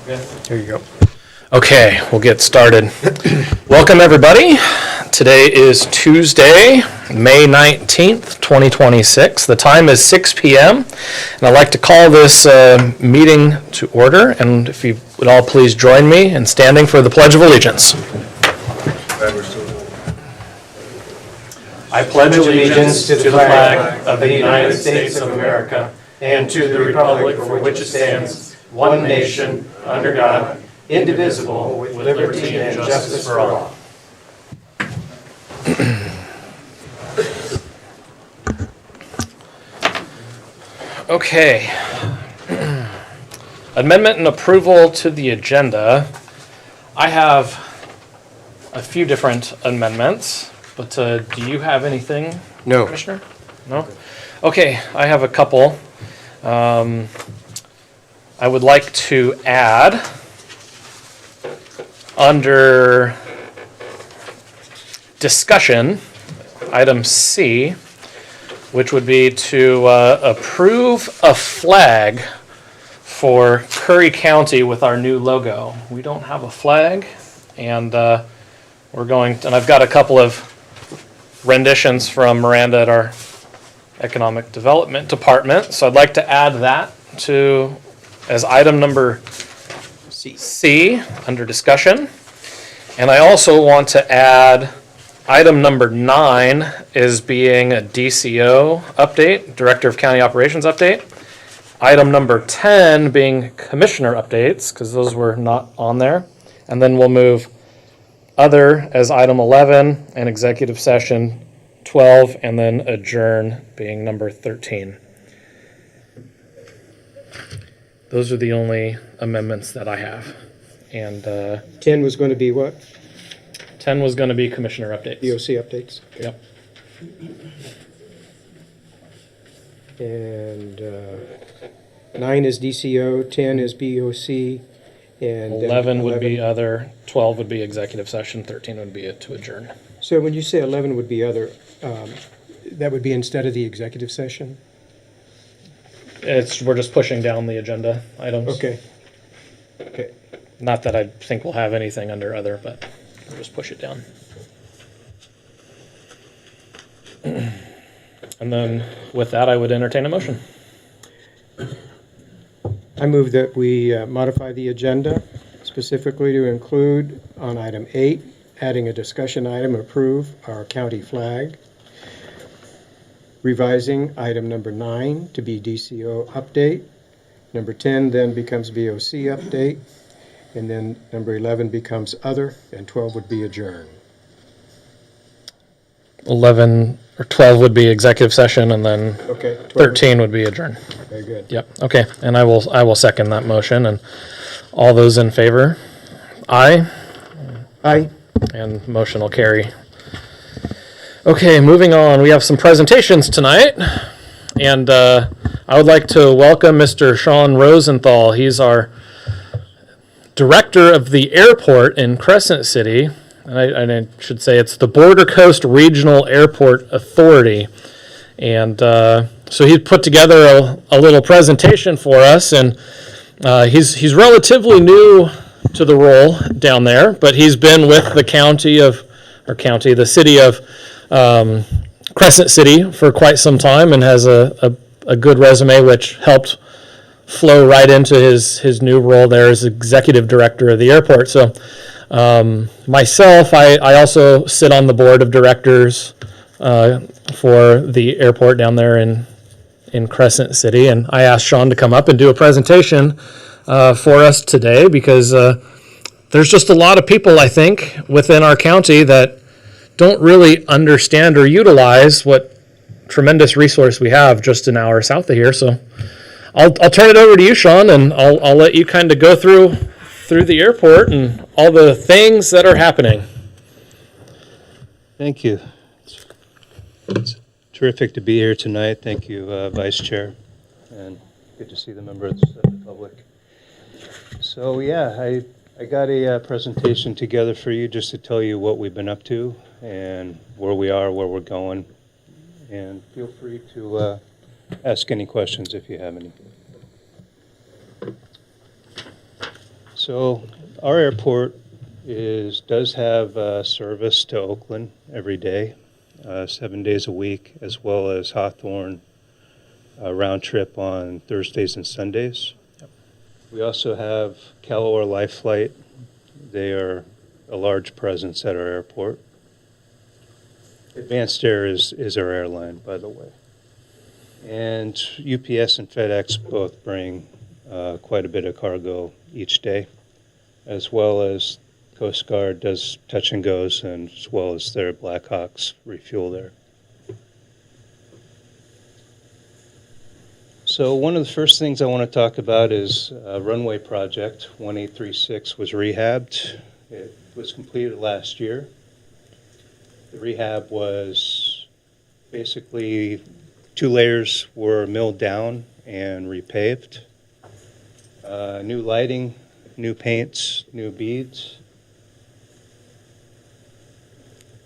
There you go. Okay, we'll get started. Welcome, everybody. Today is Tuesday, May 19th, 2026. The time is 6 p.m., and I'd like to call this meeting to order. And if you would all please join me in standing for the Pledge of Allegiance. I pledge allegiance to the flag of the United States of America and to the republic for which it stands, one nation, under God, indivisible, with liberty and justice for all. Okay. Amendment and approval to the agenda. I have a few different amendments, but do you have anything, No. Commissioner? No? Okay, I have a couple. I would like to add under discussion, item C, which would be to approve a flag for Curry County with our new logo. We don't have a flag, and and I've got a couple of renditions from Miranda at our Economic Development Department, so I'd like to add that as item number C under discussion. And I also want to add item number 9 as being a DCO update, Director of County Operations update. Item number 10 being commissioner updates, because those were not on there. And then we'll move other as item 11 and executive session 12, and then adjourn being number 13. Those are the only amendments that I have. And 10 was going to be what? 10 was going to be commissioner updates. BOC updates. Yep. And 9 is DCO, 10 is BOC, and 11 would be other, 12 would be executive session, 13 would be to adjourn. So when you say 11 would be other, that would be instead of the executive session? We're just pushing down the agenda items. Okay. Not that I think we'll have anything under other, but we'll just push it down. And then with that, I would entertain a motion. I move that we modify the agenda specifically to include on item 8, adding a discussion item, approve our county flag. Revising item number 9 to be DCO update. Number 10 then becomes BOC update. And then number 11 becomes other, and 12 would be adjourn. 11 or 12 would be executive session, and then Okay. 13 would be adjourn. Very good. Yep. Okay. And I will second that motion. And all those in favor? Aye. Aye. And motion will carry. Okay, moving on. We have some presentations tonight, and I would like to welcome Mr. Sean Rosenthal. He's our director of the airport in Crescent City, and I should say it's the Border Coast Regional Airport Authority. And so he put together a little presentation for us, and he's relatively new to the role down there, but he's been with the city of Crescent City for quite some time, and has a good resume, which helped flow right into his new role there as executive director of the airport. So myself, I also sit on the board of directors for the airport down there in Crescent City, and I asked Sean to come up and do a presentation for us today, because there's just a lot of people, I think, within our county that don't really understand or utilize what tremendous resource we have just an hour south of here. So I'll turn it over to you, Sean, and I'll let you kind of go through the airport and all the things that are happening. Thank you. It's terrific to be here tonight. Thank you, Vice Chair, and good to see the members of the public. So yeah, I got a presentation together for you just to tell you what we've been up to and where we are, where we're going, and feel free to ask any questions if you have any. So our airport does have service to Oakland every day, 7 days a week, as well as Hawthorne round trip on Thursdays and Sundays. We also have Callaware Life Flight. They are a large presence at our airport. Advanced Air is our airline, by the way. And UPS and FedEx both bring quite a bit of cargo each day, as well as Coast Guard does touch and goes, and as well as their Blackhawks refuel there. So one of the first things I want to talk about is runway project 1836 was rehabbed. It was completed last year. The rehab was basically 2 layers were milled down and repaved. New lighting, new paints, new beads.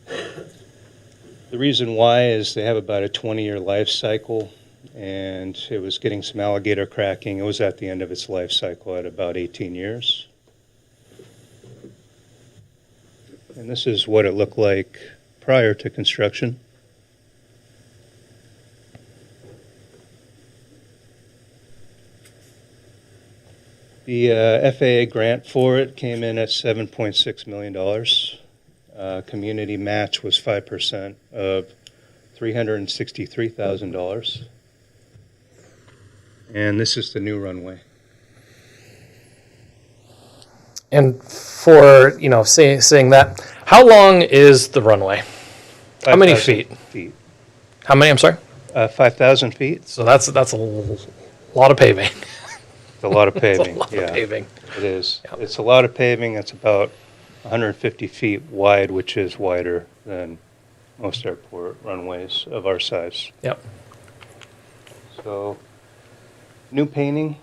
The reason why is they have about a 20-year life cycle, and it was getting some alligator cracking. It was at the end of its life cycle at about 18 years. And this is what it looked like prior to construction. The FAA grant for it came in at $7.6 million. Community match was 5% of $363,000. And this is the new runway. And for, saying that, how long is the runway? How many 5,000 feet? How many, I'm sorry? 5,000 feet. So that's a lot of paving. It's a lot of paving. It's a lot of paving. It is. Yep. It's a lot of paving. It's about 150 feet wide, which is wider than most airport runways of our size. Yep. So, new painting.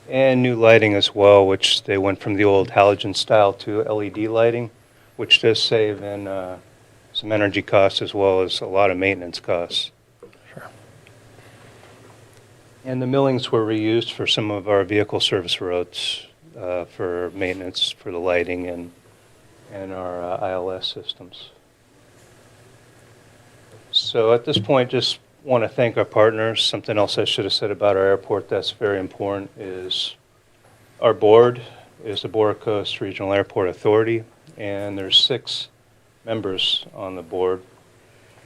And new lighting as well, which they went from the old halogen style to LED lighting, which does save in some energy costs as well as a lot of maintenance costs. Sure. And the millings were reused for some of our vehicle service roads for maintenance for the lighting and our ILS systems. So at this point, just want to thank our partners. Something else I should have said about our airport that's very important is our board is the Border Coast Regional Airport Authority, and there's 6 members on the board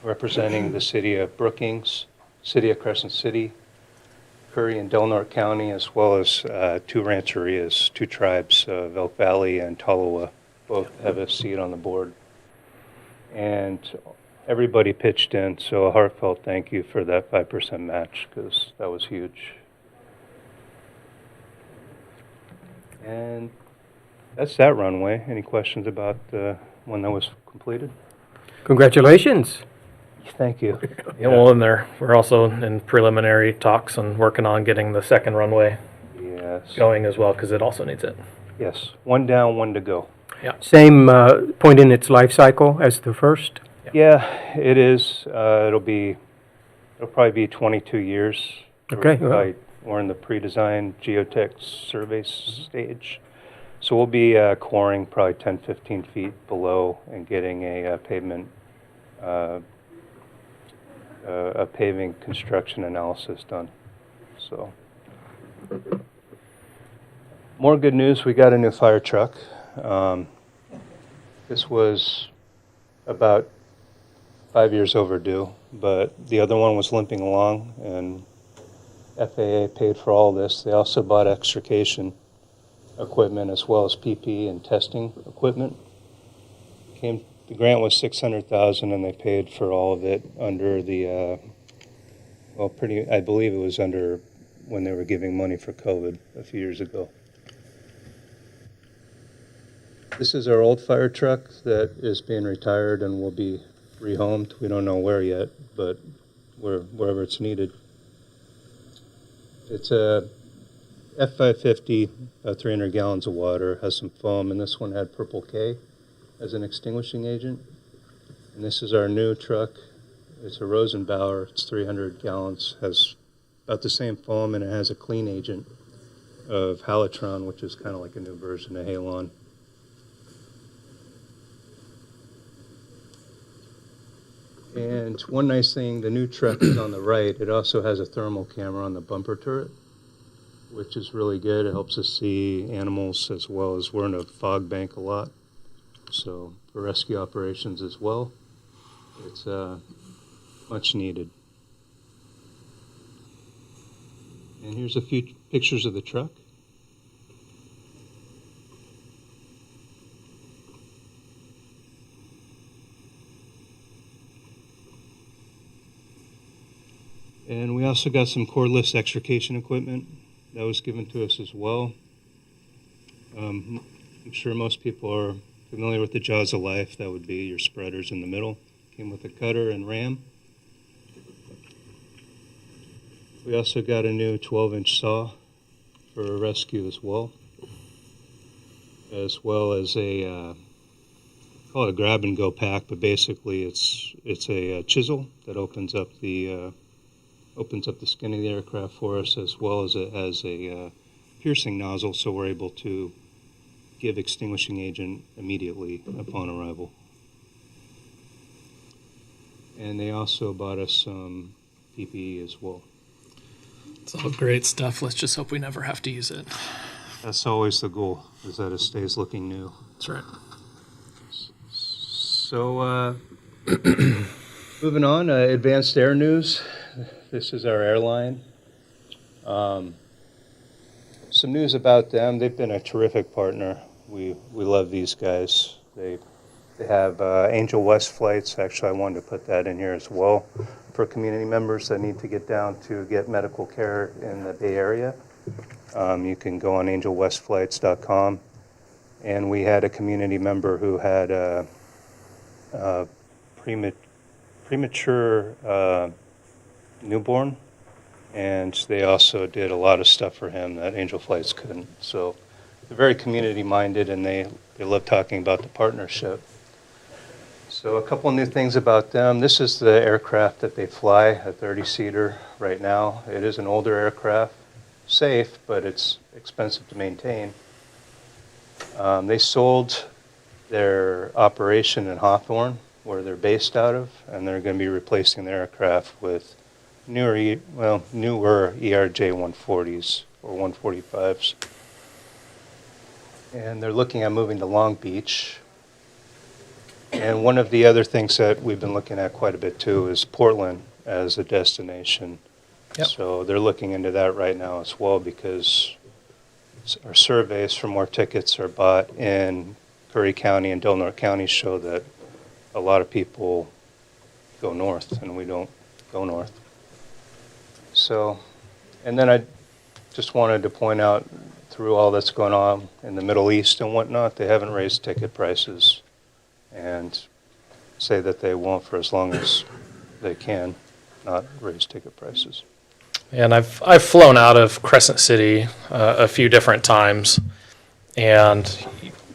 representing the city of Brookings, city of Crescent City, Curry and Del Norte County, as well as 2 rancherias, 2 tribes of Elk Valley and Tolowa, both have a seat on the board. And everybody pitched in, so a heartfelt thank you for that 5% match, because that was huge. And that's that runway. Any questions about when that was completed? Congratulations. Thank you. Yeah, well, we're also in preliminary talks and working on getting the second runway Yes. going as well, because it also needs it. Yes. 1 down, 1 to go. Same point in its life cycle as the first? Yeah, it is. It'll probably be 22 years. Okay, well. We're in the pre-design geotech survey stage. So we'll be coring probably 10, 15 feet below and getting a paving construction analysis done. So, more good news, we got a new fire truck. This was about 5 years overdue, but the other one was limping along, and FAA paid for all this. They also bought extrication equipment as well as PPE and testing equipment. The grant was $600,000, and they paid for all of it under the I believe it was under when they were giving money for COVID a few years ago. This is our old fire truck that is being retired and will be rehomed. We don't know where yet, but wherever it's needed. It's a F550, 300 gallons of water, has some foam, and this one had Purple K as an extinguishing agent. And this is our new truck. It's a Rosenbauer. It's 300 gallons. Has about the same foam, and it has a clean agent of Halitron, which is kind of like a new version of Halon. And one nice thing, the new truck is on the right. It also has a thermal camera on the bumper turret, which is really good. It helps us see animals, as well as we're in a fog bank a lot. So for rescue operations as well, it's much needed. And here's a few pictures of the truck. And we also got some cordless extrication equipment that was given to us as well. I'm sure most people are familiar with the jaws of life. That would be your spreaders in the middle. Came with a cutter and ram. We also got a new 12-inch saw for a rescue as well as a call it a grab and go pack, but basically it's a chisel that opens up the skin of the aircraft for us, as well as a piercing nozzle, so we're able to give extinguishing agent immediately upon arrival. And they also bought us some PPE as well. It's all great stuff. Let's just hope we never have to use it. That's always the goal, is that it stays looking new. That's right. So, moving on, Advanced Air News. This is our airline. Some news about them. They've been a terrific partner. We love these guys. They have Angel West flights. Actually, I wanted to put that in here as well for community members that need to get down to get medical care in the Bay Area. You can go on angelwestflights.com. And we had a community member who had a premature newborn, and they also did a lot of stuff for him that Angel Flights couldn't. So they're very community-minded, and they love talking about the partnership. So a couple new things about them. This is the aircraft that they fly, a 30-seater right now. It is an older aircraft, safe, but it's expensive to maintain. They sold their operation in Hawthorne, where they're based out of, and they're going to be replacing the aircraft with newer ERJ 140s or 145s. And they're looking at moving to Long Beach. And one of the other things that we've been looking at quite a bit too is Portland as a destination. Yep. So they're looking into that right now as well, because our surveys for more tickets are bought in Curry County and Del Norte County show that a lot of people go north and we don't go north. So, and then I just wanted to point out, through all that's going on in the Middle East and whatnot, they haven't raised ticket prices, and say that they won't for as long as they can not raise ticket prices. And I've flown out of Crescent City a few different times, and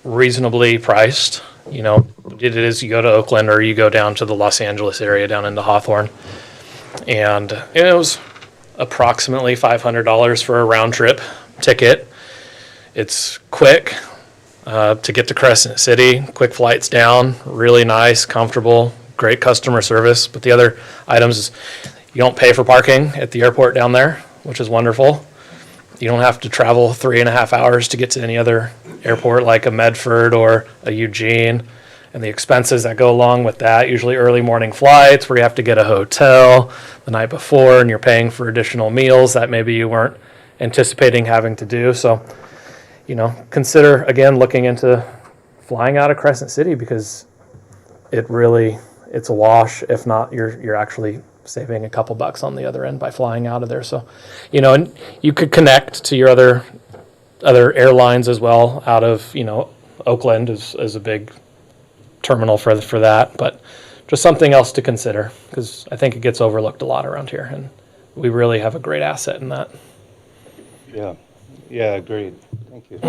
reasonably priced. You know, it is, you go to Oakland or you go down to the Los Angeles area down into Hawthorne, and it was approximately $500 for a round trip ticket. It's quick to get to Crescent City, quick flights down, really nice, comfortable, great customer service. But the other items is you don't pay for parking at the airport down there, which is wonderful. You don't have to travel 3.5 hours to get to any other airport like a Medford or a Eugene, and the expenses that go along with that, usually early morning flights where you have to get a hotel the night before and you're paying for additional meals that maybe you weren't anticipating having to do. So, you know, consider again looking into flying out of Crescent City, because it's a wash. If not, you're actually saving a couple bucks on the other end by flying out of there. So, you know, and you could connect to your other airlines as well out of, you know, Oakland is a big terminal for that, but just something else to consider, because I think it gets overlooked a lot around here, and we really have a great asset in that. Yeah, agreed. Thank you.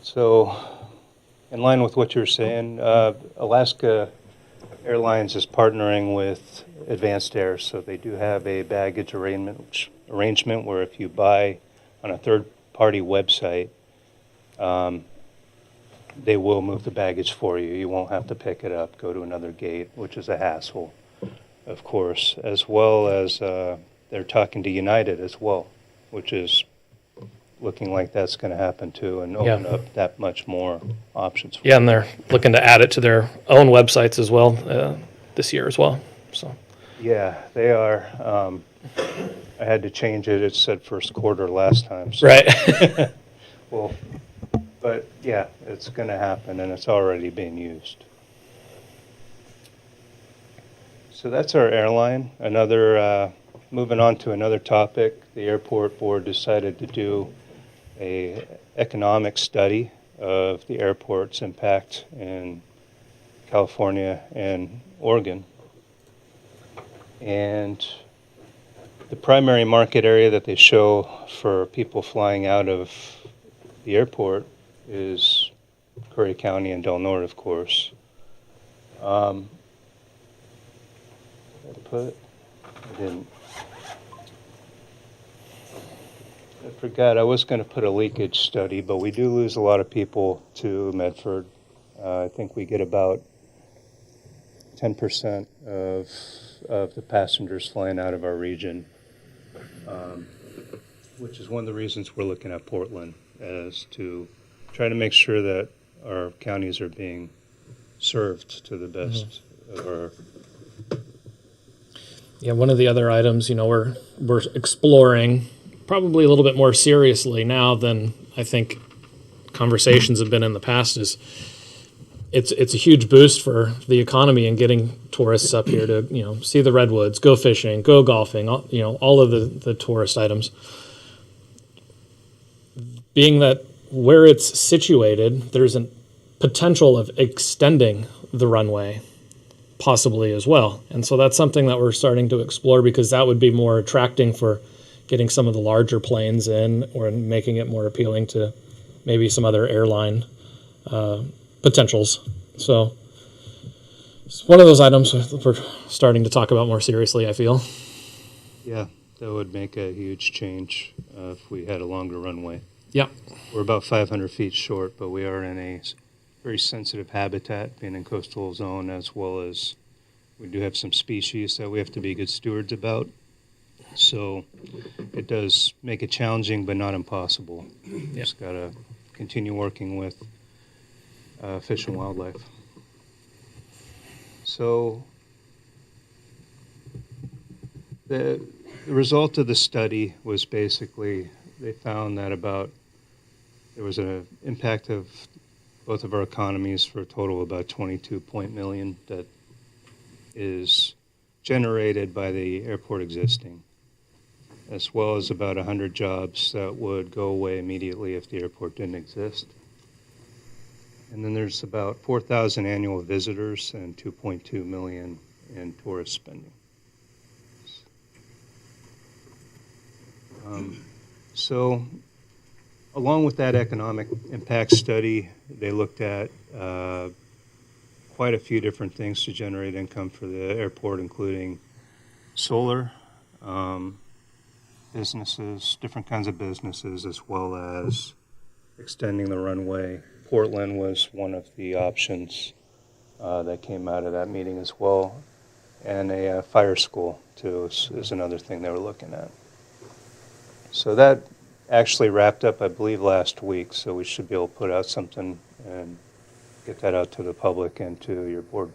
So, in line with what you're saying, Alaska Airlines is partnering with Advanced Air, so they do have a baggage arrangement where if you buy on a third-party website, they will move the baggage for you. You won't have to pick it up, go to another gate, which is a hassle, of course, as well as they're talking to United as well, which is looking like that's going to happen too and open up that much more options. Yeah, and they're looking to add it to their own websites as well this year as well. So Yeah, they are. I had to change it. It said first quarter last time. So. right. Well, but yeah, it's going to happen, and it's already being used. So that's our airline. Moving on to another topic, the airport board decided to do a economic study of the airport's impact in California and Oregon. And the primary market area that they show for people flying out of the airport is Curry County and Del Norte, of course. I didn't. I forgot. I was going to put a leakage study, but we do lose a lot of people to Medford. I think we get about 10% of the passengers flying out of our region, which is one of the reasons we're looking at Portland, as to try to make sure that our counties are being served to the best of our. Yeah, one of the other items, we're exploring probably a little bit more seriously now than I think conversations have been in the past is it's a huge boost for the economy and getting tourists up here to, see the redwoods, go fishing, go golfing, all of the tourist items. Being that where it's situated, there's a potential of extending the runway possibly as well. And so that's something that we're starting to explore because that would be more attracting for getting some of the larger planes in or making it more appealing to maybe some other airline potentials. So it's one of those items we're starting to talk about more seriously, I feel. Yeah, that would make a huge change if we had a longer runway. Yeah. We're about 500 feet short, but we are in a very sensitive habitat, being in coastal zone, as well as we do have some species that we have to be good stewards about. So it does make it challenging, but not impossible. Just got to continue working with Fish and Wildlife. So the result of the study was basically they found that there was an impact of both of our economies for a total of about 22 million that is generated by the airport existing, as well as about 100 jobs that would go away immediately if the airport didn't exist. And then there's about 4,000 annual visitors and 2.2 million in tourist spending. So along with that economic impact study, they looked at quite a few different things to generate income for the airport, including solar, businesses, different kinds of businesses, as well as extending the runway. Portland was one of the options that came out of that meeting as well. And a fire school, too, is another thing they were looking at. So that actually wrapped up, I believe, last week, so we should be able to put out something and get that out to the public and to your board.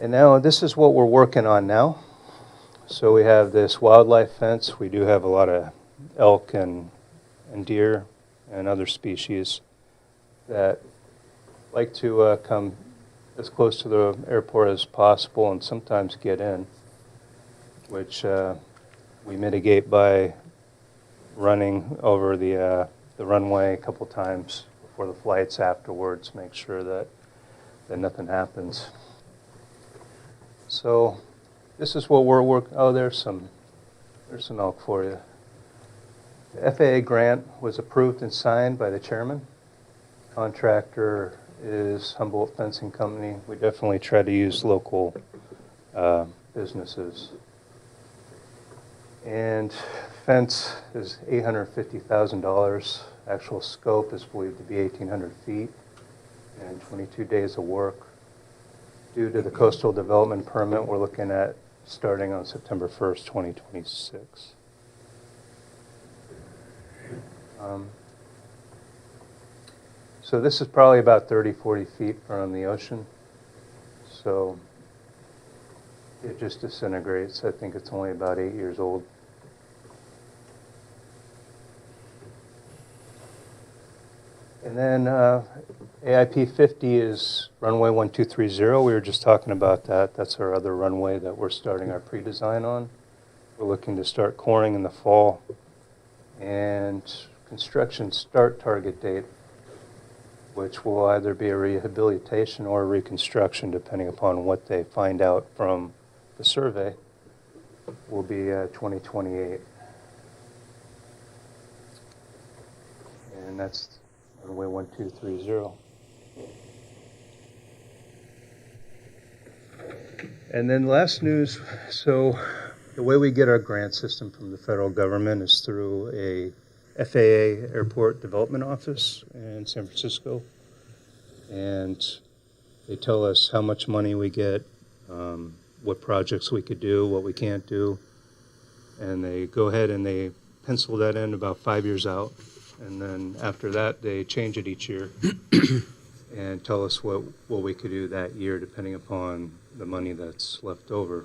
And now this is what we're working on now. So we have this wildlife fence. We do have a lot of elk and deer and other species that like to come as close to the airport as possible and sometimes get in, which we mitigate by running over the runway a couple times before the flights afterwards, make sure that nothing happens. So this is what we're working. Oh, there's some elk for you. The FAA grant was approved and signed by the chairman. Contractor is Humboldt Fencing Company. We definitely try to use local businesses. And fence is $850,000. Actual scope is believed to be 1,800 feet and 22 days of work. Due to the coastal development permit, we're looking at starting on September 1st, 2026. So this is probably about 30, 40 feet from the ocean. So it just disintegrates. I think it's only about 8 years old. And then AIP 50 is runway 1230. We were just talking about that. That's our other runway that we're starting our pre-design on. We're looking to start coring in the fall. And construction start target date, which will either be a rehabilitation or a reconstruction, depending upon what they find out from the survey, will be 2028. And that's runway 1230. And then last news, so the way we get our grant system from the federal government is through a FAA Airport Development Office in San Francisco. And they tell us how much money we get, what projects we could do, what we can't do. And they go ahead and they pencil that in about 5 years out. And then after that, they change it each year and tell us what we could do that year, depending upon the money that's left over.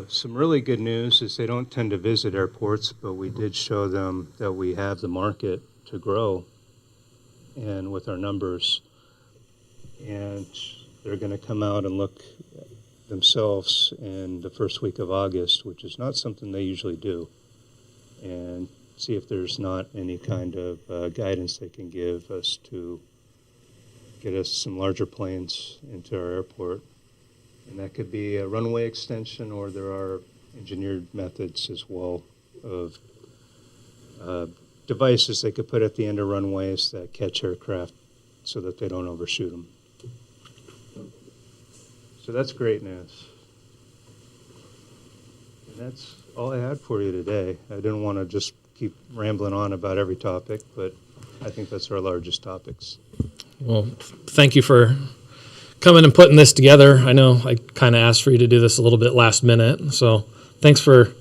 Some really good news is they don't tend to visit airports, but we did show them that we have the market to grow and with our numbers. And they're going to come out and look themselves in the first week of August, which is not something they usually do, and see if there's not any kind of guidance they can give us to get us some larger planes into our airport. And that could be a runway extension, or there are engineered methods as well of devices they could put at the end of runways that catch aircraft so that they don't overshoot them. So that's great news. And that's all I had for you today. I didn't want to just keep rambling on about every topic, but I think that's our largest topics. Well, thank you for coming and putting this together. I know I kind of asked for you to do this a little bit last minute, so thanks for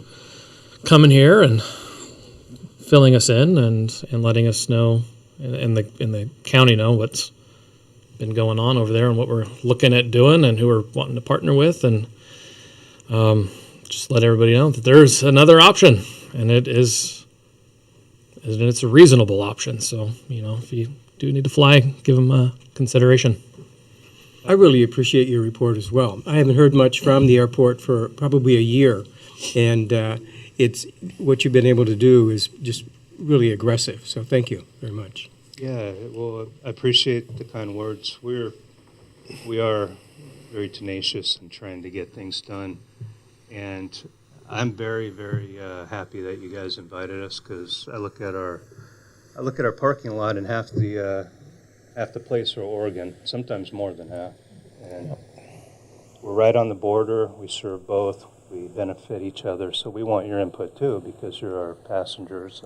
coming here and filling us in and letting us know and the county know what's been going on over there and what we're looking at doing and who we're wanting to partner with, and just let everybody know that there's another option, and it's a reasonable option. So, if you do need to fly, give them a consideration. I really appreciate your report as well. I haven't heard much from the airport for probably a year, and it's what you've been able to do is just really aggressive. So thank you very much. Yeah, well, I appreciate the kind words. We are very tenacious in trying to get things done, and I'm very, very happy that you guys invited us, because I look at our parking lot, and half the place are Oregon, sometimes more than half, and we're right on the border. We serve both. We benefit each other, so we want your input too, because you're our passengers,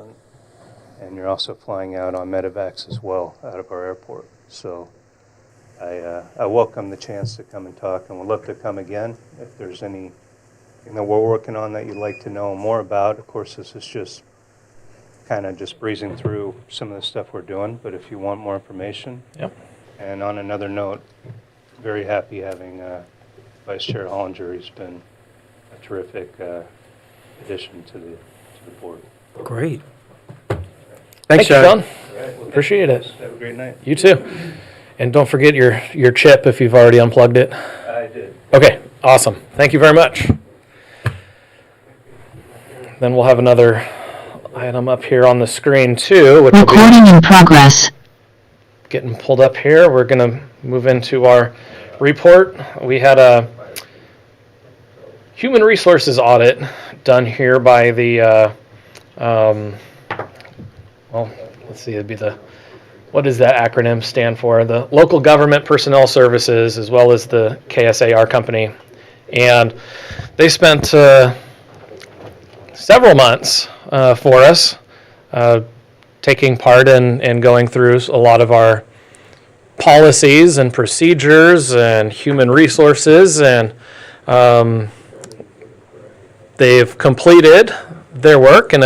and you're also flying out on medevacs as well out of our airport. So I welcome the chance to come and talk, and would love to come again if there's anything that we're working on that you'd like to know more about. Of course, this is just kind of just breezing through some of the stuff we're doing, but if you want more information. Yep. And on another note, very happy having Vice Chair Hollinger. He's been a terrific addition to the board. Great. Thanks, Sean. All right, well, Appreciate it. Have a great night. You too. And don't forget your chip if you've already unplugged it. I did. Okay, awesome. Thank you very much. Then we'll have another item up here on the screen too, which will be Recording in progress. getting pulled up here. We're going to move into our report. We had a human resources audit done here by the, let's see, it'd be the what does that acronym stand for? The Local Government Personnel Services, as well as the KSAR company. And they spent several months for us taking part in going through a lot of our policies and procedures and human resources, and they've completed their work and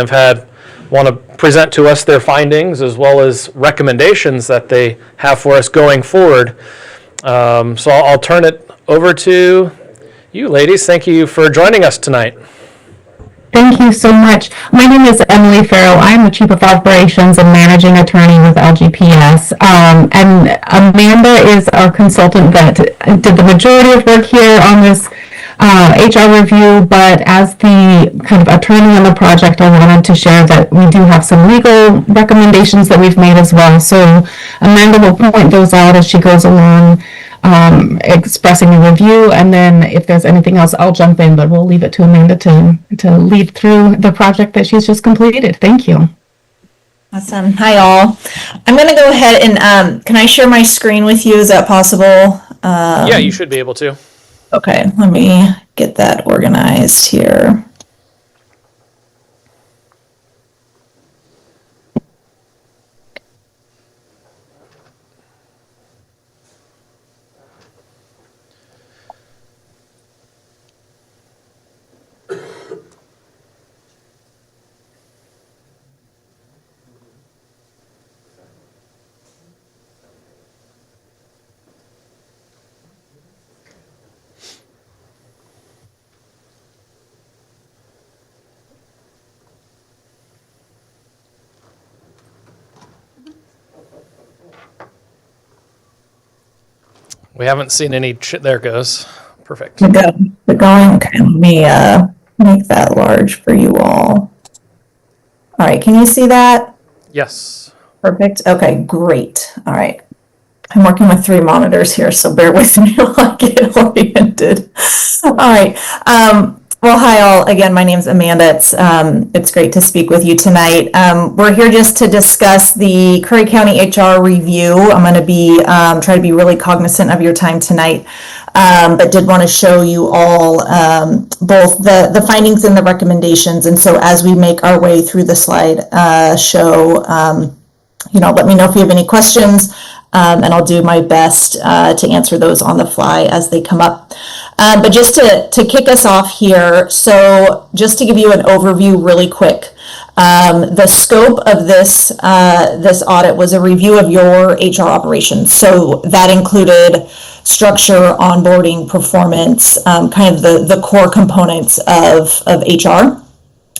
want to present to us their findings as well as recommendations that they have for us going forward. So I'll turn it over to you ladies. Thank you for joining us tonight. Thank you so much. My name is Emily Farrell. I'm the Chief of Operations and Managing Attorney with LGPS. And Amanda is our consultant that did the majority of work here on this HR review, but as the kind of attorney on the project, I wanted to share that we do have some legal recommendations that we've made as well. So Amanda will point those out as she goes along, expressing the review, and then if there's anything else, I'll jump in, but we'll leave it to Amanda to lead through the project that she's just completed. Thank you. Awesome. Hi, all. I'm going to go ahead and can I share my screen with you? Is that possible? Yeah, you should be able to. Okay, let me get that organized here. We haven't seen any. There it goes. Perfect. We're going. Okay, let me make that large for you all. All right, can you see that? Yes. Perfect. Okay, great. All right. I'm working with 3 monitors here, so bear with me while I get oriented. All right. Well, hi all. Again, my name's Amanda. It's great to speak with you tonight. We're here just to discuss the Curry County HR review. I'm going to be try to be really cognizant of your time tonight, but did want to show you all both the findings and the recommendations. And so as we make our way through the slide show, let me know if you have any questions. And I'll do my best to answer those on the fly as they come up. But just to kick us off here, so just to give you an overview really quick, the scope of this audit was a review of your HR operations. So that included structure, onboarding, performance, kind of the core components of HR.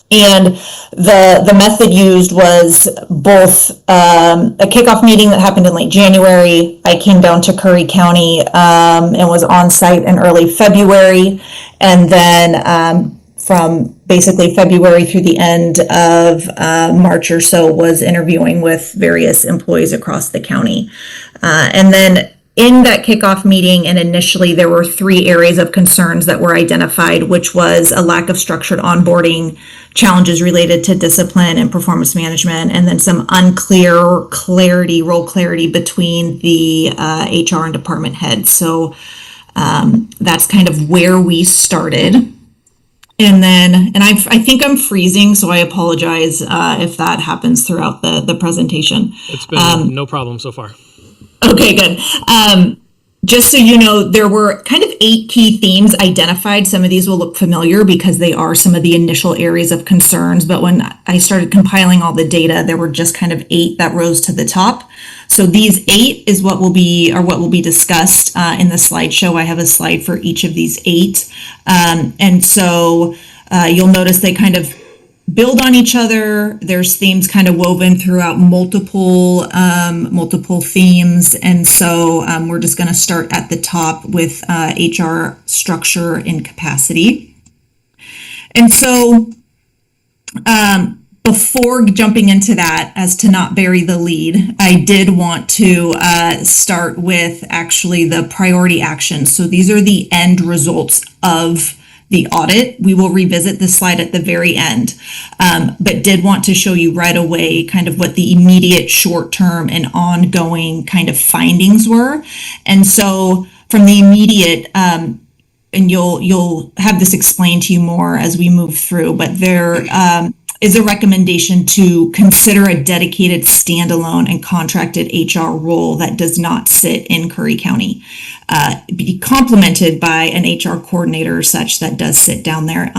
And the method used was both a kickoff meeting that happened in late January. I came down to Curry County and was on site in early February. And then from basically February through the end of March or so was interviewing with various employees across the county. And then in that kickoff meeting, and initially there were 3 areas of concerns that were identified, which was a lack of structured onboarding, challenges related to discipline and performance management, and then some role clarity between the HR and department heads. So that's kind of where we started. And then, I think I'm freezing, so I apologize if that happens throughout the presentation. It's been no problem so far. Okay, good. Just so you know, there were kind of 8 key themes identified. Some of these will look familiar because they are some of the initial areas of concerns. But when I started compiling all the data, there were just kind of 8 that rose to the top. So these 8 is what will be discussed in the slideshow. I have a slide for each of these 8. And so you'll notice they kind of build on each other. There's themes kind of woven throughout multiple themes. And so we're just going to start at the top with HR structure and capacity. And so before jumping into that, as to not bury the lead, I did want to start with actually the priority actions. So these are the end results of the audit. We will revisit this slide at the very end, but did want to show you right away kind of what the immediate, short-term, and ongoing kind of findings were. And so from the immediate, and you'll have this explained to you more as we move through, but there is a recommendation to consider a dedicated standalone and contracted HR role that does not sit in Curry County, be complemented by an HR coordinator or such that does sit down there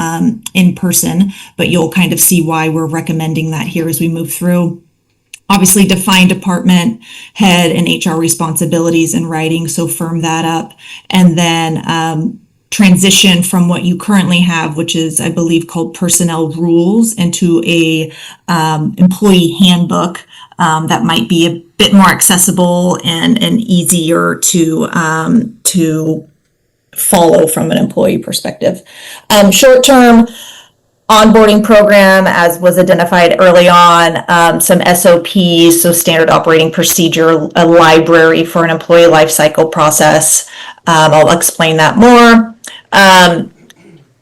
in person, but you'll kind of see why we're recommending that here as we move through. Obviously, define department head and HR responsibilities in writing, so firm that up. And then transition from what you currently have, which is, I believe, called personnel rules, into a employee handbook that might be a bit more accessible and easier to follow from an employee perspective. Short-term onboarding program, as was identified early on, some SOPs, so standard operating procedure, a library for an employee life cycle process. I'll explain that more.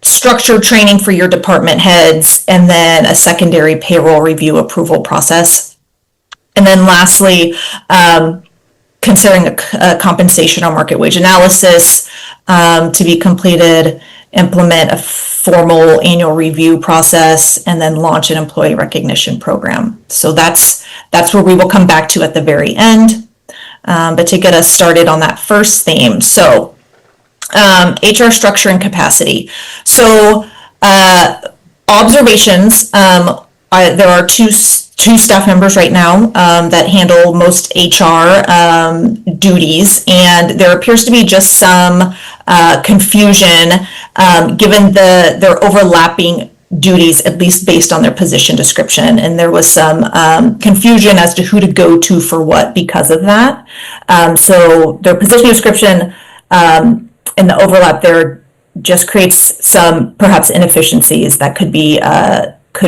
Structured training for your department heads, and then a secondary payroll review approval process. And then lastly, considering a compensation or market wage analysis to be completed, implement a formal annual review process, and then launch an employee recognition program. So that's where we will come back to at the very end. But to get us started on that first theme, so HR structure and capacity. So observations, there are two staff members right now that handle most HR duties, and there appears to be just some confusion given their overlapping duties, at least based on their position description. And there was some confusion as to who to go to for what because of that. So their position description and the overlap there just creates some perhaps inefficiencies that could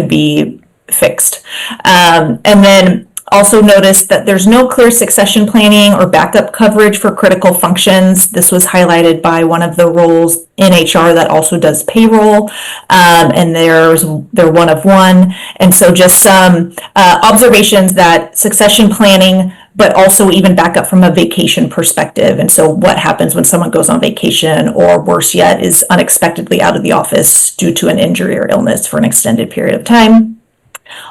be fixed. And then also notice that there's no clear succession planning or backup coverage for critical functions. This was highlighted by one of the roles in HR that also does payroll, and they're one of one. And so just some observations that succession planning, but also even backup from a vacation perspective. And so what happens when someone goes on vacation, or worse yet, is unexpectedly out of the office due to an injury or illness for an extended period of time.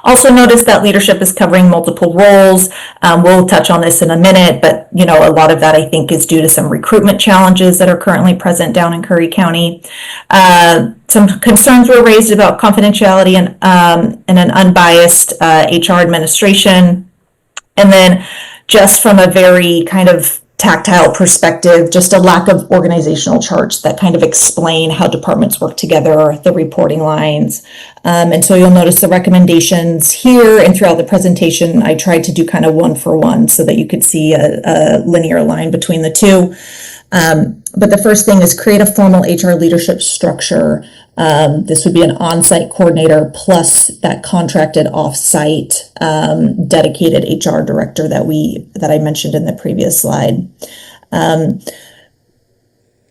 Also notice that leadership is covering multiple roles. We'll touch on this in a minute, but a lot of that I think is due to some recruitment challenges that are currently present down in Curry County. Some concerns were raised about confidentiality and an unbiased HR administration. And then just from a very kind of tactile perspective, just a lack of organizational charts that kind of explain how departments work together, the reporting lines. And so you'll notice the recommendations here and throughout the presentation, I tried to do kind of one for one so that you could see a linear line between the two. But the first thing is create a formal HR leadership structure. This would be an on-site coordinator plus that contracted off-site dedicated HR director that I mentioned in the previous slide.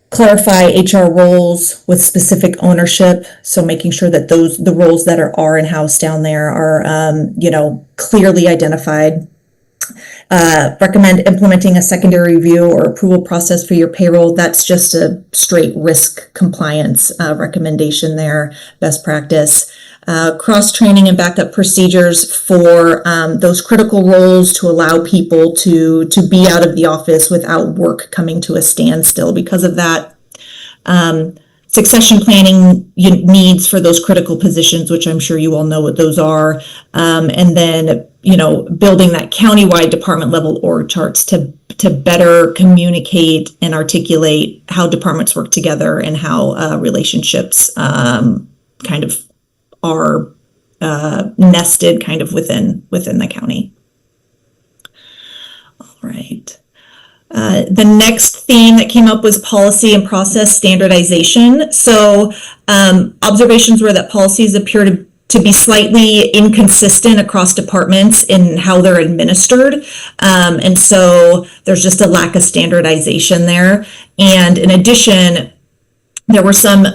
Clarify HR roles with specific ownership, so making sure that the roles that are in-house down there are clearly identified. Recommend implementing a secondary review or approval process for your payroll. That's just a straight risk compliance recommendation there, best practice. Cross-training and backup procedures for those critical roles to allow people to be out of the office without work coming to a standstill because of that. Succession planning needs for those critical positions, which I'm sure you all know what those are. And then, building that countywide department level org charts to better communicate and articulate how departments work together and how relationships kind of are nested kind of within the county. All right. The next theme that came up was policy and process standardization. So observations were that policies appear to be slightly inconsistent across departments in how they're administered. And so there's just a lack of standardization there. And in addition, there were some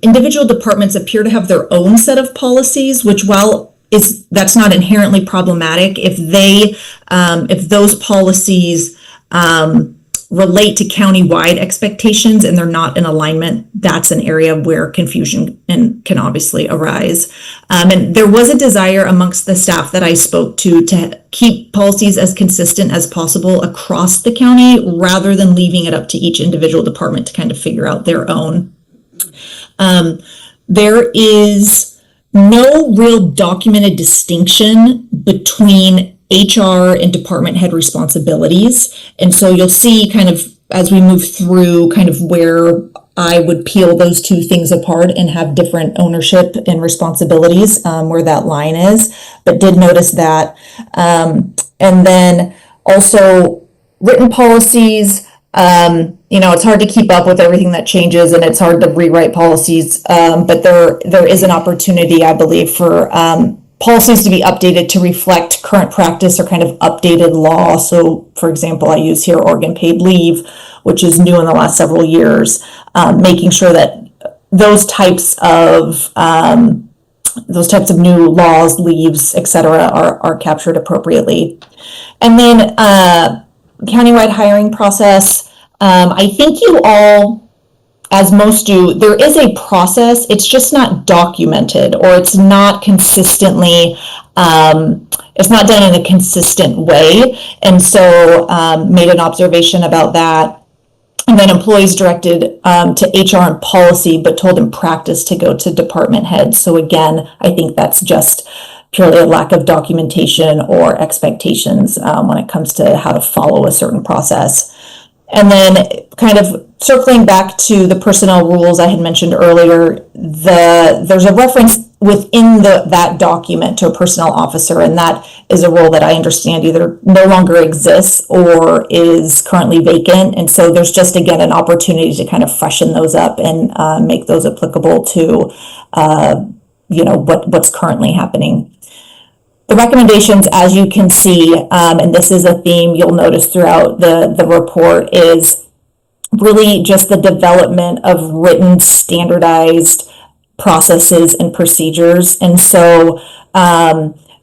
individual departments appear to have their own set of policies, which while that's not inherently problematic, if those policies relate to county-wide expectations and they're not in alignment, that's an area where confusion can obviously arise. And there was a desire amongst the staff that I spoke to keep policies as consistent as possible across the county rather than leaving it up to each individual department to kind of figure out their own. There is no real documented distinction between HR and department head responsibilities. And so you'll see kind of as we move through kind of where I would peel those two things apart and have different ownership and responsibilities where that line is, but did notice that. And then also written policies, it's hard to keep up with everything that changes and it's hard to rewrite policies, but there is an opportunity, I believe, for policies to be updated to reflect current practice or kind of updated law. So, for example, I use here Oregon paid leave, which is new in the last several years, making sure that those types of new laws, leaves, etc., are captured appropriately. And then countywide hiring process. I think you all, as most do, there is a process. It's just not documented, or it's not consistently, it's not done in a consistent way. And so made an observation about that. And then employees directed to HR and policy, but told in practice to go to department heads. So again, I think that's just purely a lack of documentation or expectations when it comes to how to follow a certain process. And then kind of circling back to the personnel rules I had mentioned earlier, there's a reference within that document to a personnel officer, and that is a role that I understand either no longer exists or is currently vacant. And so there's just, again, an opportunity to kind of freshen those up and make those applicable to, what's currently happening. The recommendations, as you can see, and this is a theme you'll notice throughout the report, is really just the development of written, standardized processes and procedures. And so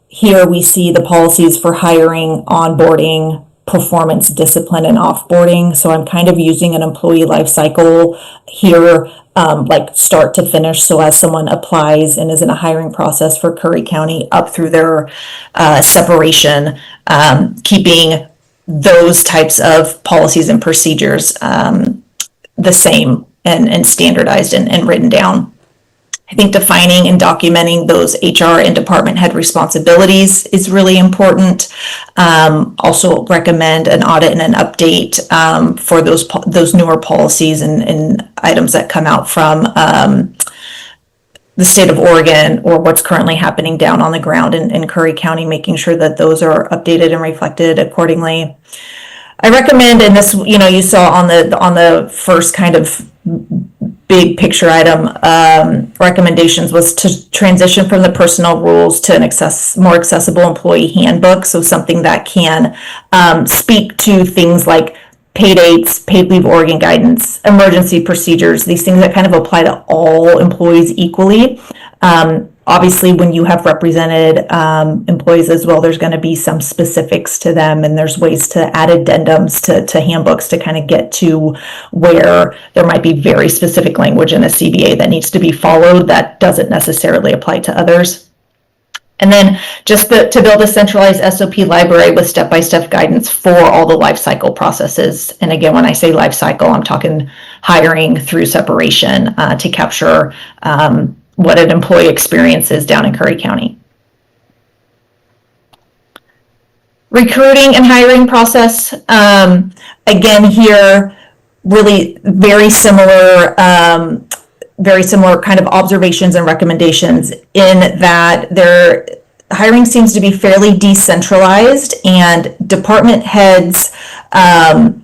here we see the policies for hiring, onboarding, performance, discipline, and offboarding. So I'm kind of using an employee life cycle here, like start to finish. So as someone applies and is in a hiring process for Curry County up through their separation, keeping those types of policies and procedures the same and standardized and written down. I think defining and documenting those HR and department head responsibilities is really important. Also recommend an audit and an update for those newer policies and items that come out from the state of Oregon or what's currently happening down on the ground in Curry County, making sure that those are updated and reflected accordingly. I recommend, and this, you saw on the first kind of big picture item, recommendations was to transition from the personnel rules to an more accessible employee handbook. So something that can speak to things like pay dates, paid leave Oregon guidance, emergency procedures, these things that kind of apply to all employees equally. Obviously, when you have represented employees as well, there's going to be some specifics to them, and there's ways to add addendums to handbooks to kind of get to where there might be very specific language in a CBA that needs to be followed that doesn't necessarily apply to others. And then just to build a centralized SOP library with step-by-step guidance for all the life cycle processes. And again, when I say life cycle, I'm talking hiring through separation to capture what an employee experiences down in Curry County. Recruiting and hiring process. Again, here, really very similar kind of observations and recommendations in that their hiring seems to be fairly decentralized, and department heads and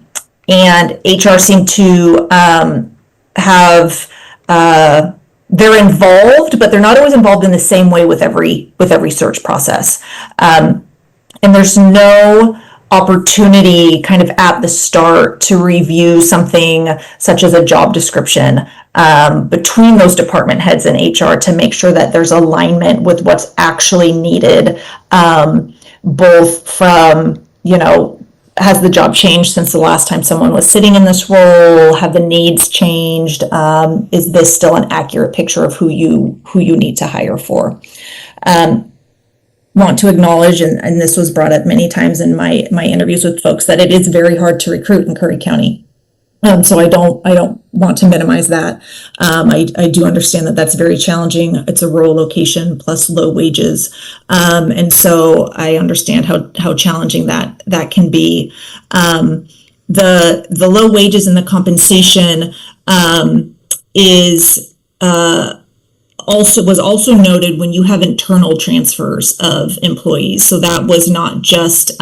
HR seem to have they're involved, but they're not always involved in the same way with every search process. And there's no opportunity kind of at the start to review something such as a job description between those department heads and HR to make sure that there's alignment with what's actually needed, both from, has the job changed since the last time someone was sitting in this role? Have the needs changed? Is this still an accurate picture of who you need to hire for? Want to acknowledge, and this was brought up many times in my interviews with folks, that it is very hard to recruit in Curry County. So I don't want to minimize that. I do understand that that's very challenging. It's a rural location plus low wages. And so I understand how challenging that can be. The low wages and the compensation, is, was also noted when you have internal transfers of employees. So that was not just,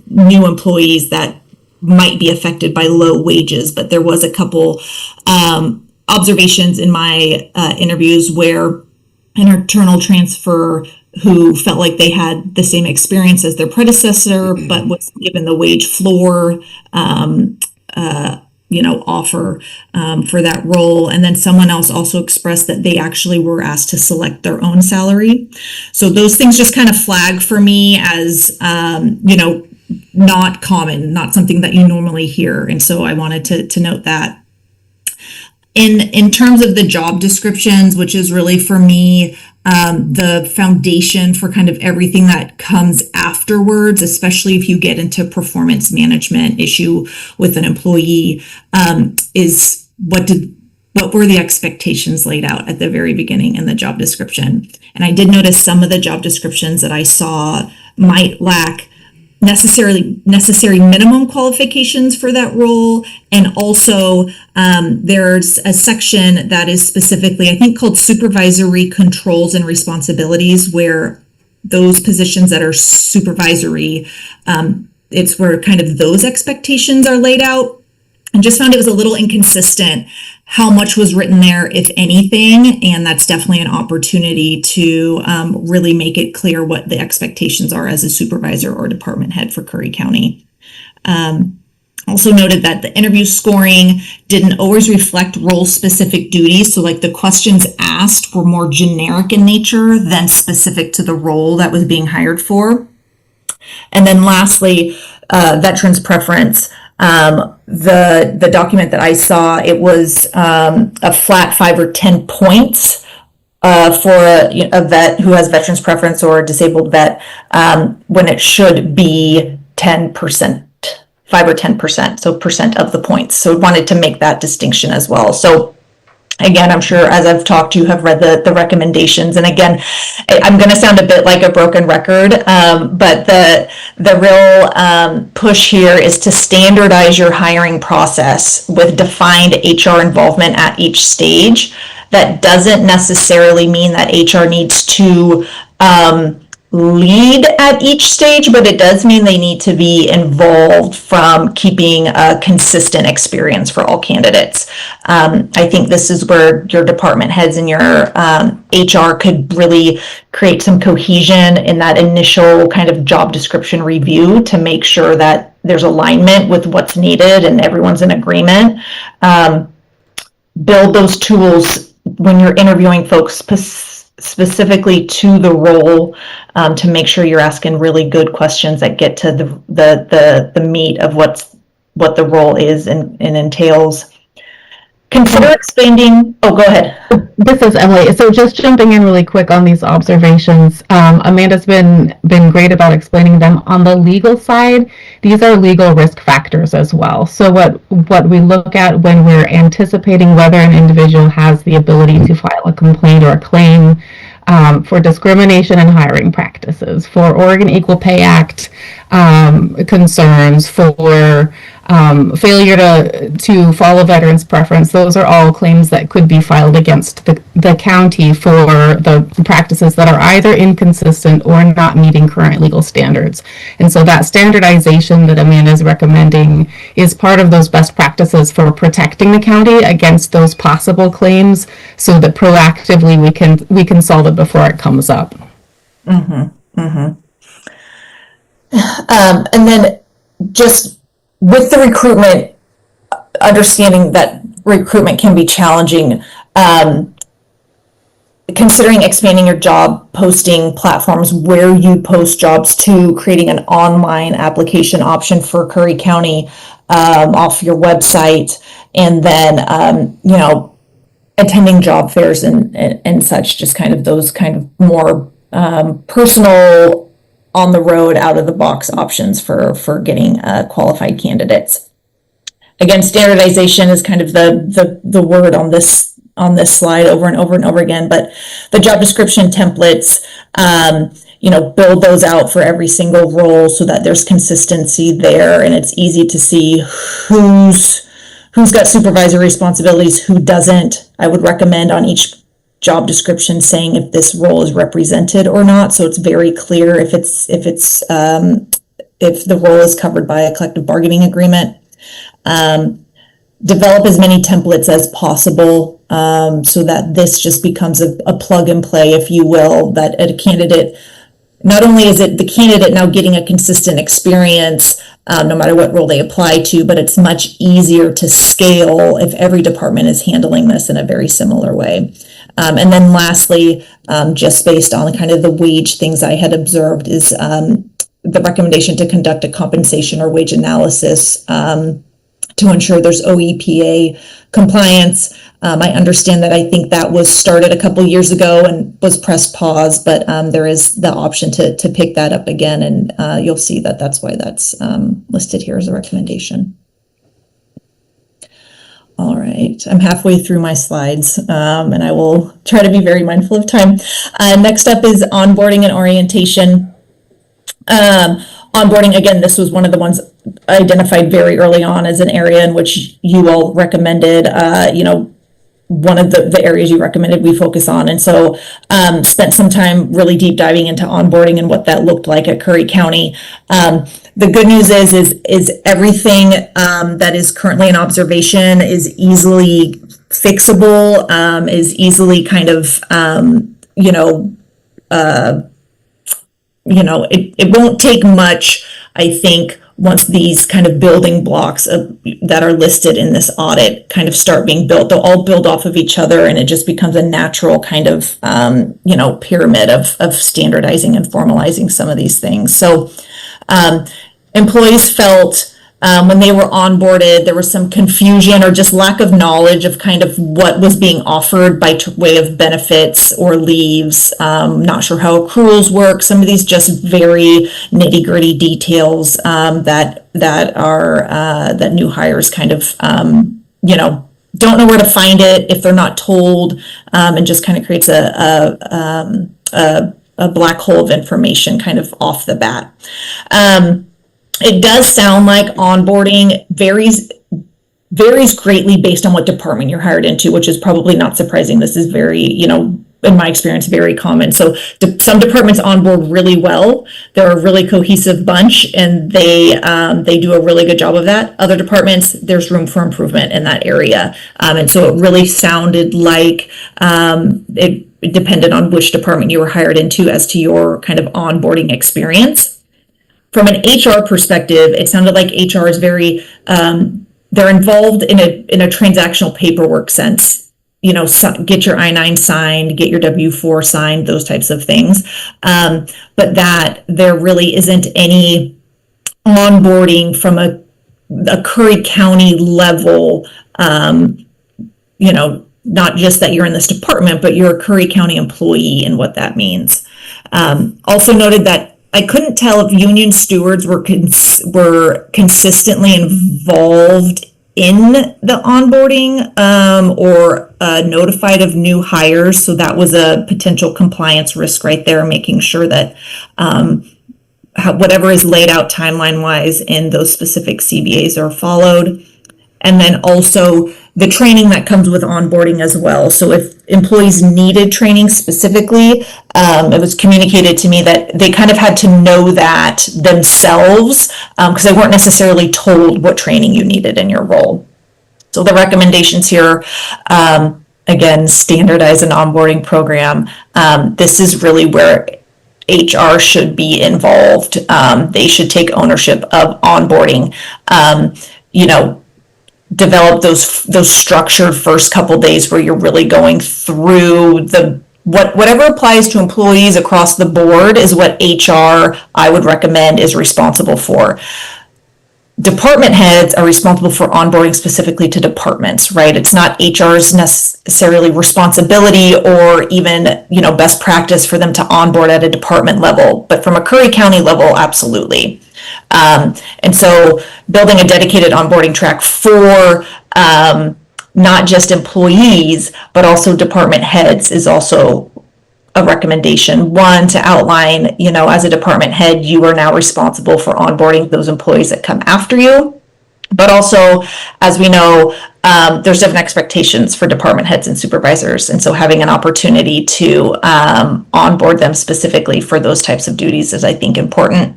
new employees that might be affected by low wages, but there was a couple observations in my interviews where an internal transfer who felt like they had the same experience as their predecessor, but was given the wage floor offer for that role. And then someone else also expressed that they actually were asked to select their own salary. So those things just kind of flag for me as, not common, not something that you normally hear. And so I wanted to note that. In terms of the job descriptions, which is really for me, the foundation for kind of everything that comes afterwards, especially if you get into performance management issue with an employee, is what were the expectations laid out at the very beginning in the job description. And I did notice some of the job descriptions that I saw might lack necessary minimum qualifications for that role. And also there's a section that is specifically, I think, called supervisory controls and responsibilities, where those positions that are supervisory, it's where kind of those expectations are laid out. And just found it was a little inconsistent how much was written there, if anything, and that's definitely an opportunity to really make it clear what the expectations are as a supervisor or department head for Curry County. Also noted that the interview scoring didn't always reflect role-specific duties, so like the questions asked were more generic in nature than specific to the role that was being hired for. And then lastly, veterans preference. The document that I saw, it was a flat 5 or 10 points for a vet who has veterans preference or a disabled vet, when it should be 10%, 5 or 10%, so percent of the points. So wanted to make that distinction as well. So again, I'm sure as I've talked, you have read the recommendations. And again, I'm going to sound a bit like a broken record, but the real push here is to standardize your hiring process with defined HR involvement at each stage. That doesn't necessarily mean that HR needs to lead at each stage, but it does mean they need to be involved from keeping a consistent experience for all candidates. I think this is where your department heads and your HR could really create some cohesion in that initial kind of job description review to make sure that there's alignment with what's needed and everyone's in agreement. Build those tools when you're interviewing folks specifically to the role, to make sure you're asking really good questions that get to the meat of what the role is and entails. Consider expanding. Oh, go ahead. This is Emily. So just jumping in really quick on these observations. Amanda's been great about explaining them. On the legal side, these are legal risk factors as well. So what we look at when we're anticipating whether an individual has the ability to file a complaint or a claim for discrimination in hiring practices, for Oregon Equal Pay Act concerns, for failure to follow veterans preference. Those are all claims that could be filed against the county for the practices that are either inconsistent or not meeting current legal standards. And so that standardization that Amanda is recommending is part of those best practices for protecting the county against those possible claims, so that proactively we can solve it before it comes up. And then just with the recruitment, understanding that recruitment can be challenging. Considering expanding your job posting platforms where you post jobs to, creating an online application option for Curry County off your website, and then attending job fairs and such, just kind of those kind of more personal, on the road, out of the box options for getting qualified candidates. Again, standardization is kind of the word on this slide over and over and over again, but the job description templates, build those out for every single role so that there's consistency there, and it's easy to see who's got supervisory responsibilities, who doesn't. I would recommend on each job description saying if this role is represented or not, so it's very clear if the role is covered by a collective bargaining agreement. Develop as many templates as possible so that this just becomes a plug and play, if you will, that a candidate, not only is it the candidate now getting a consistent experience no matter what role they apply to, but it's much easier to scale if every department is handling this in a very similar way. And then lastly, just based on kind of the wage things I had observed, is the recommendation to conduct a compensation or wage analysis to ensure there's OEPA compliance. I understand that I think that was started a couple years ago and was pressed pause, but there is the option to pick that up again, and you'll see that that's why that's listed here as a recommendation. All right, I'm halfway through my slides, and I will try to be very mindful of time. Next up is onboarding and orientation. Onboarding, again, this was one of the ones identified very early on as an area in which you all recommended, one of the areas you recommended we focus on. And so spent some time really deep diving into onboarding and what that looked like at Curry County. The good news is everything that is currently in observation is easily fixable, is easily kind of, it won't take much, I think, once these kind of building blocks that are listed in this audit kind of start being built. They'll all build off of each other, and it just becomes a natural kind of, pyramid of standardizing and formalizing some of these things. So employees felt when they were onboarded, there was some confusion or just lack of knowledge of kind of what was being offered by way of benefits or leaves. Not sure how accruals work. Some of these just very nitty gritty details that new hires kind of don't know where to find it if they're not told, and just kind of creates a black hole of information kind of off the bat. It does sound like onboarding varies greatly based on what department you're hired into, which is probably not surprising. This is very, in my experience, very common. So some departments onboard really well. They're a really cohesive bunch, and they do a really good job of that. Other departments, there's room for improvement in that area. And so it really sounded like it depended on which department you were hired into as to your kind of onboarding experience. From an HR perspective, it sounded like HR is very, they're involved in a transactional paperwork sense. Get your I-9 signed, get your W-4 signed, those types of things. But that there really isn't any onboarding from a Curry County level, not just that you're in this department, but you're a Curry County employee and what that means. Also noted that I couldn't tell if union stewards were consistently involved in the onboarding or notified of new hires. So that was a potential compliance risk right there, making sure that whatever is laid out timeline-wise in those specific CBAs are followed. And then also the training that comes with onboarding as well. So if employees needed training specifically, it was communicated to me that they kind of had to know that themselves because they weren't necessarily told what training you needed in your role. So the recommendations here, again, standardize an onboarding program. This is really where HR should be involved. They should take ownership of onboarding. develop those structured first couple days where you're really going through whatever applies to employees across the board is what HR, I would recommend, is responsible for. Department heads are responsible for onboarding specifically to departments, right? It's not HR's necessarily responsibility or even, best practice for them to onboard at a department level, but from a Curry County level, absolutely. And so building a dedicated onboarding track for not just employees, but also department heads is also a recommendation. One, to outline, as a department head, you are now responsible for onboarding those employees that come after you. But also, as we know, there's different expectations for department heads and supervisors. And so having an opportunity to onboard them specifically for those types of duties is, I think, important.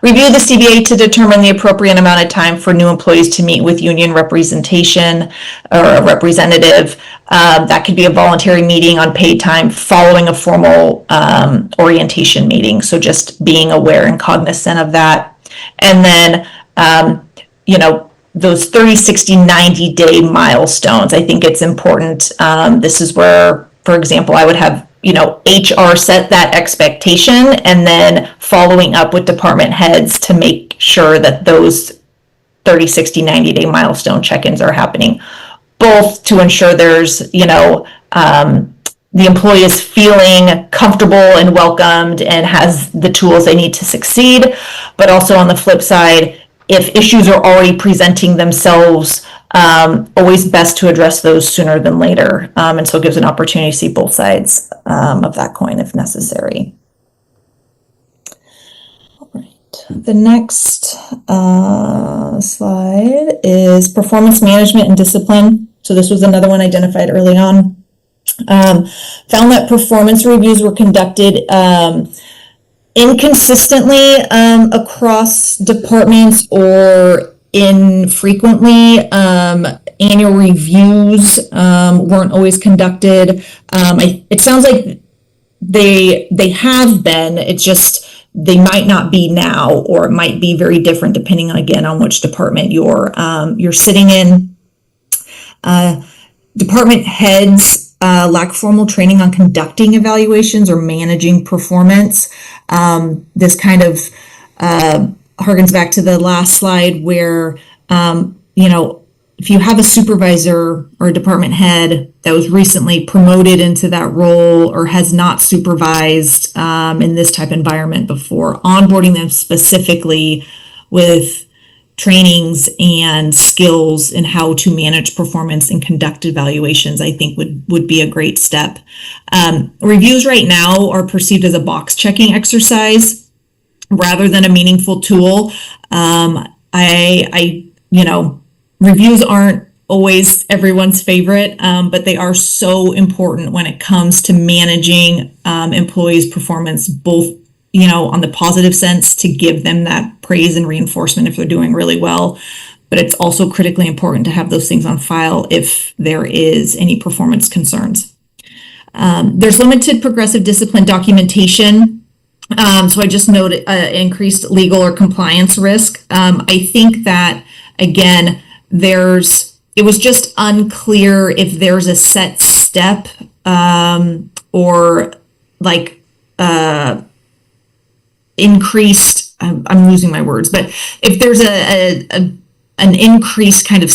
Review the CBA to determine the appropriate amount of time for new employees to meet with union representation or a representative. That could be a voluntary meeting on paid time following a formal orientation meeting. So just being aware and cognizant of that. And then, those 30, 60, 90-day milestones. I think it's important. This is where, for example, I would have HR set that expectation and then following up with department heads to make sure that those 30, 60, 90-day milestone check-ins are happening, both to ensure there's, the employee is feeling comfortable and welcomed and has the tools they need to succeed, but also on the flip side, if issues are already presenting themselves, always best to address those sooner than later. And so it gives an opportunity to see both sides of that coin if necessary. All right. The next slide is performance management and discipline. So this was another one identified early on. Found that performance reviews were conducted inconsistently across departments or infrequently. Annual reviews weren't always conducted. It sounds like they have been. It's just they might not be now, or it might be very different depending on, again, on which department you're sitting in. Department heads lack formal training on conducting evaluations or managing performance. This kind of harkens back to the last slide where, if you have a supervisor or a department head that was recently promoted into that role or has not supervised in this type of environment before, onboarding them specifically with trainings and skills in how to manage performance and conduct evaluations, I think would be a great step. Reviews right now are perceived as a box checking exercise rather than a meaningful tool. Reviews aren't always everyone's favorite, but they are so important when it comes to managing employees' performance, both on the positive sense to give them that praise and reinforcement if they're doing really well. But it's also critically important to have those things on file if there is any performance concerns. There's limited progressive discipline documentation. So I just noted increased legal or compliance risk. I think that, again, it was just unclear if there's a set step or like increased, I'm losing my words, but if there's an increased kind of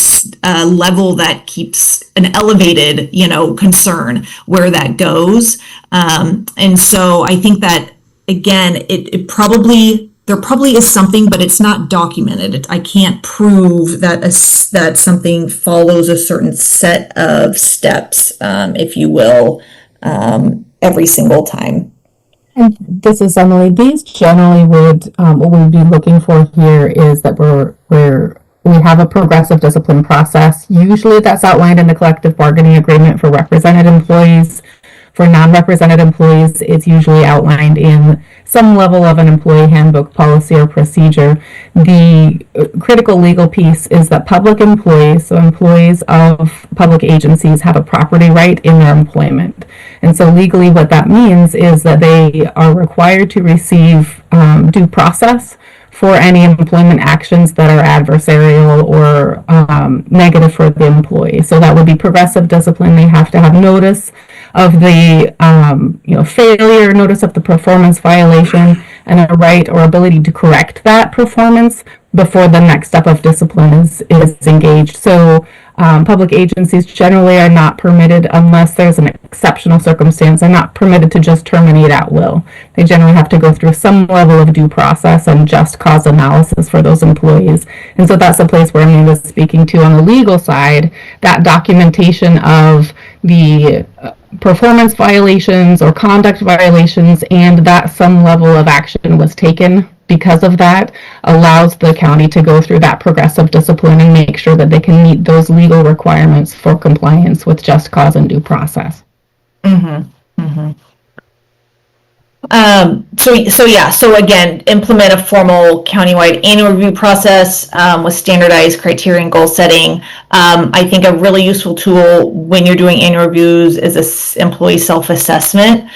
level that keeps an elevated, concern where that goes. And so I think that, again, there probably is something, but it's not documented. I can't prove that that something follows a certain set of steps, if you will, every single time. And this is Emily. These generally would, what we'd be looking for here is that we have a progressive discipline process. Usually that's outlined in the collective bargaining agreement for represented employees. For non-represented employees, it's usually outlined in some level of an employee handbook, policy, or procedure. The critical legal piece is that public employees, so employees of public agencies, have a property right in their employment. And so legally what that means is that they are required to receive due process for any employment actions that are adversarial or negative for the employee. So that would be progressive discipline. They have to have notice of the failure, notice of the performance violation, and a right or ability to correct that performance before the next step of discipline is engaged. So public agencies generally are not permitted, unless there's an exceptional circumstance, are not permitted to just terminate at will. They generally have to go through some level of due process and just cause analysis for those employees. And so that's a place where Amanda's speaking to on the legal side, that documentation of the performance violations or conduct violations, and that some level of action was taken because of that, allows the county to go through that progressive discipline and make sure that they can meet those legal requirements for compliance with just cause and due process. So again, implement a formal countywide annual review process with standardized criteria and goal setting. I think a really useful tool when you're doing annual reviews is this employee self-assessment.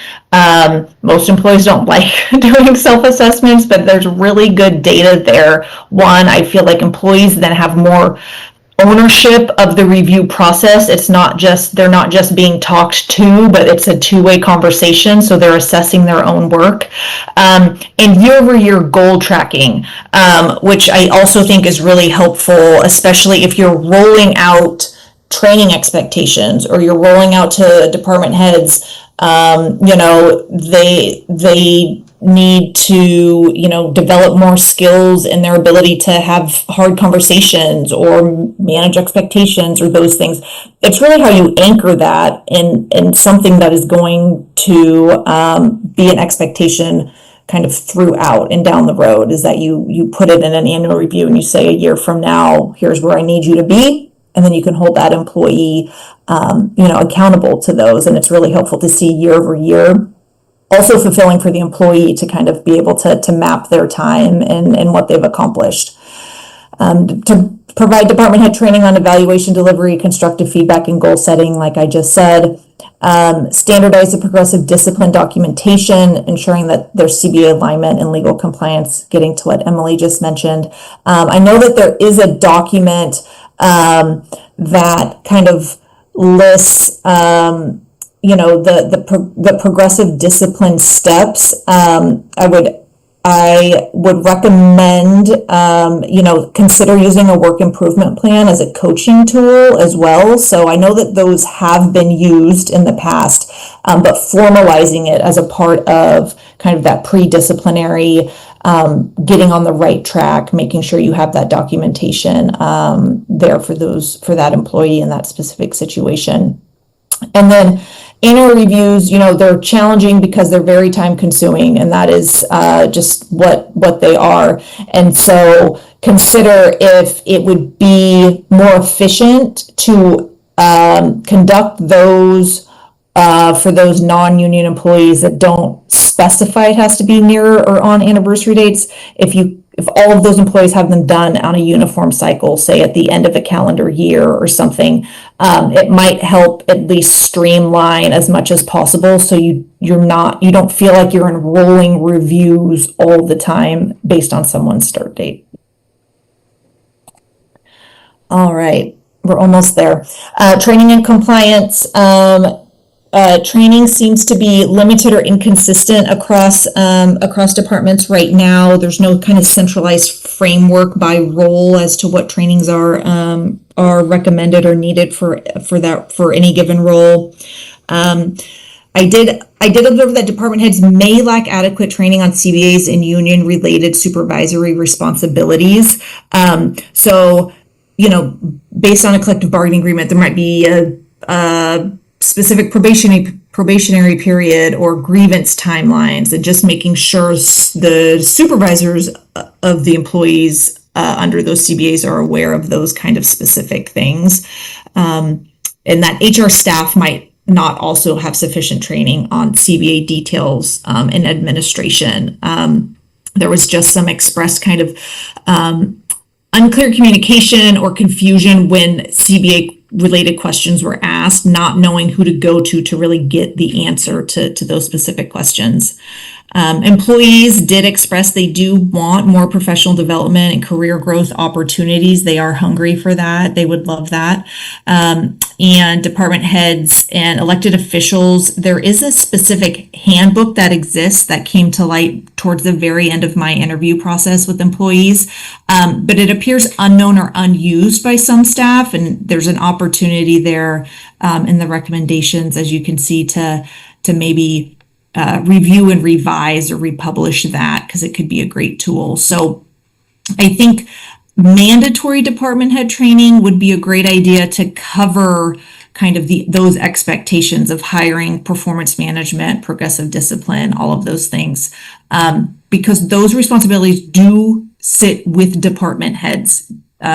Most employees don't like doing self-assessments, but there's really good data there. One, I feel like employees then have more ownership of the review process. They're not just being talked to, but it's a two-way conversation, so they're assessing their own work. And year-over-year goal tracking, which I also think is really helpful, especially if you're rolling out training expectations or you're rolling out to department heads. They need to, develop more skills in their ability to have hard conversations or manage expectations or those things. It's really how you anchor that in something that is going to be an expectation kind of throughout and down the road, is that you put it in an annual review and you say, a year from now, here's where I need you to be. And then you can hold that employee, accountable to those. And it's really helpful to see year over year. Also fulfilling for the employee to kind of be able to map their time and what they've accomplished. To provide department head training on evaluation, delivery, constructive feedback, and goal setting, like I just said. Standardize the progressive discipline documentation, ensuring that there's CBA alignment and legal compliance, getting to what Emily just mentioned. I know that there is a document that kind of lists the progressive discipline steps. I would recommend, consider using a work improvement plan as a coaching tool as well. So I know that those have been used in the past, but formalizing it as a part of kind of that pre-disciplinary, getting on the right track, making sure you have that documentation there for that employee in that specific situation. And then annual reviews, they're challenging because they're very time consuming, and that is just what they are. And so consider if it would be more efficient to conduct those for those non-union employees that don't specify it has to be near or on anniversary dates. If all of those employees have them done on a uniform cycle, say at the end of a calendar year or something, it might help at least streamline as much as possible. So you don't feel like you're in rolling reviews all the time based on someone's start date. All right, we're almost there. Training and compliance. Training seems to be limited or inconsistent across departments right now. There's no kind of centralized framework by role as to what trainings are recommended or needed for any given role. I did observe that department heads may lack adequate training on CBAs and union related supervisory responsibilities. So, based on a collective bargaining agreement, there might be a specific probationary period or grievance timelines, and just making sure the supervisors of the employees under those CBAs are aware of those kind of specific things. And that HR staff might not also have sufficient training on CBA details and administration. There was just some expressed kind of unclear communication or confusion when CBA related questions were asked, not knowing who to go to really get the answer to those specific questions. Employees did express they do want more professional development and career growth opportunities. They are hungry for that. They would love that. And department heads and elected officials, there is a specific handbook that exists that came to light towards the very end of my interview process with employees. But it appears unknown or unused by some staff, and there's an opportunity there in the recommendations, as you can see, to maybe review and revise or republish that, because it could be a great tool. So I think mandatory department head training would be a great idea to cover kind of those expectations of hiring, performance management, progressive discipline, all of those things, because those responsibilities do sit with department heads. They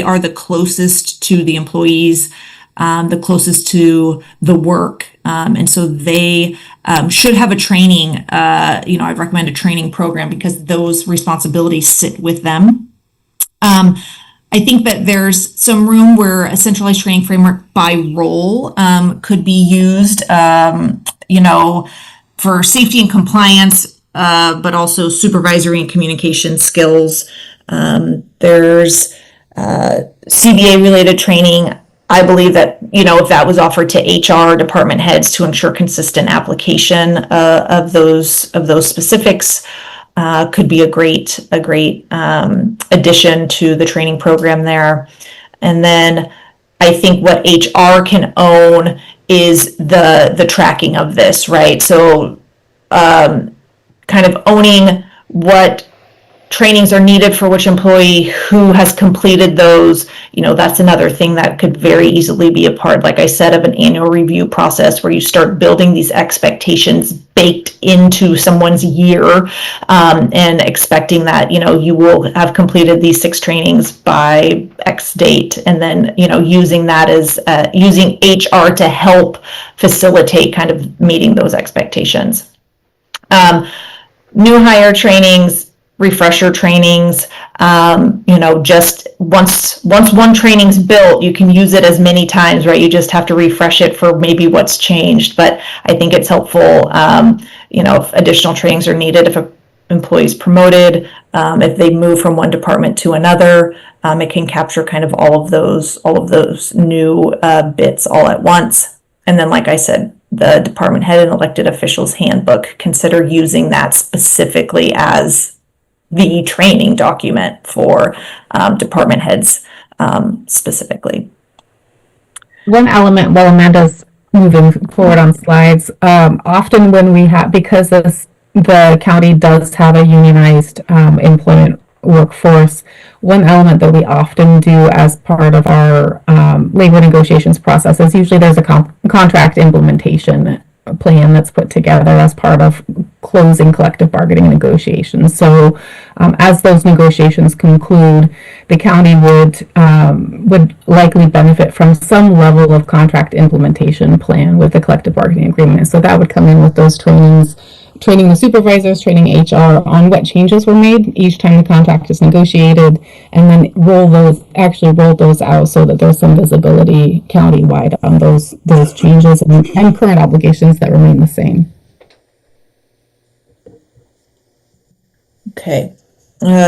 are the closest to the employees, the closest to the work. And so they should have a training, I recommend a training program because those responsibilities sit with them. I think that there's some room where a centralized training framework by role could be used, for safety and compliance, but also supervisory and communication skills. There's CBA related training. I believe that, if that was offered to HR department heads to ensure consistent application of those specifics, could be a great addition to the training program there. And then I think what HR can own is the tracking of this, right? So kind of owning what trainings are needed for which employee, who has completed those. That's another thing that could very easily be a part, like I said, of an annual review process where you start building these expectations baked into someone's year, and expecting that, you will have completed these 6 trainings by X date. And then, using that as using HR to help facilitate kind of meeting those expectations. New hire trainings, refresher trainings, just once one training's built, you can use it as many times, right? You just have to refresh it for maybe what's changed. But I think it's helpful, if additional trainings are needed, if an employee's promoted, if they move from one department to another, it can capture kind of all of those new bits all at once. And then, like I said, the department head and elected officials handbook, consider using that specifically as the training document for department heads specifically. One element, while Amanda's moving forward on slides, often when we have, because the county does have a unionized employment workforce, one element that we often do as part of our labor negotiations process is usually there's a contract implementation plan that's put together as part of closing collective bargaining negotiations. So as those negotiations conclude, the county would likely benefit from some level of contract implementation plan with the collective bargaining agreement. So that would come in with those trainings, training the supervisors, training HR on what changes were made each time the contract is negotiated, and then roll those out so that there's some visibility countywide on those changes and current obligations that remain the same. Okay.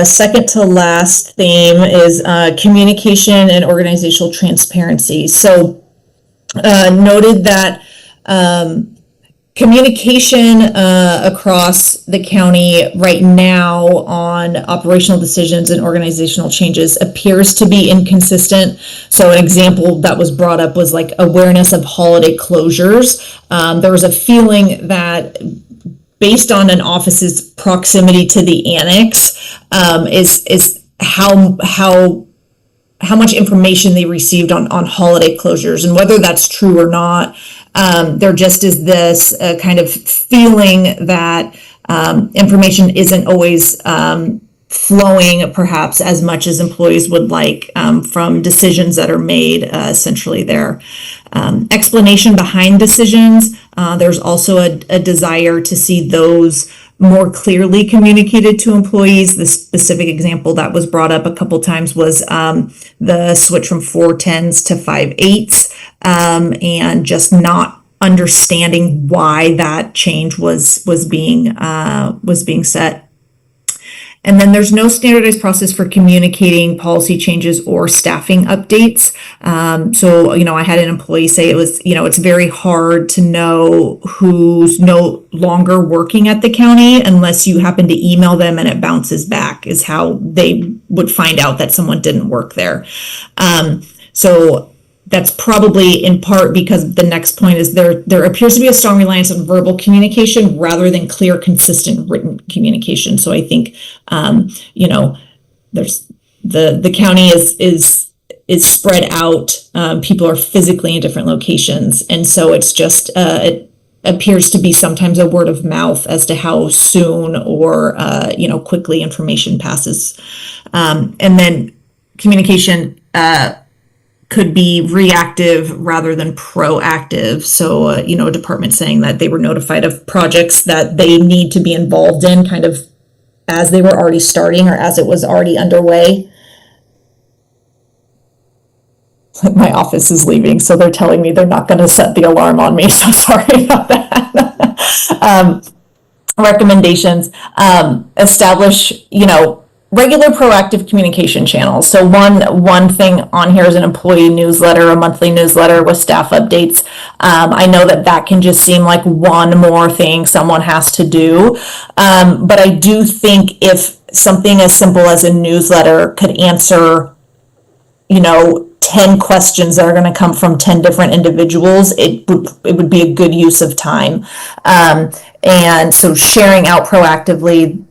Second to last theme is communication and organizational transparency. So noted that communication across the county right now on operational decisions and organizational changes appears to be inconsistent. So an example that was brought up was like awareness of holiday closures. There was a feeling that based on an office's proximity to the annex, is how much information they received on holiday closures, and whether that's true or not. There just is this kind of feeling that information isn't always flowing perhaps as much as employees would like from decisions that are made centrally there. Explanation behind decisions. There's also a desire to see those more clearly communicated to employees. The specific example that was brought up a couple times was the switch from 410s to 5/8s, and just not understanding why that change was being set. And then there's no standardized process for communicating policy changes or staffing updates. So, I had an employee say it's very hard to know who's no longer working at the county unless you happen to email them and it bounces back, is how they would find out that someone didn't work there. So that's probably in part because the next point is there appears to be a strong reliance on verbal communication rather than clear, consistent written communication. So I think, there's the county is spread out. People are physically in different locations. And so it's just, it appears to be sometimes a word of mouth as to how soon or, quickly information passes. And then communication, could be reactive rather than proactive. So, a department saying that they were notified of projects that they need to be involved in kind of as they were already starting or as it was already underway. My office is leaving, so they're telling me they're not going to set the alarm on me. So sorry about that. Recommendations, establish, regular proactive communication channels. So one thing on here is an employee newsletter, a monthly newsletter with staff updates. I know that can just seem like one more thing someone has to do. But I do think if something as simple as a newsletter could answer, 10 questions that are going to come from 10 different individuals, it would be a good use of time. And so sharing out proactively,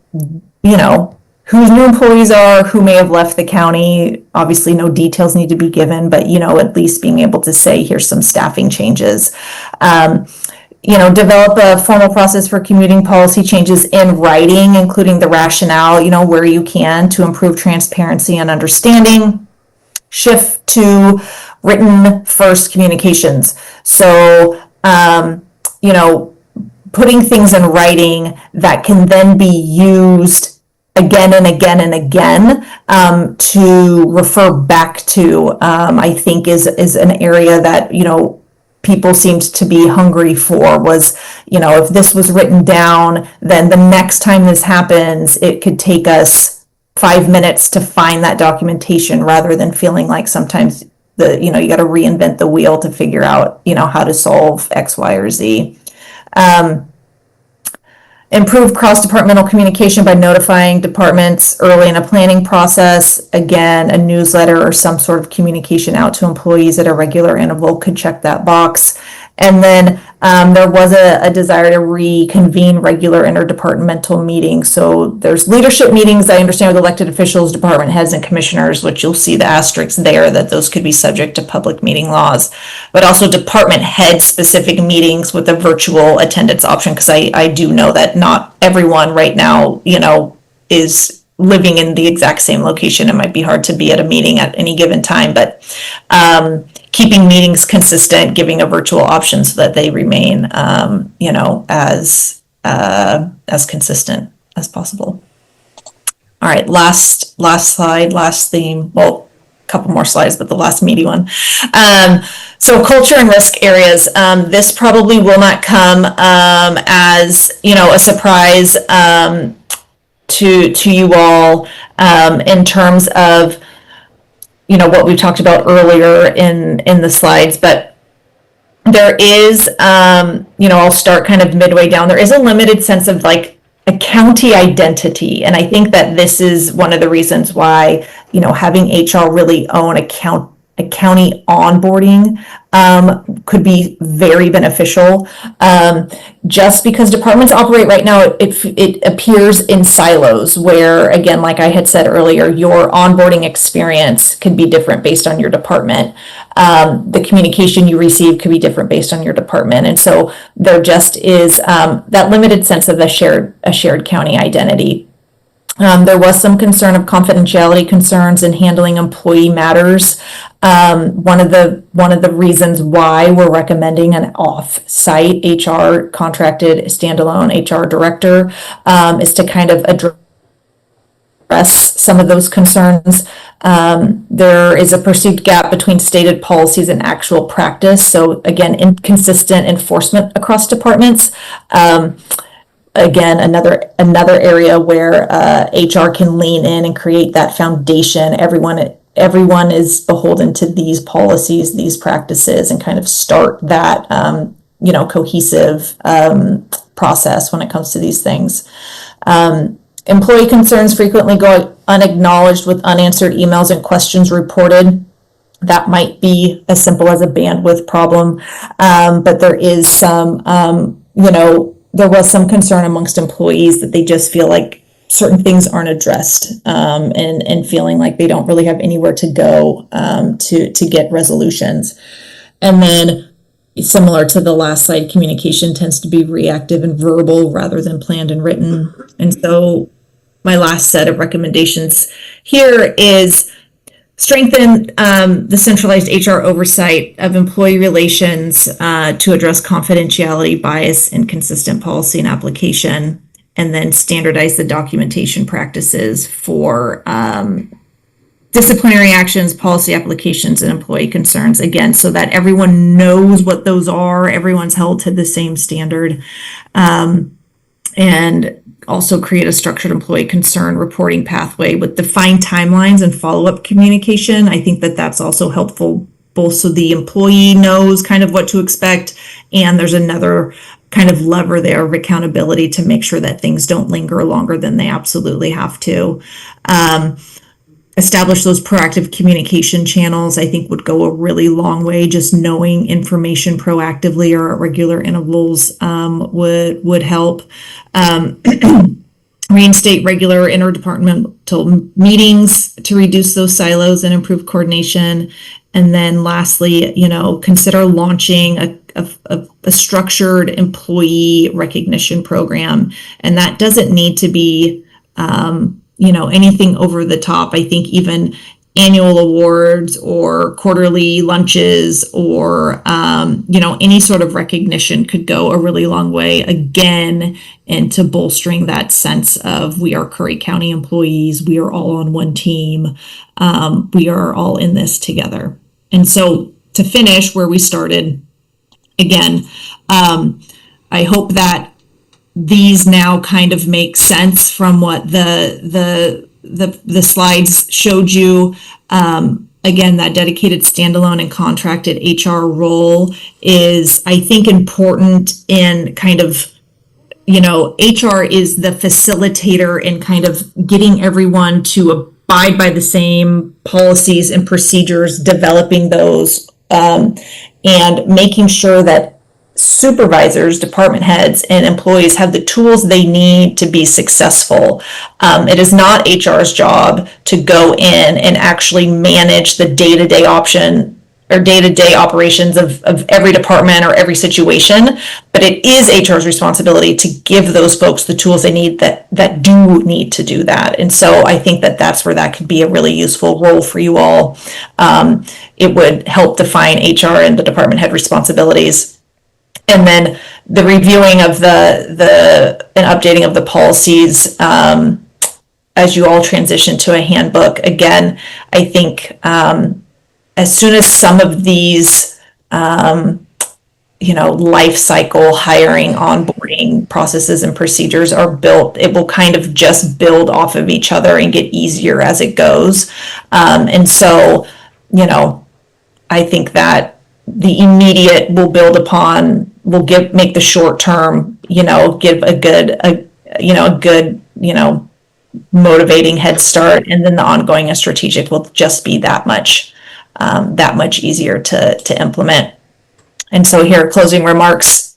who new employees are, who may have left the county. Obviously, no details need to be given, but, at least being able to say, here's some staffing changes. Develop a formal process for commuting policy changes in writing, including the rationale, where you can, to improve transparency and understanding. Shift to written first communications. So, putting things in writing that can then be used again and again and again, to refer back to, I think is an area that, people seemed to be hungry for was, if this was written down, then the next time this happens, it could take us 5 minutes to find that documentation rather than feeling like sometimes you got to reinvent the wheel to figure out, how to solve X, Y, or Z. Improve cross-departmental communication by notifying departments early in a planning process. Again, a newsletter or some sort of communication out to employees at a regular interval could check that box. And then there was a desire to reconvene regular interdepartmental meetings. So there's leadership meetings, I understand, with elected officials, department heads, and commissioners, which you'll see the asterisks there that those could be subject to public meeting laws. But also department head specific meetings with a virtual attendance option, because I do know that not everyone right now, is living in the exact same location. It might be hard to be at a meeting at any given time, but keeping meetings consistent, giving a virtual option so that they remain, as consistent as possible. All right, last slide, last theme. Well, a couple more slides, but the last meaty one. So culture and risk areas. This probably will not come as a surprise to you all in terms of what we talked about earlier in the slides, but there is I'll start kind of midway down. There is a limited sense of like a county identity, and I think that this is one of the reasons why having HR really own a county onboarding could be very beneficial. Just because departments operate right now, it appears in silos where, again, like I had said earlier, your onboarding experience could be different based on your department. The communication you receive could be different based on your department. And so there just is that limited sense of a shared county identity. There was some concern of confidentiality concerns in handling employee matters One of the reasons why we're recommending an off-site HR contracted standalone HR director is to kind of address some of those concerns. There is a perceived gap between stated policies and actual practice. So again, inconsistent enforcement across departments. Again, another area where HR can lean in and create that foundation. Everyone is beholden to these policies, these practices, and kind of start that cohesive process when it comes to these things. Employee concerns frequently go unacknowledged with unanswered emails and questions reported. That might be as simple as a bandwidth problem, but there is some, there was some concern amongst employees that they just feel like certain things aren't addressed, and feeling like they don't really have anywhere to go to get resolutions. And then, similar to the last slide, communication tends to be reactive and verbal rather than planned and written. And so my last set of recommendations here is strengthen the centralized HR oversight of employee relations to address confidentiality, bias, and consistent policy and application, and then standardize the documentation practices for disciplinary actions, policy applications, and employee concerns, again, so that everyone knows what those are, everyone's held to the same standard, and also create a structured employee concern reporting pathway with defined timelines and follow-up communication. I think that that's also helpful, both so the employee knows kind of what to expect, and there's another kind of lever there of accountability to make sure that things don't linger longer than they absolutely have to. Establish those proactive communication channels, I think, would go a really long way. Just knowing information proactively or at regular intervals would help. Reinstate regular interdepartmental meetings to reduce those silos and improve coordination. And then lastly, consider launching a structured employee recognition program. And that doesn't need to be anything over the top. I think even annual awards or quarterly lunches or, any sort of recognition could go a really long way, again, into bolstering that sense of we are Curry County employees. We are all on one team. We are all in this together. And so to finish where we started, again, I hope that these now kind of make sense from what the slides showed you. Again, that dedicated standalone and contracted HR role is, I think, important in kind of, HR is the facilitator in kind of getting everyone to abide by the same policies and procedures, developing those, and making sure that supervisors, department heads, and employees have the tools they need to be successful. It is not HR's job to go in and actually manage the day-to-day operations of every department or every situation, but it is HR's responsibility to give those folks the tools they need that do need to do that. And so I think that that's where that could be a really useful role for you all. It would help define HR and the department head responsibilities. And then the reviewing of and updating of the policies as you all transition to a handbook. Again, I think as soon as some of these, life cycle hiring, onboarding processes and procedures are built, it will kind of just build off of each other and get easier as it goes. And so, I think that the immediate will build upon, will make the short term, give a good, motivating head start, and then the ongoing and strategic will just be that much easier to implement. And so here, closing remarks,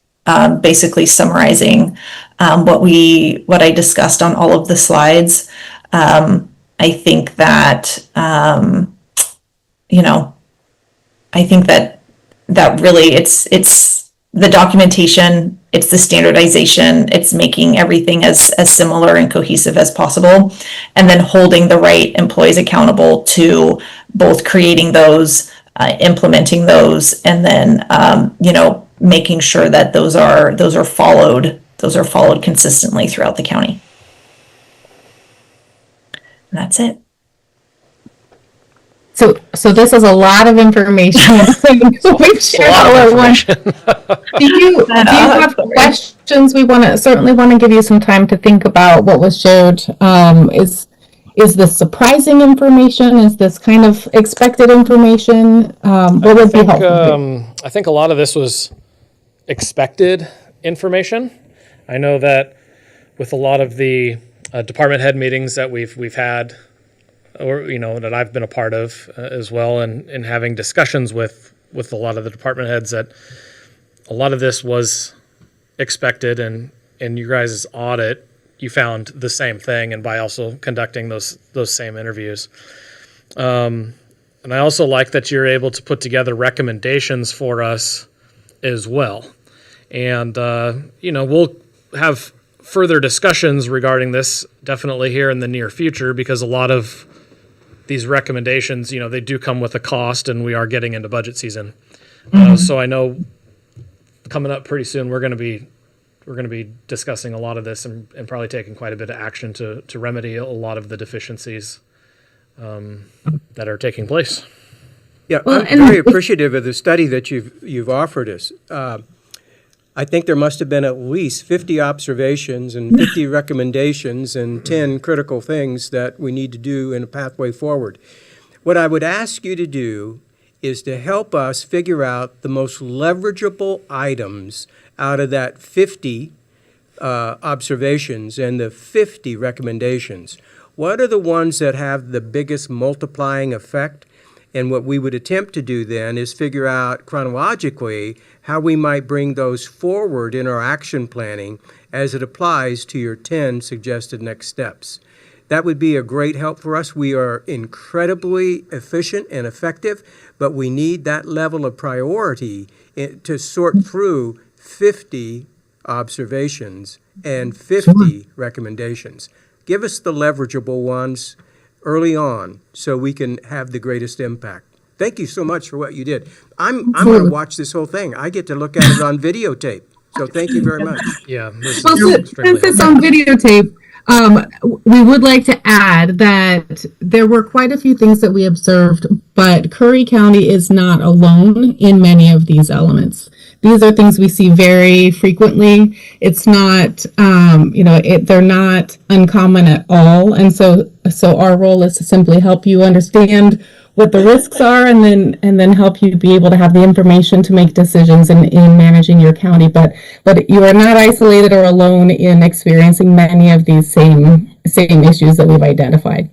basically summarizing what I discussed on all of the slides. I think that that really it's the documentation it's the standardization, it's making everything as similar and cohesive as possible, and then holding the right employees accountable to both creating those, implementing those, and then making sure that those are followed consistently throughout the county. And that's it. So this is a lot of information. We've shared all at once. Do you have questions? We certainly want to give you some time to think about what was shared. Is this surprising information? Is this kind of expected information? What would be helpful? I think a lot of this was expected information. I know that with a lot of the department head meetings that we've had, or that I've been a part of as well, and having discussions with a lot of the department heads, that a lot of this was expected, and in you guys' audit you found the same thing, and by also conducting those same interviews. And I also like that you're able to put together recommendations for us as well. And we'll have further discussions regarding this definitely here in the near future, because a lot of these recommendations, they do come with a cost, and we are getting into budget season. So I know coming up pretty soon, we're going to be discussing a lot of this, and probably taking quite a bit of action to remedy a lot of the deficiencies that are taking place. Yeah, I'm very appreciative of the study that you've offered us. I think there must have been at least 50 observations and 50 recommendations and 10 critical things that we need to do in a pathway forward. What I would ask you to do is to help us figure out the most leverageable items out of that 50 observations and the 50 recommendations. What are the ones that have the biggest multiplying effect? And what we would attempt to do then is figure out chronologically how we might bring those forward in our action planning as it applies to your 10 suggested next steps. That would be a great help for us. We are incredibly efficient and effective, but we need that level of priority to sort through 50 observations and 50 recommendations. Give us the leverageable ones early on so we can have the greatest impact. Thank you so much for what you did. I'm going to watch this whole thing. I get to look at it on videotape. So thank you very much. Yeah. Since it's on videotape, we would like to add that there were quite a few things that we observed, but Curry County is not alone in many of these elements. These are things we see very frequently. It's not, they're not uncommon at all. And so our role is to simply help you understand what the risks are, and then help you be able to have the information to make decisions in managing your county. But you are not isolated or alone in experiencing many of these same issues that we've identified.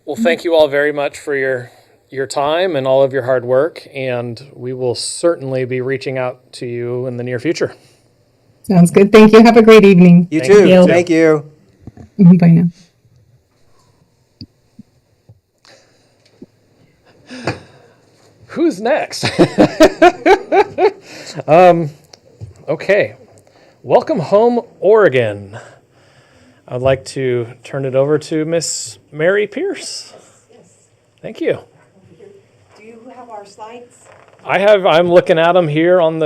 Well, thank you all very much for your time and all of your hard work, and we will certainly be reaching out to you in the near future. Sounds good. Thank you. Have a great evening. You too. Thank you. Bye now. Who's next? Okay. Welcome home, Oregon. I'd like to turn it over to Miss Mary Pierce. Yes. Thank you. Do you have our slides? I'm looking at them here on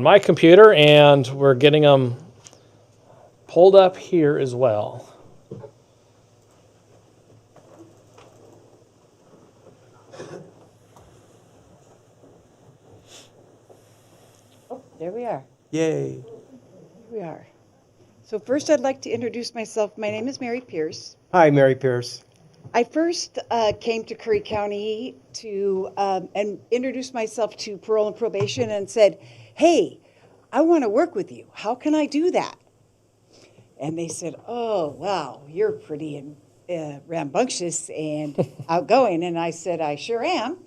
my computer, and we're getting them pulled up here as well. Oh, there we are. Yay. Here we are. So first I'd like to introduce myself. My name is Mary Pierce. Hi, Mary Pierce. I first came to Curry County to and introduced myself to parole and probation and said, hey, I want to work with you. How can I do that? And they said, oh, wow, you're pretty rambunctious and outgoing. And I said, I sure am.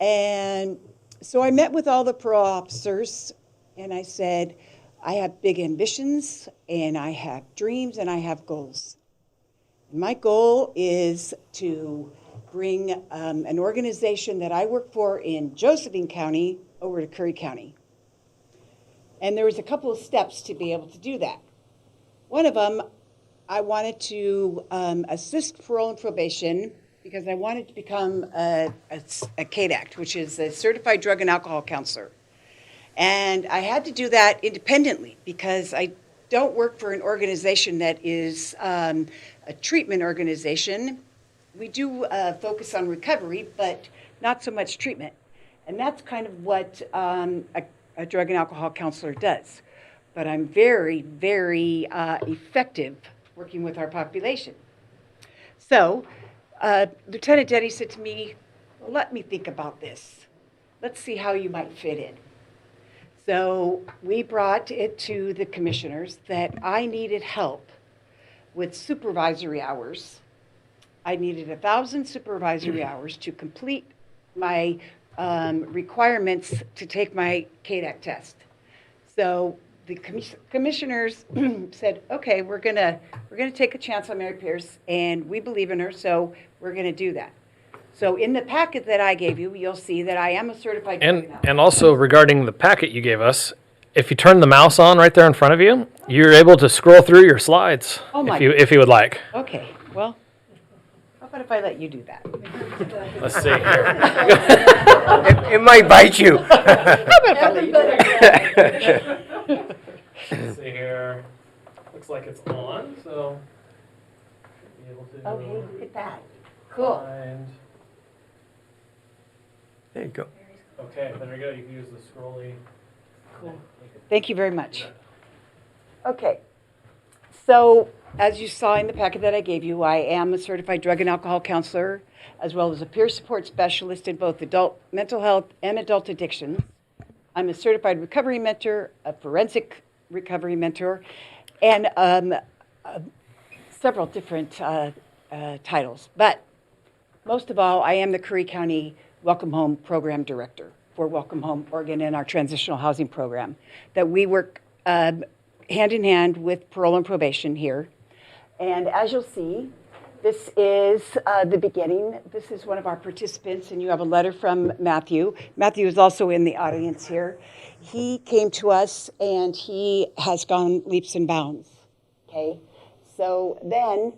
And so I met with all the parole officers, and I said, I have big ambitions, and I have dreams, and I have goals. My goal is to bring an organization that I work for in Josephine County over to Curry County. And there was a couple of steps to be able to do that. One of them, I wanted to assist parole and probation because I wanted to become a CADACT, which is a Certified Drug and Alcohol Counselor. And I had to do that independently because I don't work for an organization that is a treatment organization. We do focus on recovery, but not so much treatment. And that's kind of what a drug and alcohol counselor does. But I'm very, very effective working with our population. So Lieutenant Denny said to me, well, let me think about this. Let's see how you might fit in. So we brought it to the commissioners that I needed help with supervisory hours. I needed 1,000 supervisory hours to complete my requirements to take my CADAC test. So the commissioners said, okay, we're gonna take a chance on Mary Pierce, and we believe in her, so we're gonna do that. So in the packet that I gave you, you'll see that I am a certified drug and alcohol. And also regarding the packet you gave us, if you turn the mouse on right there in front of you, you're able to scroll through your slides if you would like. Okay, well, how about if I let you do that? Let's see here. It might bite you. How about if I let you do that? Let's see here. Looks like it's on, so should be able to Okay, look at that. Cool. find. There you go. Okay, there we go. You can use the scrolly. Cool. Thank you very much. Okay, so as you saw in the packet that I gave you, I am a certified drug and alcohol counselor, as well as a peer support specialist in both adult mental health and adult addictions. I'm a certified recovery mentor, a forensic recovery mentor, and several different titles. But most of all, I am the Curry County Welcome Home Program Director for Welcome Home Oregon and our transitional housing program, that we work hand in hand with parole and probation here. And as you'll see, this is the beginning. This is one of our participants, and you have a letter from Matthew. Matthew is also in the audience here. He came to us, and he has gone leaps and bounds, okay? So then,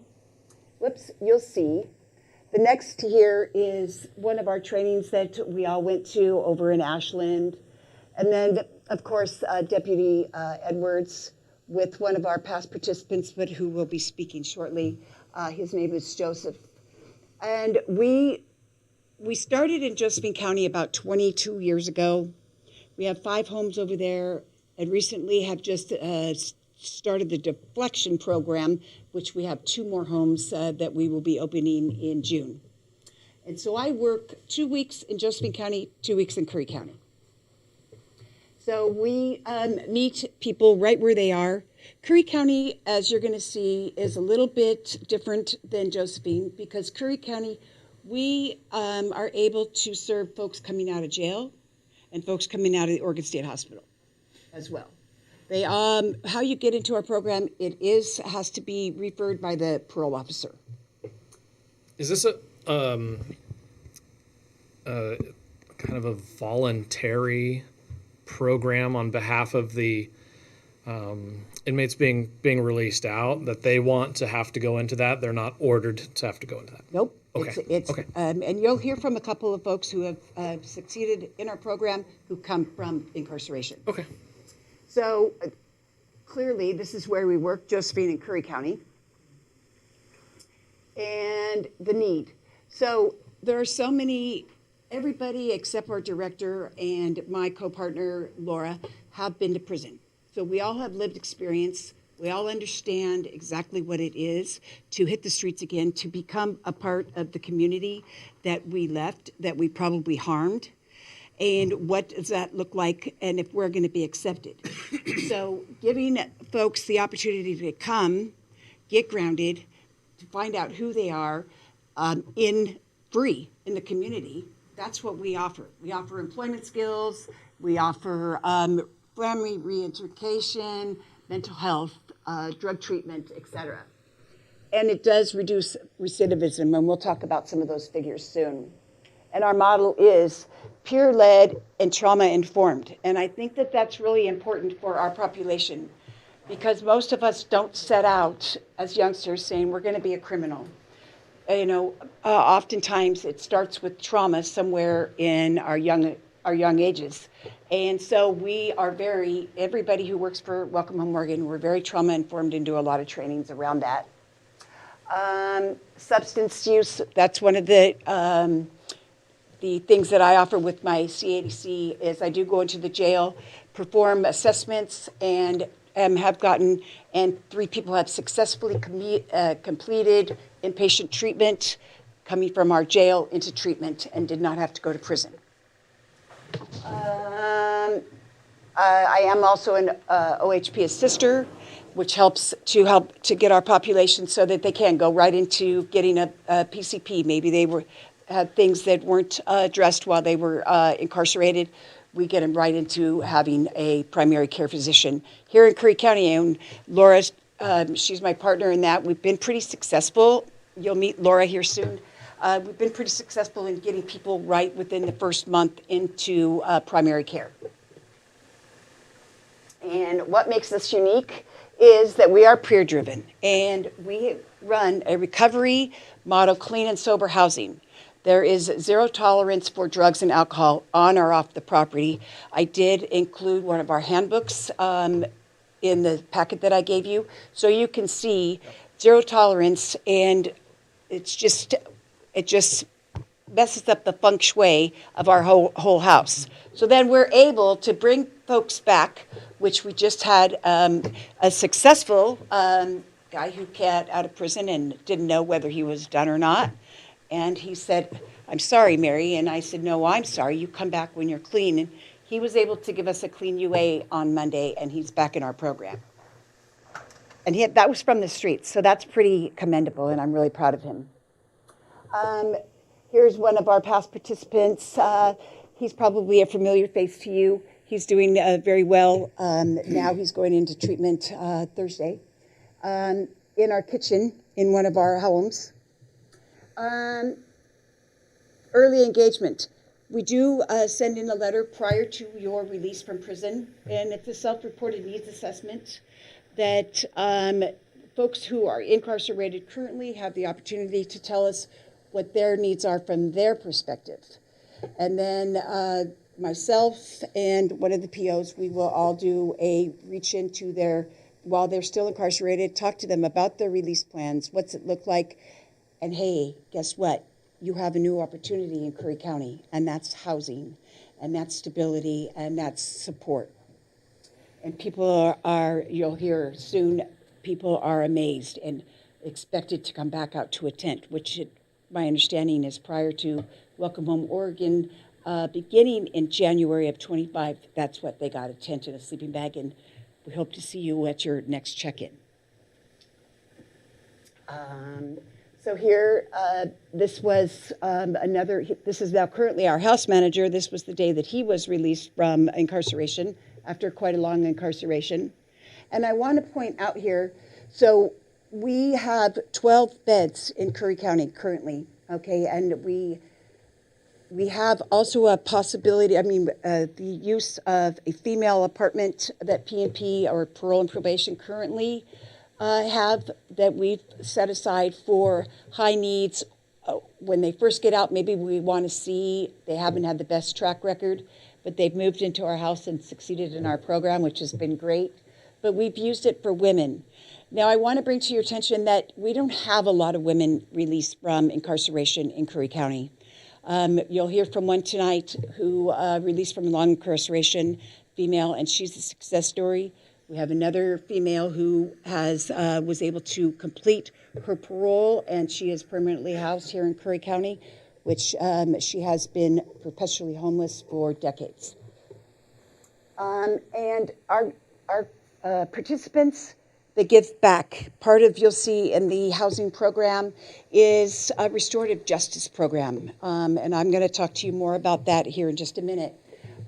whoops, you'll see. The next here is one of our trainings that we all went to over in Ashland. And then, of course, Deputy Edwards with one of our past participants, but who will be speaking shortly. His name is Joseph. And we started in Josephine County about 22 years ago. We have 5 homes over there, and recently have just started the deflection program, which we have 2 more homes that we will be opening in June. And so I work 2 weeks in Josephine County, 2 weeks in Curry County. So we meet people right where they are. Curry County, as you're going to see, is a little bit different than Josephine because Curry County, we are able to serve folks coming out of jail and folks coming out of the Oregon State Hospital as well. They, how you get into our program, it has to be referred by the parole officer. Is this a kind of a voluntary program on behalf of the inmates being released out, that they want to have to go into that? They're not ordered to have to go into that? Nope. Okay. Okay. And you'll hear from a couple of folks who have succeeded in our program who come from incarceration. Okay. So clearly, this is where we work, Josephine and Curry County. And the need. So there are so many, everybody except our director and my co-partner, Laura, have been to prison. So we all have lived experience. We all understand exactly what it is to hit the streets again, to become a part of the community that we left, that we probably harmed. And what does that look like, and if we're going to be accepted? So giving folks the opportunity to come, get grounded, to find out who they are free in the community, that's what we offer. We offer employment skills, we offer family reintegration, mental health, drug treatment, etc. And it does reduce recidivism, and we'll talk about some of those figures soon. and our model is peer-led and trauma-informed. And I think that that's really important for our population, because most of us don't set out as youngsters saying we're going to be a criminal. Oftentimes it starts with trauma somewhere in our young ages. And so we are everybody who works for Welcome Home Oregon, we're very trauma informed and do a lot of trainings around that. Substance use, that's one of the things that I offer with my CADC is I do go into the jail, perform assessments, and have gotten, and 3 people have successfully completed inpatient treatment coming from our jail into treatment and did not have to go to prison. I am also an OHP assister, which helps to get our population so that they can go right into getting a PCP. Maybe they had things that weren't addressed while they were incarcerated. We get them right into having a primary care physician. Here in Curry County, and Laura, she's my partner in that. We've been pretty successful. You'll meet Laura here soon. We've been pretty successful in getting people right within the first month into primary care. And what makes us unique is that we are peer-driven, and we run a recovery model, clean and sober housing. There is 0 tolerance for drugs and alcohol on or off the property. I did include one of our handbooks in the packet that I gave you, so you can see 0 tolerance, and it just messes up the feng shui of our whole house. So then we're able to bring folks back, which we just had a successful guy who got out of prison and didn't know whether he was done or not. And he said, "I'm sorry, Mary." And I said, "No, I'm sorry. You come back when you're clean." And he was able to give us a clean UA on Monday, and he's back in our program. And that was from the streets, so that's pretty commendable, and I'm really proud of him. Here's one of our past participants. He's probably a familiar face to you. He's doing very well. Now he's going into treatment Thursday in our kitchen in one of our homes. Early engagement. We do send in a letter prior to your release from prison, and it's a self-reported needs assessment that folks who are incarcerated currently have the opportunity to tell us what their needs are from their perspective. And then myself and one of the POs, we will all do a reach into while they're still incarcerated, talk to them about their release plans, what's it look like, and hey, guess what? You have a new opportunity in Curry County, and that's housing, and that's stability, and that's support. And people you'll hear soon, people are amazed and expected to come back out to a tent, which my understanding is prior to Welcome Home Oregon, beginning in January of 25, that's what they got, a tent and a sleeping bag, and we hope to see you at your next check-in. So here, this was this is now currently our house manager. This was the day that he was released from incarceration after quite a long incarceration. And I want to point out here, so we have 12 beds in Curry County currently, okay? And we have also a possibility, the use of a female apartment that PNP or parole and probation currently have that we've set aside for high needs. When they first get out, maybe we want to see, they haven't had the best track record, but they've moved into our house and succeeded in our program, which has been great. But we've used it for women. Now, I want to bring to your attention that we don't have a lot of women released from incarceration in Curry County. You'll hear from one tonight who released from long incarceration, female, and she's a success story. We have another female who was able to complete her parole, and she is permanently housed here in Curry County, which she has been perpetually homeless for decades. And our participants, they give back. Part of, you'll see in the housing program is a restorative justice program. And I'm going to talk to you more about that here in just a minute.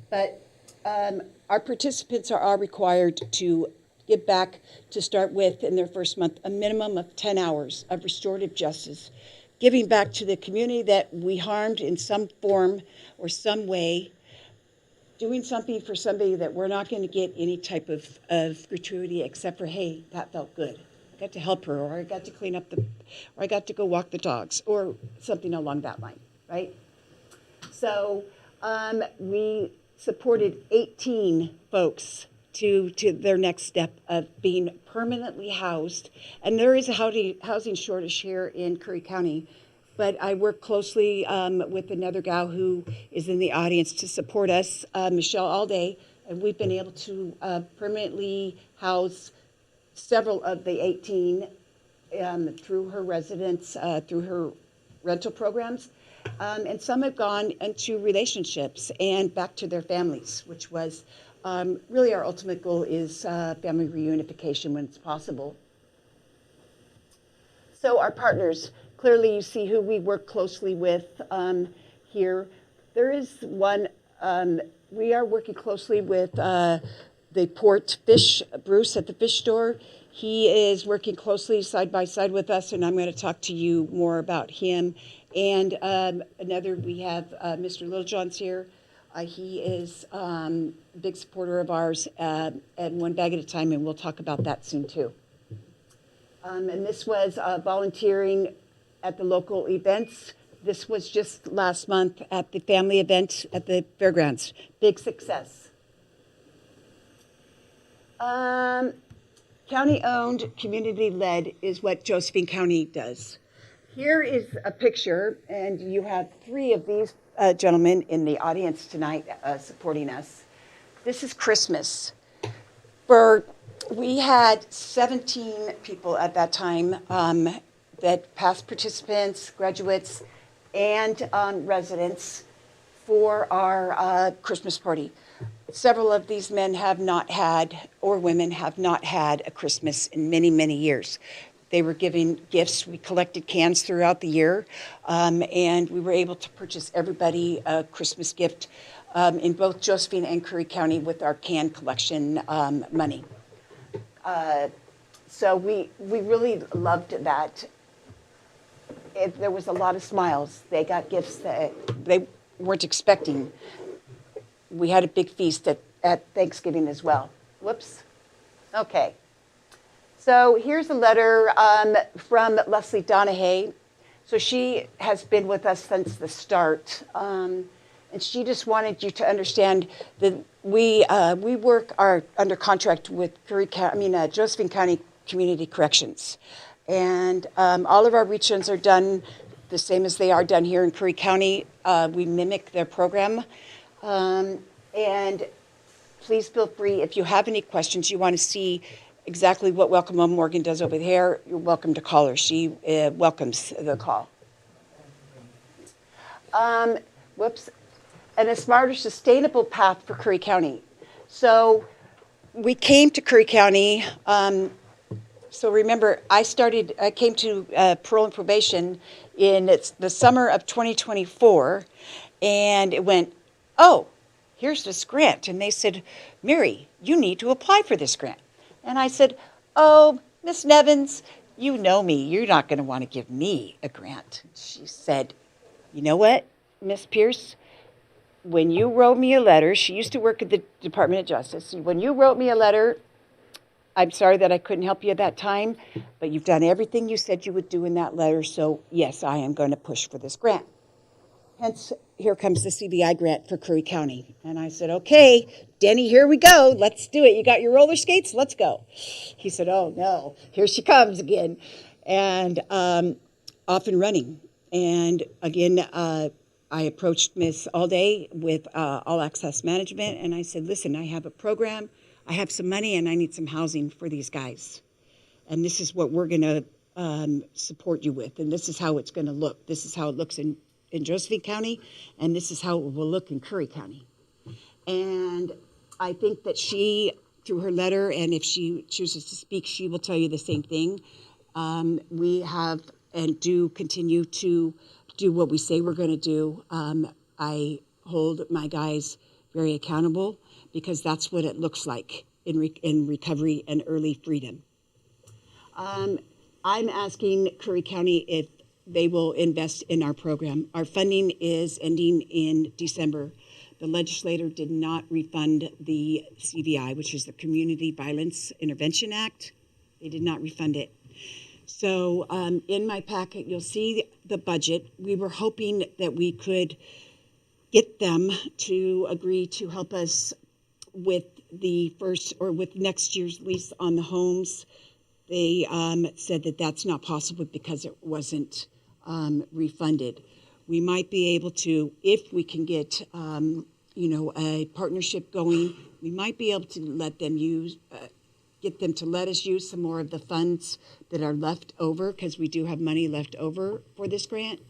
But our participants are required to give back, to start with in their first month, a minimum of 10 hours of restorative justice giving back to the community that we harmed in some form or some way, doing something for somebody that we're not going to get any type of gratuity except for, hey, that felt good. I got to help her, or I got to clean up or I got to go walk the dogs, or something along that line, right? So we supported 18 folks to their next step of being permanently housed. And there is a housing shortage here in Curry County, but I work closely with another gal who is in the audience to support us, Michelle Alday, and we've been able to permanently house several of the 18 through her residence, through her rental programs. And some have gone into relationships and back to their families, which was really our ultimate goal is family reunification when it's possible. So our partners, clearly you see who we work closely with here. There is one, we are working closely with the Port Fish, Bruce at the fish store. He is working closely side by side with us, and I'm going to talk to you more about him. And another, we have Mr. Littlejohn's here. He is a big supporter of ours, and One Bag at a Time, and we'll talk about that soon too. And this was volunteering at the local events. This was just last month at the family event at the fairgrounds. Big success. County-owned, community-led is what Josephine County does. Here is a picture, and you have 3 of these gentlemen in the audience tonight supporting us. This is Christmas. We had 17 people at that time, that past participants, graduates, and residents for our Christmas party. Several of these men have not had, or women have not had, a Christmas in many, many years. They were giving gifts. We collected cans throughout the year, and we were able to purchase everybody a Christmas gift in both Josephine and Curry County with our can collection money. So we really loved that. There was a lot of smiles. They got gifts that they weren't expecting. We had a big feast at Thanksgiving as well. Whoops. Okay. So here's a letter from Leslie Donahue. So she has been with us since the start. And she just wanted you to understand that we are under contract with Josephine County Community Corrections. And all of our reach-ins are done the same as they are done here in Curry County. We mimic their program. And please feel free, if you have any questions, you want to see exactly what Welcome Home Morgan does over there, you're welcome to call her. She welcomes the call. Whoops. And a smarter, sustainable path for Curry County. So we came to Curry County. So remember, I came to parole and probation in the summer of 2024, and it went, oh, here's this grant. And they said, Mary, you need to apply for this grant. And I said, oh, Miss Nevins, you know me. You're not going to want to give me a grant. She said, you know what, Miss Pierce? When you wrote me a letter, she used to work at the Department of Justice. When you wrote me a letter, I'm sorry that I couldn't help you at that time, but you've done everything you said you would do in that letter. So yes, I am going to push for this grant. Hence, here comes the CBI grant for Curry County. And I said, okay, Denny, here we go. Let's do it. You got your roller skates? Let's go. He said, oh, no, here she comes again. And off and running. And again, I approached Miss Alday with All Access Management, and I said, listen, I have a program, I have some money, and I need some housing for these guys. And this is what we're going to support you with, and this is how it's going to look. This is how it looks in Josephine County, and this is how it will look in Curry County. And I think that she, through her letter, and if she chooses to speak, she will tell you the same thing. We have and do continue to do what we say we're going to do. I hold my guys very accountable because that's what it looks like in recovery and early freedom. I'm asking Curry County if they will invest in our program. Our funding is ending in December. The legislator did not refund the CVI, which is the Community Violence Intervention Act. They did not refund it. So in my packet, you'll see the budget. We were hoping that we could get them to agree to help us with the first or with next year's lease on the homes. They said that that's not possible because it wasn't refunded. We might be able to, if we can get, a partnership going, we might be able to let them get them to let us use some more of the funds that are left over, because we do have money left over for this grant,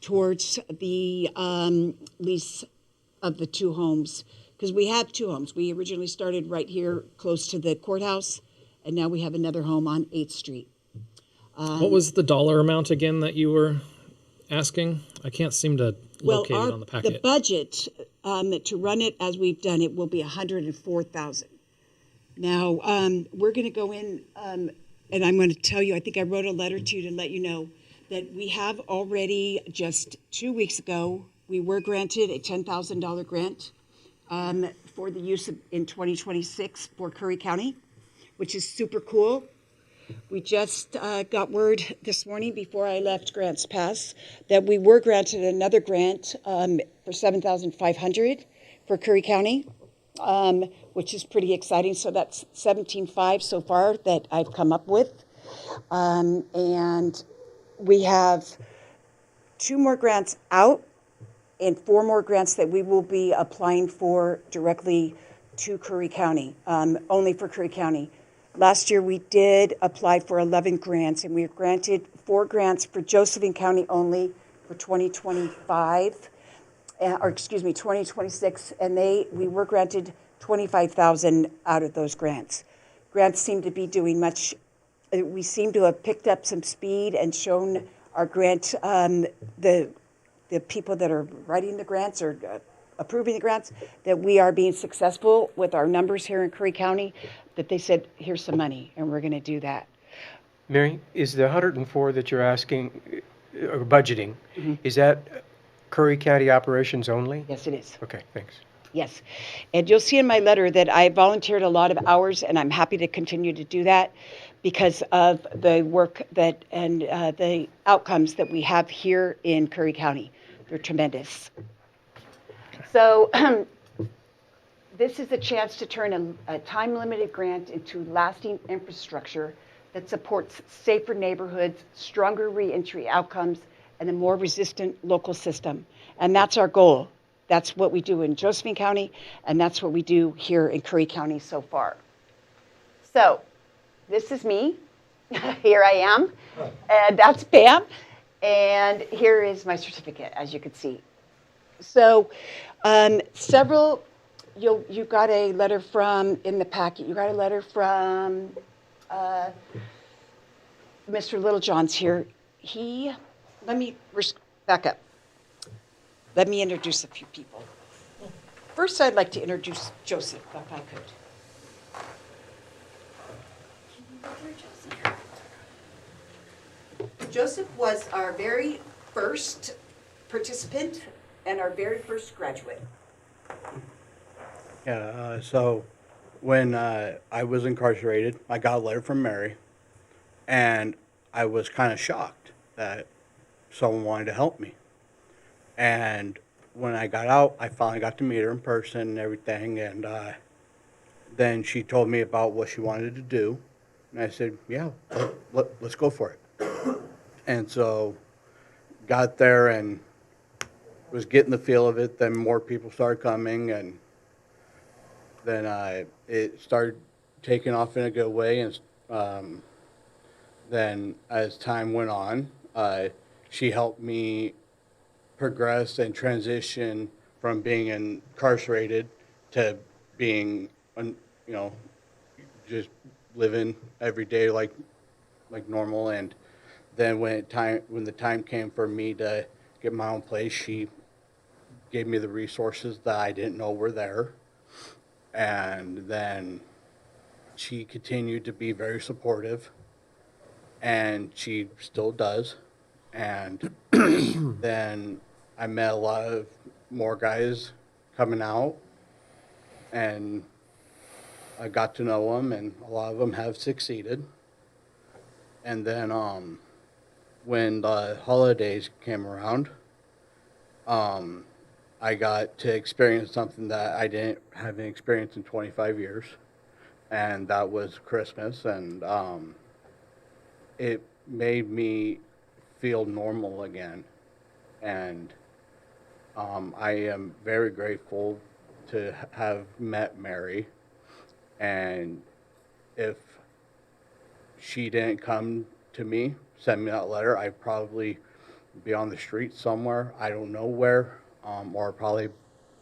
towards the lease of the 2 homes. Because we have 2 homes. We originally started right here close to the courthouse, and now we have another home on 8th Street. What was the dollar amount again that you were asking? I can't seem to locate it on the packet. The budget to run it as we've done it will be $104,000. Now, we're going to go in, and I'm going to tell you, I think I wrote a letter to you to let you know that we have already, just 2 weeks ago, we were granted a $10,000 grant for the use in 2026 for Curry County, which is super cool. We just got word this morning before I left Grants Pass that we were granted another grant for $7,500 for Curry County, which is pretty exciting. So that's $17,500 so far that I've come up with. And we have 2 more grants out and 4 more grants that we will be applying for directly to Curry County, only for Curry County. Last year we did apply for 11 grants, and we were granted 4 grants for Josephine County only for 2025, or excuse me, 2026, and we were granted $25,000 out of those grants. Grants seem to be doing much. We seem to have picked up some speed and shown our grant, the people that are writing the grants or approving the grants, that we are being successful with our numbers here in Curry County, that they said, here's some money, and we're going to do that. Mary, is the 104 that you're asking, or budgeting, is that Curry County operations only? Yes, it is. Okay, thanks. Yes. And you'll see in my letter that I volunteered a lot of hours, and I'm happy to continue to do that because of the work that and the outcomes that we have here in Curry County. They're tremendous. So this is a chance to turn a time-limited grant into lasting infrastructure that supports safer neighborhoods, stronger reentry outcomes, and a more resistant local system. And that's our goal. That's what we do in Josephine County, and that's what we do here in Curry County so far. So this is me. Here I am. And that's Pam. And here is my certificate, as you can see. So you got a letter from, in the packet, you got a letter from Mr. Littlejohn's here. Let me back up. Let me introduce a few people. First, I'd like to introduce Joseph, if I could. Joseph was our very first participant and our very first graduate. Yeah, so when I was incarcerated, I got a letter from Mary, and I was kind of shocked that someone wanted to help me. And when I got out, I finally got to meet her in person and everything, and then she told me about what she wanted to do, and I said, yeah, let's go for it. And so got there and was getting the feel of it, then more people started coming, and then it started taking off in a good way, and then as time went on, she helped me progress and transition from being incarcerated to being, just living every day like normal. And then when the time came for me to get my own place, she gave me the resources that I didn't know were there. And then she continued to be very supportive, and she still does. And then I met a lot of more guys coming out, and I got to know them, and a lot of them have succeeded. And then when the holidays came around, I got to experience something that I didn't have experienced in 25 years, and that was Christmas. And it made me feel normal again. And I am very grateful to have met Mary. And if she didn't come to me, send me that letter, I'd probably be on the street somewhere, I don't know where, or probably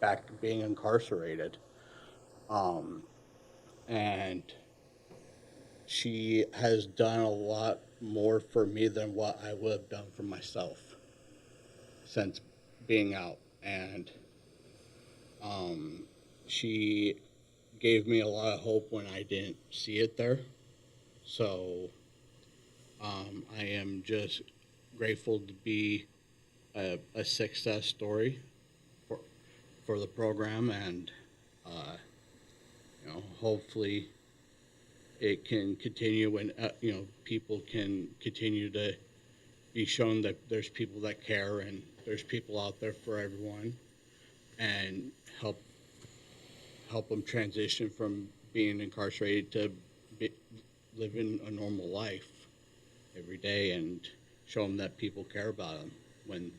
back being incarcerated. And she has done a lot more for me than what I would have done for myself since being out. And she gave me a lot of hope when I didn't see it there. So I am just grateful to be a success story for the program, and hopefully it can continue, and people can continue to be shown that there's people that care, and there's people out there for everyone, and help them transition from being incarcerated to living a normal life every day, and show them that people care about them when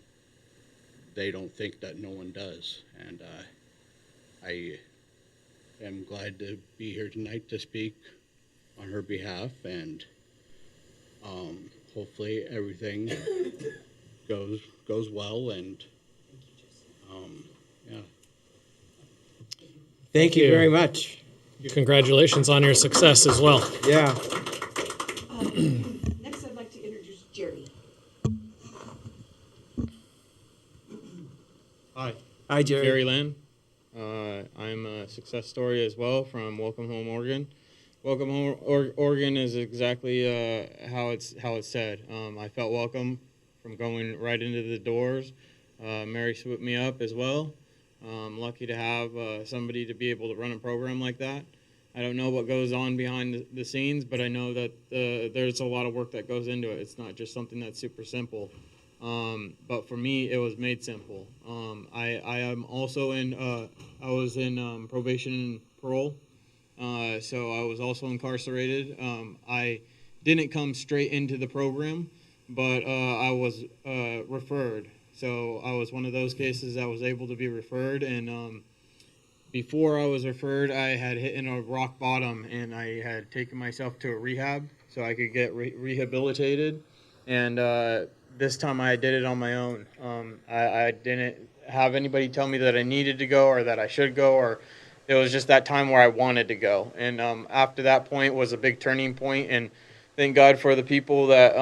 they don't think that no one does. And I am glad to be here tonight to speak on her behalf, and hopefully everything goes well. And yeah. Thank you very much. Congratulations on your success as well. Yeah. Next, I'd like to introduce Jerry. Hi, Hi, Jerry. Jerry Land. I'm a success story as well from Welcome Home, Oregon. Welcome Home, Oregon is exactly how it's said. I felt welcome from going right into the doors. Mary swooped me up as well. I'm lucky to have somebody to be able to run a program like that. I don't know what goes on behind the scenes, but I know that there's a lot of work that goes into it. It's not just something that's super simple. But for me, it was made simple. I am also I was in probation and parole, so I was also incarcerated. I didn't come straight into the program, but I was referred. So I was one of those cases that was able to be referred, and before I was referred, I had hit in a rock bottom, and I had taken myself to a rehab so I could get rehabilitated. And this time I did it on my own. I didn't have anybody tell me that I needed to go or that I should go, or it was just that time where I wanted to go. And after that point was a big turning point, and thank God for the people that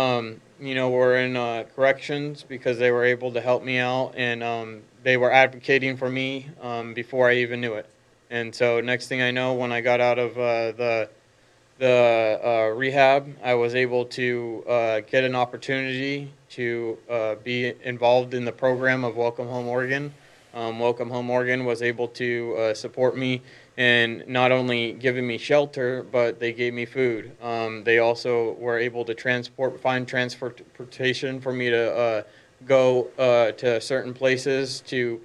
were in corrections, because they were able to help me out, and they were advocating for me before I even knew it. And so next thing I know, when I got out of the rehab, I was able to get an opportunity to be involved in the program of Welcome Home Oregon. Welcome Home Oregon was able to support me in not only giving me shelter, but they gave me food. They also were able to find transportation for me to go to certain places to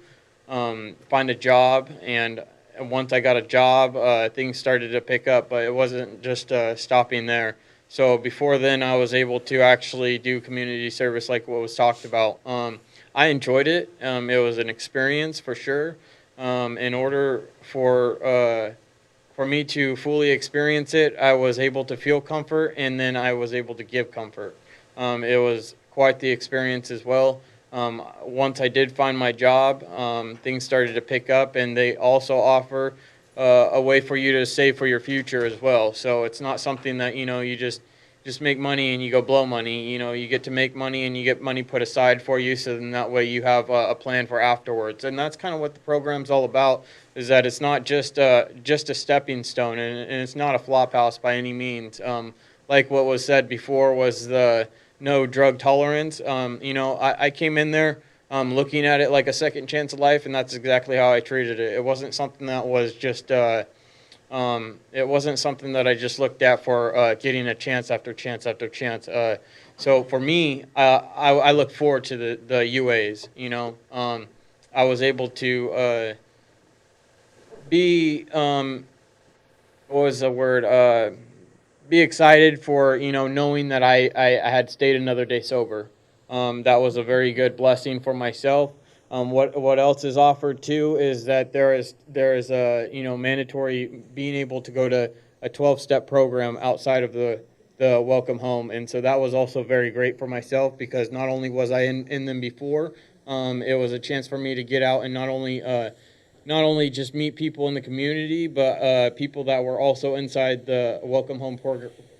find a job. And once I got a job, things started to pick up, but it wasn't just stopping there. So before then, I was able to actually do community service like what was talked about. I enjoyed it. It was an experience for sure. In order for me to fully experience it, I was able to feel comfort, and then I was able to give comfort. It was quite the experience as well. Once I did find my job, things started to pick up, and they also offer a way for you to save for your future as well. So it's not something that you just make money and you go blow money. You get to make money and you get money put aside for you, so then that way you have a plan for afterwards. And that's kind of what the program's all about, is that it's not just a stepping stone, and it's not a flop house by any means. Like what was said before was the no drug tolerance. I came in there looking at it like a second chance of life, and that's exactly how I treated it. It wasn't something that was just, it wasn't something that I just looked at for getting a chance after chance after chance. So for me, I look forward to the UAs. I was able to be, what was the word? Be excited for, knowing that I had stayed another day sober. That was a very good blessing for myself. What else is offered too is that there is a mandatory being able to go to a 12-step program outside of the welcome home, and so that was also very great for myself because not only was I in them before, it was a chance for me to get out and not only just meet people in the community, but people that were also inside the Welcome Home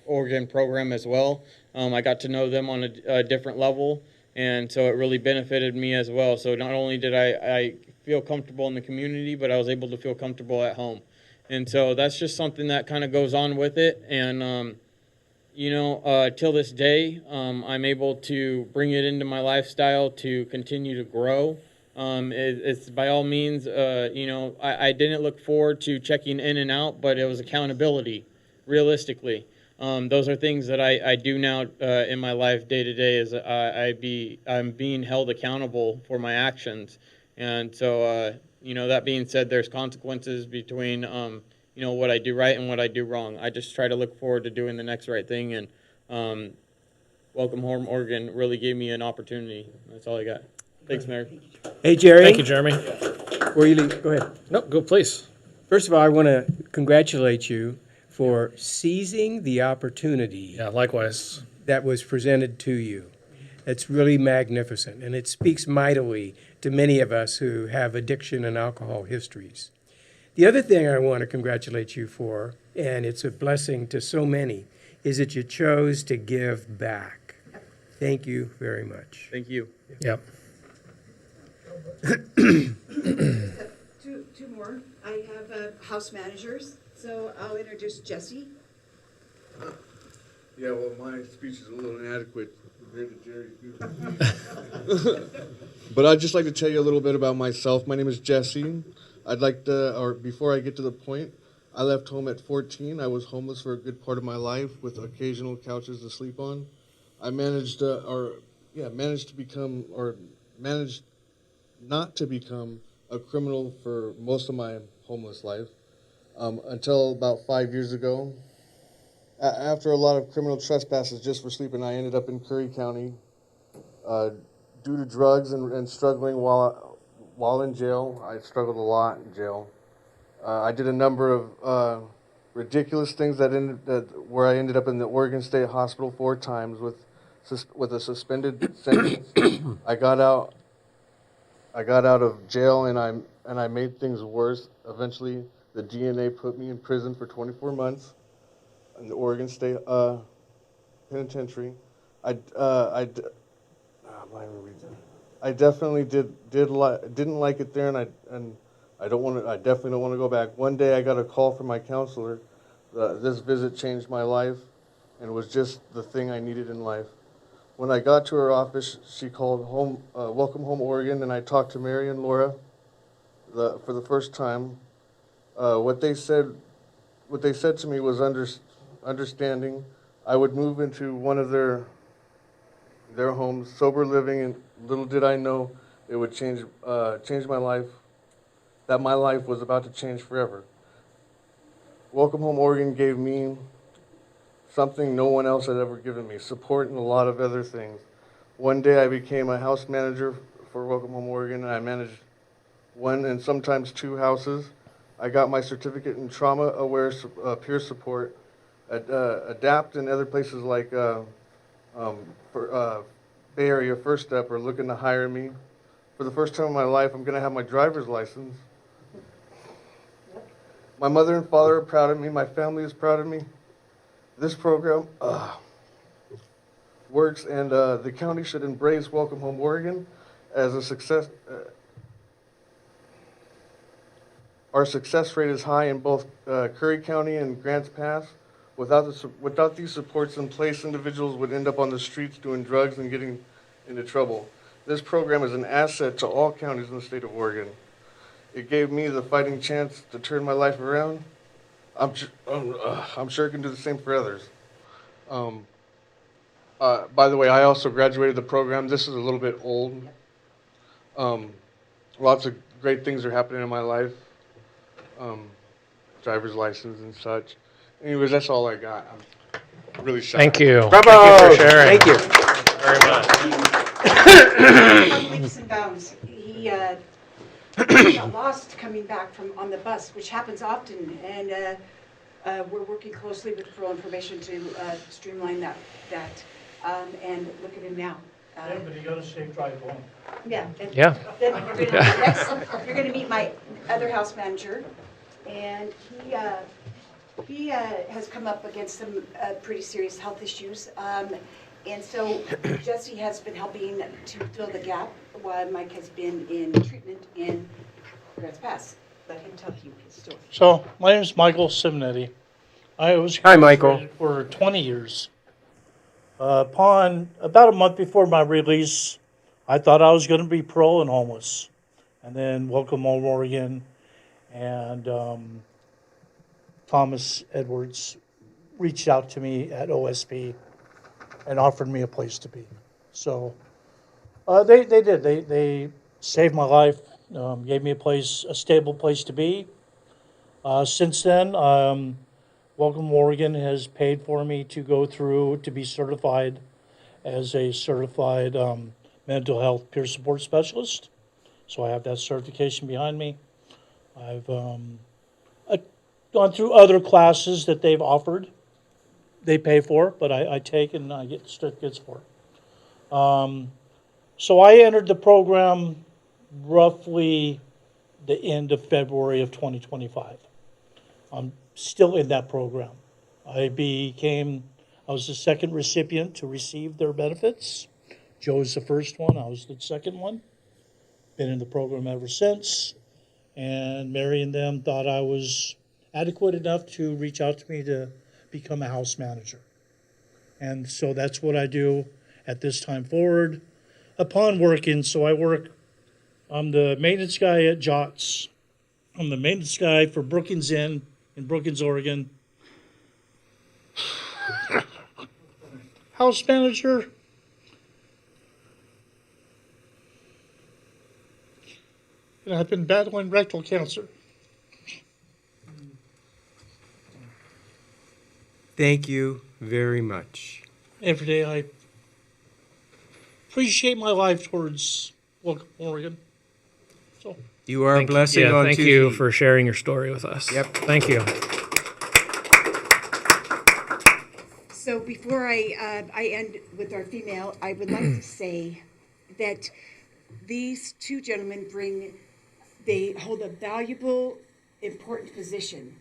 Oregon program as well. I got to know them on a different level, and so it really benefited me as well. So not only did I feel comfortable in the community, but I was able to feel comfortable at home. And so that's just something that kind of goes on with it. And, till this day, I'm able to bring it into my lifestyle to continue to grow. It's by all means, I didn't look forward to checking in and out, but it was accountability, realistically. Those are things that I do now in my life day to day. Is I'm being held accountable for my actions, and so that being said, there's consequences between what I do right and what I do wrong. I just try to look forward to doing the next right thing, and Welcome Home Oregon really gave me an opportunity. That's all I got. Thanks, Mayor. Hey, Jerry. Thank you, Jeremy. Before you leave, go ahead. No, go please. First of all, I want to congratulate you for seizing the opportunity Yeah, likewise. that was presented to you. It's really magnificent, and it speaks mightily to many of us who have addiction and alcohol histories. The other thing I want to congratulate you for, and it's a blessing to so many, is that you chose to give back. Thank you very much. Thank you. Yep. Two more. I have house managers, so I'll introduce Jesse. Yeah, well, my speech is a little inadequate compared to Jerry's. But I'd just like to tell you a little bit about myself. My name is Jesse. Before I get to the point, I left home at 14. I was homeless for a good part of my life with occasional couches to sleep on. I managed not to become a criminal for most of my homeless life until about 5 years ago. After a lot of criminal trespasses just for sleeping, I ended up in Curry County due to drugs and struggling while in jail. I struggled a lot in jail. I did a number of ridiculous things where I ended up in the Oregon State Hospital 4 times with a suspended sentence. I got out of jail and I made things worse. Eventually, the DNA put me in prison for 24 months in the Oregon State Penitentiary. I definitely didn't like it there, and I definitely don't want to go back. One day, I got a call from my counselor. This visit changed my life, and was just the thing I needed in life. When I got to her office, she called Welcome Home Oregon, and I talked to Mary and Laura for the first time. What they said to me was understanding. I would move into one of their homes, sober living, and little did I know it would change my life. That my life was about to change forever. Welcome Home Oregon gave me something no one else had ever given me, support and a lot of other things. One day I became a house manager for Welcome Home Oregon, and I managed 1 and sometimes 2 houses. I got my certificate in trauma-aware peer support at ADAPT and other places like Bay Area First Step are looking to hire me. For the first time in my life, I'm going to have my driver's license. My mother and father are proud of me. My family is proud of me. This program works, and the county should embrace Welcome Home Oregon as a success. Our success rate is high in both Curry County and Grants Pass. Without these supports in place, individuals would end up on the streets doing drugs and getting into trouble. This program is an asset to all counties in the state of Oregon. It gave me the fighting chance to turn my life around. I'm sure it can do the same for others. By the way, I also graduated the program. This is a little bit old. Lots of great things are happening in my life. Driver's license and such. Anyways, that's all I got. I'm really shy. Thank you. Bravo! Thank you for sharing. Thank you. Very much. On leaps and bounds. He got lost coming back from on the bus, which happens often, and we're working closely with Parole and Probation to streamline that. And look at him now. Yeah, but he got a safe drive home. Yeah. And Yeah. Then you're going to meet my other house manager, and he has come up against some pretty serious health issues. And so Jesse has been helping to fill the gap while Mike has been in treatment in Grants Pass. Let him tell you his story. So, my name is Michael Simonetti. I was Hi, Michael. incarcerated for 20 years. Upon about a month before my release, I thought I was going to be parole and homeless. And then Welcome Home Oregon and Thomas Edwards reached out to me at OSP and offered me a place to be. So they did. They saved my life, gave me a stable place to be. Since then, Welcome Oregon has paid for me to go through to be certified as a certified mental health peer support specialist. So I have that certification behind me. I've gone through other classes that they've offered. They pay for, but I take and I get certificates for. So I entered the program roughly the end of February of 2025. I'm still in that program. I was the second recipient to receive their benefits. Joe's the first one, I was the second one. Been in the program ever since. And Mary and them thought I was adequate enough to reach out to me to become a house manager. And so that's what I do at this time forward. Upon working, I'm the maintenance guy at Jots. I'm the maintenance guy for Brookings Inn in Brookings, Oregon. House manager. And I've been battling rectal cancer. Thank you very much. Every day I appreciate my life towards Welcome Oregon. So You are a blessing on thank 2 you feet. for sharing your story with us. Yep. Thank you. So before I end with our female, I would like to say that these two gentlemen they hold a valuable, important position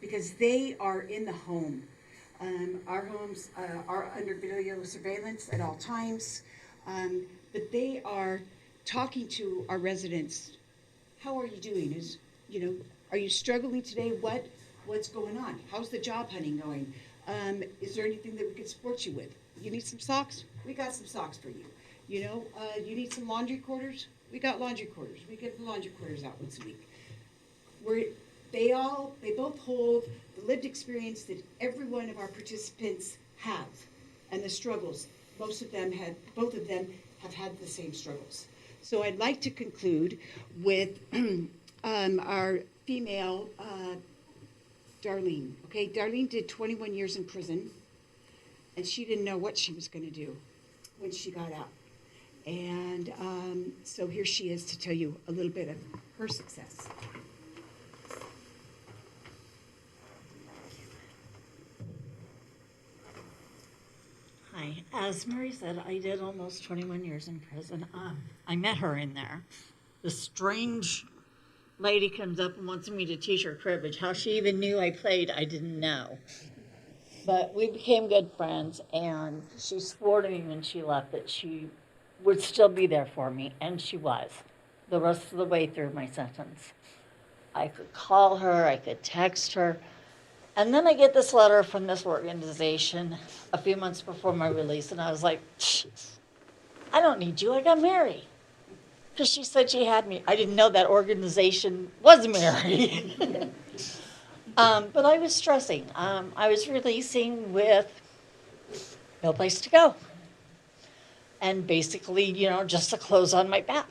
because they are in the home. Our homes are under video surveillance at all times, but they are talking to our residents. How are you doing? Are you struggling today? What's going on? How's the job hunting going? Is there anything that we could support you with? You need some socks? We got some socks for you. You need some laundry quarters? We got laundry quarters. We get the laundry quarters out once a week. They both hold the lived experience that every one of our participants have, and the struggles. Both of them have had the same struggles. So I'd like to conclude with our female, Darlene. Okay, Darlene did 21 years in prison, and she didn't know what she was going to do when she got out. And so here she is to tell you a little bit of her success. Hi. As Mary said, I did almost 21 years in prison. I met her in there. This strange lady comes up and wants me to teach her cribbage. How she even knew I played, I didn't know. But we became good friends, and she swore to me when she left that she would still be there for me, and she was, the rest of the way through my sentence. I could call her, I could text her. And then I get this letter from this organization a few months before my release, and I was like, I don't need you, I got Mary. Because she said she had me. I didn't know that organization was Mary. But I was stressing. I was releasing with no place to go. And basically, just the clothes on my back.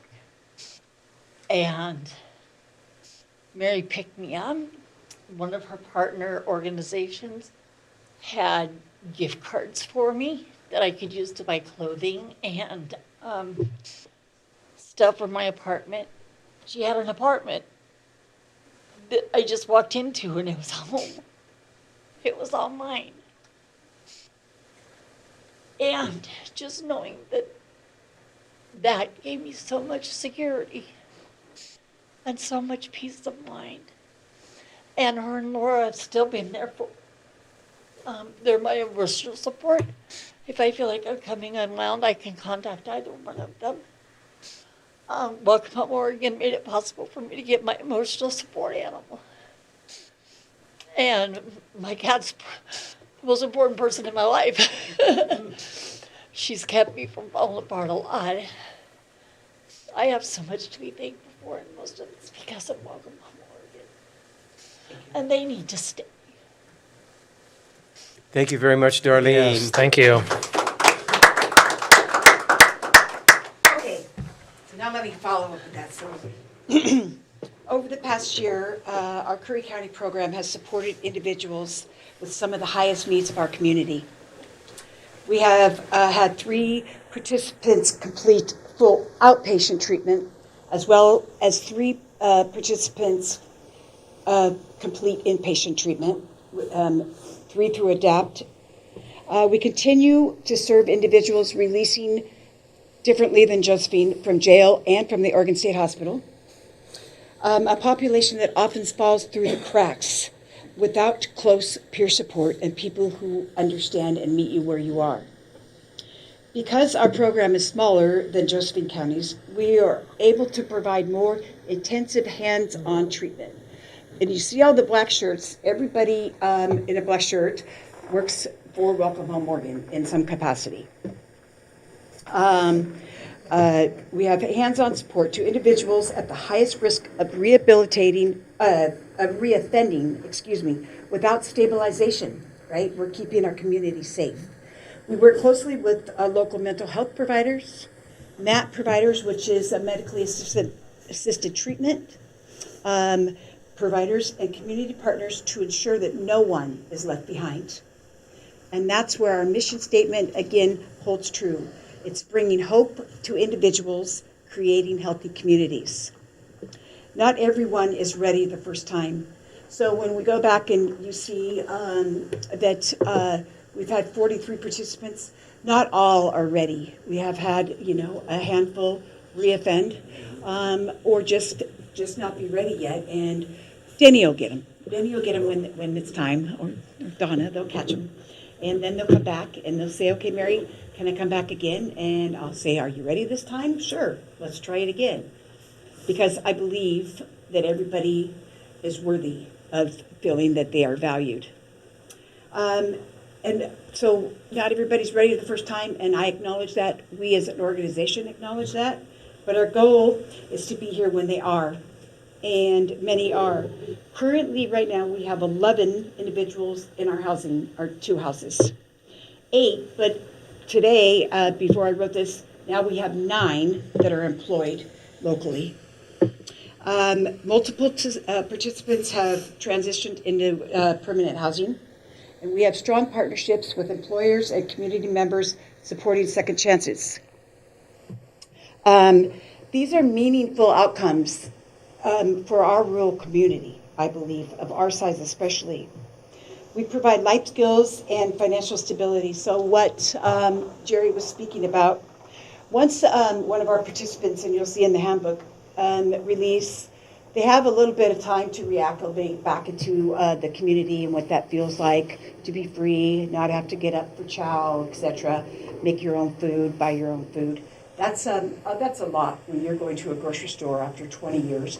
And Mary picked me up. One of her partner organizations had gift cards for me that I could use to buy clothing and stuff for my apartment. She had an apartment that I just walked into, and it was home. It was all mine. And just knowing that gave me so much security and so much peace of mind. And her and Laura have still been there for, they're my emotional support. If I feel like I'm coming unwound, I can contact either one of them. Welcome Home Oregon made it possible for me to get my emotional support animal. And my cat's the most important person in my life. She's kept me from falling apart a lot. I have so much to be thankful for, and most of it's because of Welcome Home Oregon. And they need to stay. Thank you very much, Darlene. Yes, thank you. Okay, so now let me follow up with that. So, over the past year, our Curry County program has supported individuals with some of the highest needs of our community. We have had 3 participants complete full outpatient treatment, as well as 3 participants complete inpatient treatment, 3 through ADAPT. We continue to serve individuals releasing differently than Josephine from jail and from the Oregon State Hospital. A population that often falls through the cracks without close peer support and people who understand and meet you where you are. Because our program is smaller than Josephine County's, we are able to provide more intensive hands-on treatment. And you see all the black shirts, everybody in a black shirt works for Welcome Home Oregon in some capacity. We have hands-on support to individuals at the highest risk of reoffending, without stabilization, right? We're keeping our community safe. We work closely with local mental health providers, MAT providers, which is a medically assisted treatment, providers and community partners to ensure that no one is left behind. And that's where our mission statement, again, holds true. It's bringing hope to individuals, creating healthy communities. Not everyone is ready the first time. So when we go back and you see that we've had 43 participants, not all are ready. We have had, a handful reoffend or just not be ready yet. And Denny will get them. Denny will get them when it's time, or Donna, they'll catch them. And then they'll come back and they'll say, okay, Mary, can I come back again? And I'll say, are you ready this time? Sure, let's try it again. Because I believe that everybody is worthy of feeling that they are valued. And so not everybody's ready the first time, and I acknowledge that. We as an organization acknowledge that. But our goal is to be here when they are, and many are. Currently, right now, we have 11 individuals in our 2 houses. 8, but today, before I wrote this, now we have 9 that are employed locally. Multiple participants have transitioned into permanent housing, and we have strong partnerships with employers and community members supporting second chances. These are meaningful outcomes for our rural community, I believe, of our size especially. We provide life skills and financial stability. So what Jerry was speaking about, once one of our participants, and you'll see in the handbook, release, they have a little bit of time to reacclimate back into the community and what that feels like, to be free, not have to get up for chow, etc., make your own food, buy your own food. That's a lot when you're going to a grocery store after 20 years,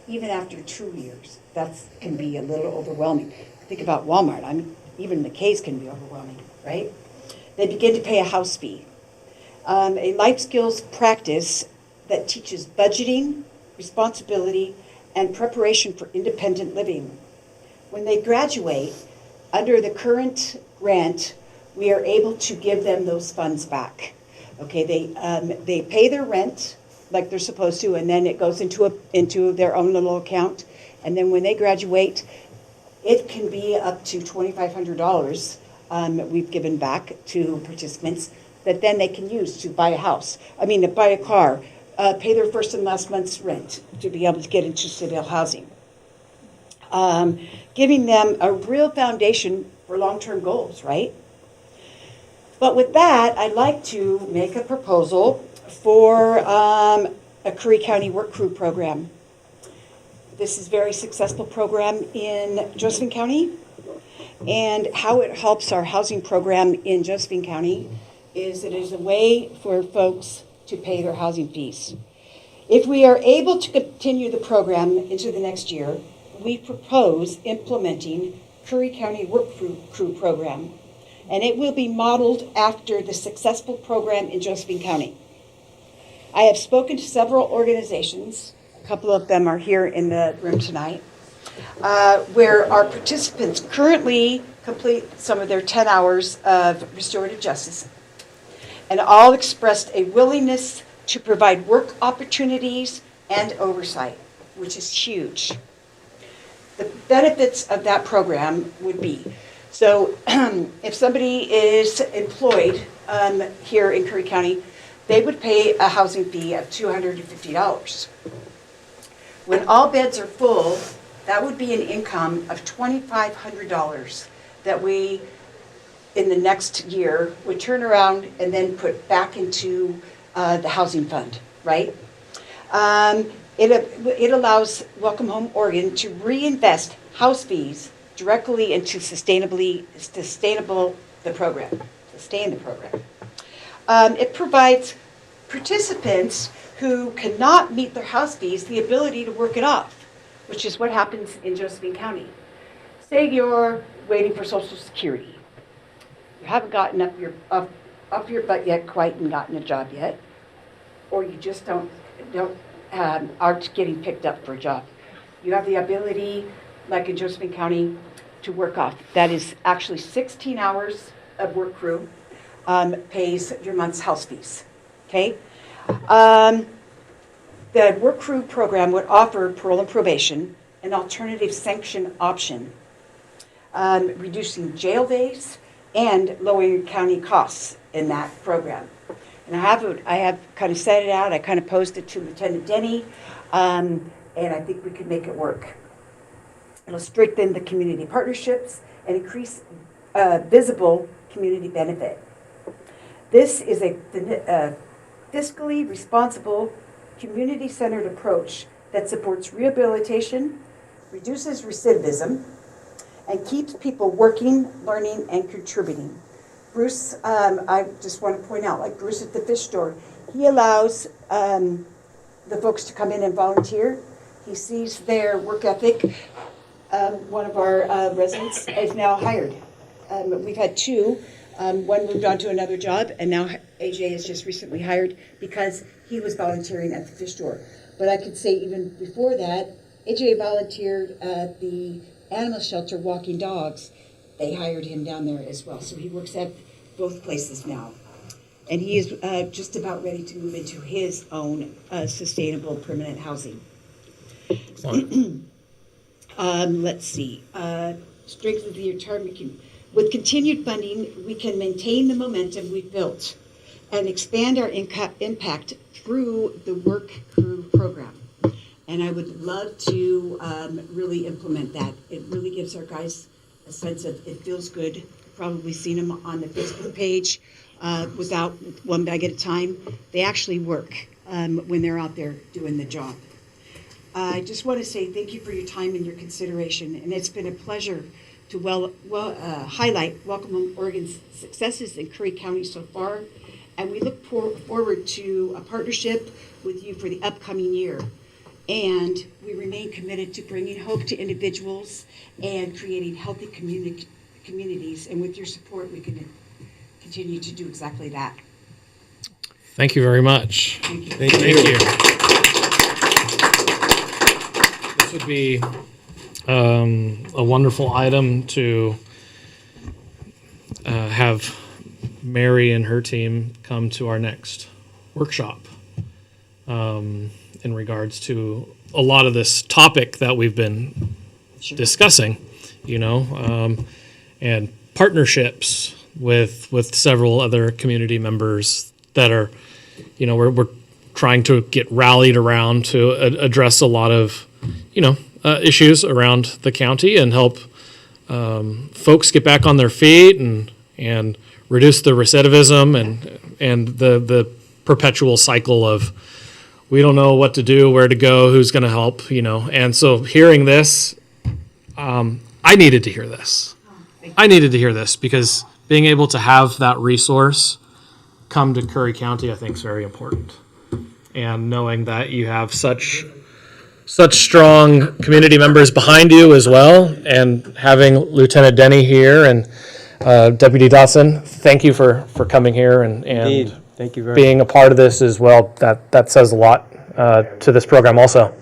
even after 2 years. That can be a little overwhelming. think about Walmart. I mean, even the K's can be overwhelming, right? They begin to pay a house fee. A life skills practice that teaches budgeting, responsibility, and preparation for independent living. When they graduate, under the current grant, we are able to give them those funds back. Okay, they pay their rent like they're supposed to, and then it goes into their own little account. And then when they graduate, it can be up to $2,500 we've given back to participants that then they can use to buy a house. I mean, to buy a car, pay their first and last month's rent to be able to get into civil housing. Giving them a real foundation for long-term goals, right? But with that, I'd like to make a proposal for a Curry County Work Crew program. This is a very successful program in Josephine County. And how it helps our housing program in Josephine County is it is a way for folks to pay their housing fees. If we are able to continue the program into the next year, we propose implementing Curry County Work Crew program. And it will be modeled after the successful program in Josephine County. I have spoken to several organizations, a couple of them are here in the room tonight, where our participants currently complete some of their 10 hours of restorative justice, and all expressed a willingness to provide work opportunities and oversight, which is huge. The benefits of that program would be, so if somebody is employed here in Curry County, they would pay a housing fee of $250. When all beds are full, that would be an income of $2,500 that we, in the next year, would turn around and then put back into the housing fund, right? It allows Welcome Home Oregon to reinvest house fees directly into sustain the program. It provides participants who cannot meet their house fees the ability to work it off, which is what happens in Josephine County. Say you're waiting for Social Security. You haven't gotten up your butt yet quite and gotten a job yet, or you just aren't getting picked up for a job. You have the ability, like in Josephine County, to work off. That is actually 16 hours of work crew pays your month's house fees, okay? The work crew program would offer parole and probation, an alternative sanction option, reducing jail days and lowering county costs in that program. And I have kind of set it out, I kind of posed it to Lieutenant Denny, and I think we could make it work. It'll strengthen the community partnerships and increase visible community benefit. This is a fiscally responsible, community-centered approach that supports rehabilitation, reduces recidivism, and keeps people working, learning, and contributing. Bruce, I just want to point out, like Bruce at the fish store, he allows the folks to come in and volunteer. He sees their work ethic. One of our residents is now hired. We've had two. One moved on to another job, and now AJ is just recently hired because he was volunteering at the fish store. But I could say even before that, AJ volunteered at the animal shelter walking dogs. They hired him down there as well. So he works at both places now. And he is just about ready to move into his own sustainable permanent housing. Let's see. Strength of the retirement. With continued funding, we can maintain the momentum we've built and expand our impact through the Work Crew program. And I would love to really implement that. It really gives our guys a sense of it feels good. Probably seen them on the Facebook page without one bag at a time. They actually work when they're out there doing the job. I just want to say thank you for your time and your consideration. And it's been a pleasure to highlight Welcome Home Oregon's successes in Curry County so far. And we look forward to a partnership with you for the upcoming year. And we remain committed to bringing hope to individuals and creating healthy communities. And with your support, we can continue to do exactly that. Thank you very much. Thank you. Thank you. This would be a wonderful item to have Mary and her team come to our next workshop in regards to a lot of this topic that we've been discussing, and partnerships with several other community members that are, we're trying to get rallied around to address a lot of, issues around the county and help folks get back on their feet and reduce the recidivism and the perpetual cycle of we don't know what to do, where to go, who's going to help, And so hearing this, I needed to hear this. I needed to hear this because being able to have that resource come to Curry County, I think, is very important. And knowing that you have such strong community members behind you as well, and having Lieutenant Denny here and Deputy Dawson, thank you for coming here and Thank you very being a part of this as well. That says a lot to this program also.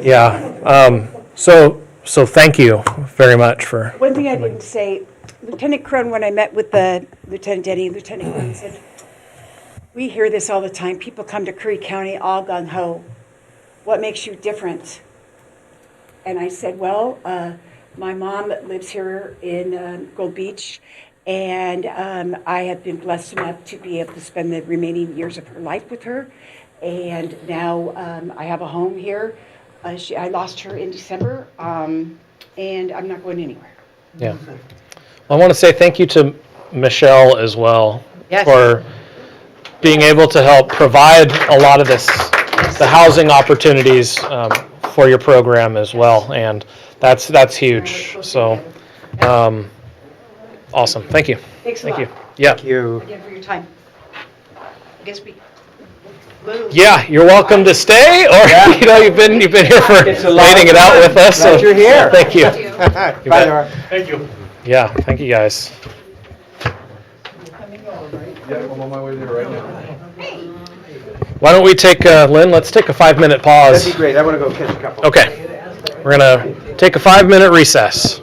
Yeah. So thank you very much for. One thing I didn't say, Lieutenant Crone, when I met with the Lieutenant Denny, Lieutenant Crone said, we hear this all the time. People come to Curry County all gung-ho. What makes you different? And I said, well, my mom lives here in Gold Beach, and I have been blessed enough to be able to spend the remaining years of her life with her. And now I have a home here. I lost her in December, and I'm not going anywhere. Yeah. I want to say thank you to Michelle as well for being able to help provide a lot of the housing opportunities for your program as well, and that's huge. So, awesome. Thank you. Thanks a Thank lot. you. Yeah. Thank you. Again for your time. I guess we. Yeah, you're welcome to stay, or you've been here for waiting it out with us. Glad you're here. Thank you. Bye, Laura. Thank you. Yeah, thank you guys. Yeah, I'm on my way there right now. Why don't we take Lynn? Let's take a 5-minute pause. That'd be great. I want to go catch a couple. Okay, we're gonna take a 5-minute recess.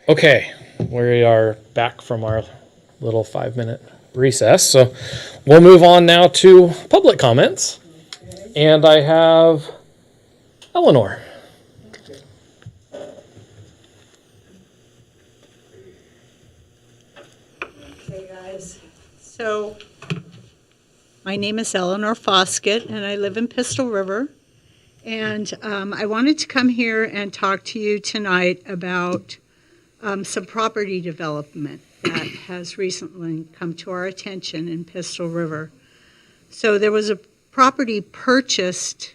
Okay, we are back from our little 5-minute recess. So we'll move on now to public comments. And I have Eleanor. Hey guys, so my name is Eleanor Foskett and I live in Pistol River. And I wanted to come here and talk to you tonight about some property development that has recently come to our attention in Pistol River. So there was a property purchased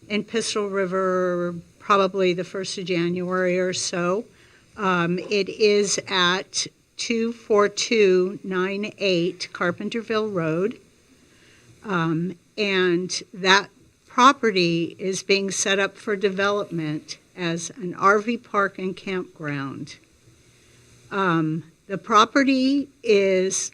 in Pistol River probably the 1st of January or so. It is at 24298 Carpenterville Road. And that property is being set up for development as an RV park and campground. The property is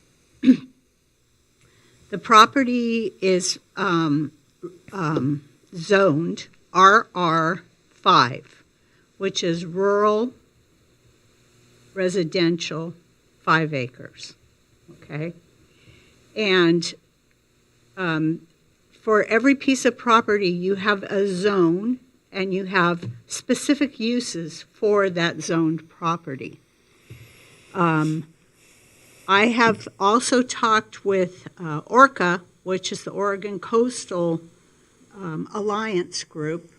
zoned RR5, which is rural residential 5 acres. Okay, and for every piece of property, you have a zone and you have specific uses for that zoned property. I have also talked with ORCA, which is the Oregon Coastal Alliance Group,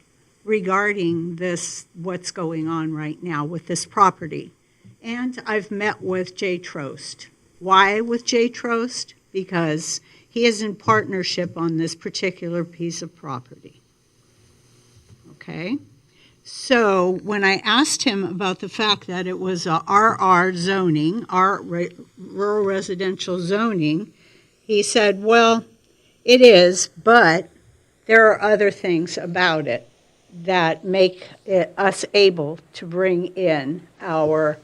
regarding this, what's going on right now with this property. And I've met with Jay Trost. Why with Jay Trost? Because he is in partnership on this particular piece of property. Okay? So when I asked him about the fact that it was a RR zoning, rural residential zoning, he said, well, it is, but there are other things about it that make us able to bring in our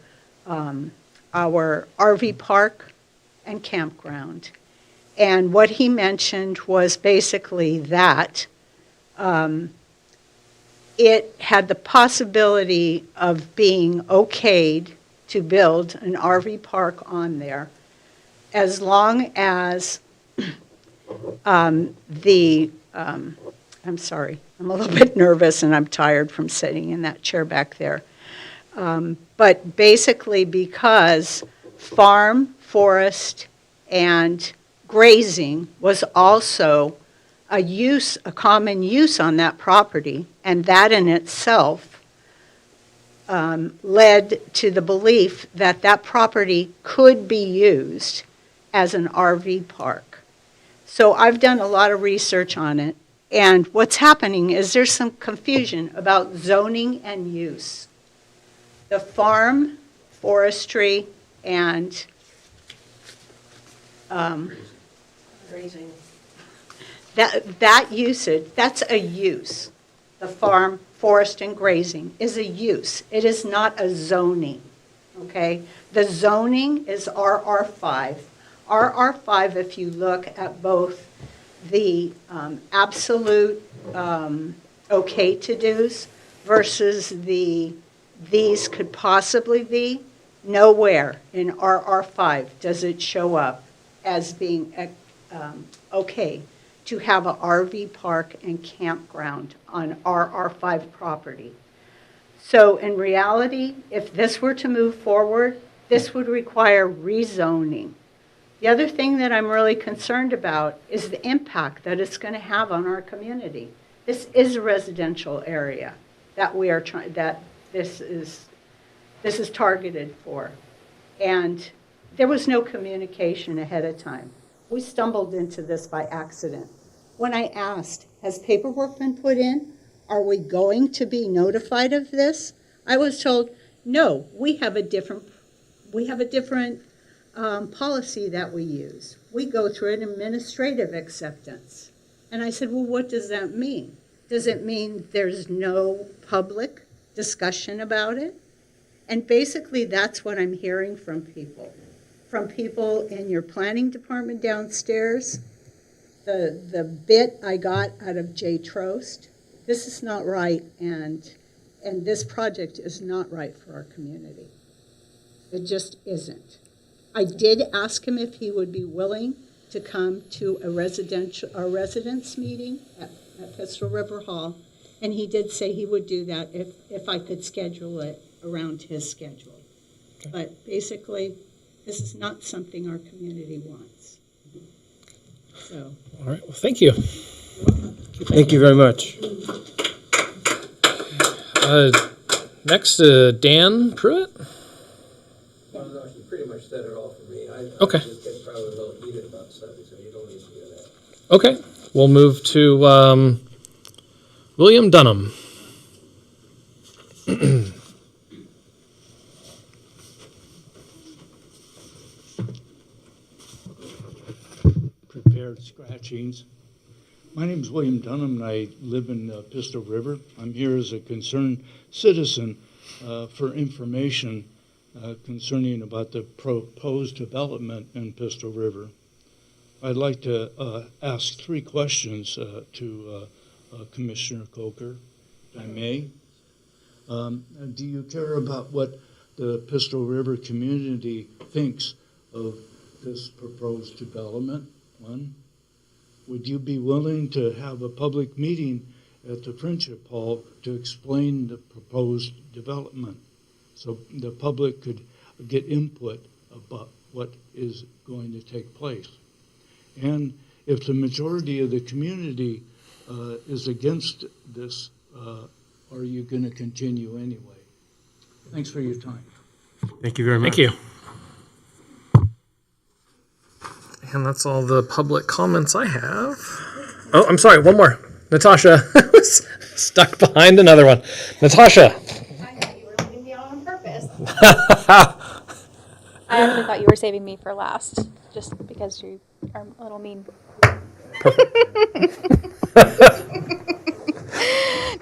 RV park and campground. And what he mentioned was basically that it had the possibility of being okayed to build an RV park on there as long as I'm sorry, I'm a little bit nervous and I'm tired from sitting in that chair back there. But basically because farm, forest, and grazing was also a common use on that property, and that in itself led to the belief that that property could be used as an RV park. So I've done a lot of research on it, and what's happening is there's some confusion about zoning and use. The farm, forestry, and grazing. That usage, that's a use. The farm, forest, and grazing is a use. It is not a zoning, okay? The zoning is RR5. RR5, if you look at both the absolute okay to-dos versus these could possibly be, nowhere in RR5 does it show up as being okay to have an RV park and campground on RR5 property. So in reality, if this were to move forward, this would require rezoning. The other thing that I'm really concerned about is the impact that it's going to have on our community. This is a residential area that we are trying, that this is targeted for. And there was no communication ahead of time. We stumbled into this by accident. When I asked, has paperwork been put in? Are we going to be notified of this? I was told, no, we have a different policy that we use. We go through an administrative acceptance. And I said, well, what does that mean? Does it mean there's no public discussion about it? And basically that's what I'm hearing from people. From people in your planning department downstairs, the bit I got out of Jay Trost, this is not right, and And this project is not right for our community. It just isn't. I did ask him if he would be willing to come to a residence meeting at Pistol River Hall, and he did say he would do that if I could schedule it around his schedule. Okay. But basically, this is not something our community wants. So. All right. Well, thank you. Thank you very much. Next, Dan Pruitt. Well, no, you pretty much said it all for me. Okay. Just get probably a little heated about something, so you don't need to do that. Okay. We'll move to William Dunham. Prepared scratchings. My name is William Dunham, and I live in Pistol River. I'm here as a concerned citizen for information concerning about the proposed development in Pistol River. I'd like to ask 3 questions to Commissioner Coker, if I may. Do you care about what the Pistol River community thinks of this proposed development? 1. Would you be willing to have a public meeting at the Friendship Hall to explain the proposed development so the public could get input about what is going to take place? And if the majority of the community is against this, are you going to continue anyway? Thanks for your time. Thank you very much. Thank you. And that's all the public comments I have. Oh, I'm sorry, one more. Natasha was stuck behind another one. Natasha. I thought you were leaving me out on purpose. I actually thought you were saving me for last, just because you are a little mean.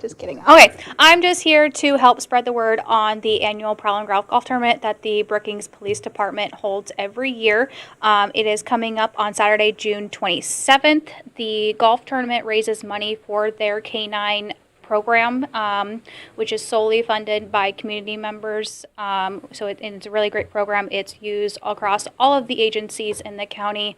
Just kidding. Okay, I'm just here to help spread the word on the annual Prowl and Growl Golf Tournament that the Brookings Police Department holds every year. It is coming up on Saturday, June 27th. The golf tournament raises money for their K-9 program, which is solely funded by community members. So it's a really great program. It's used across all of the agencies in the county.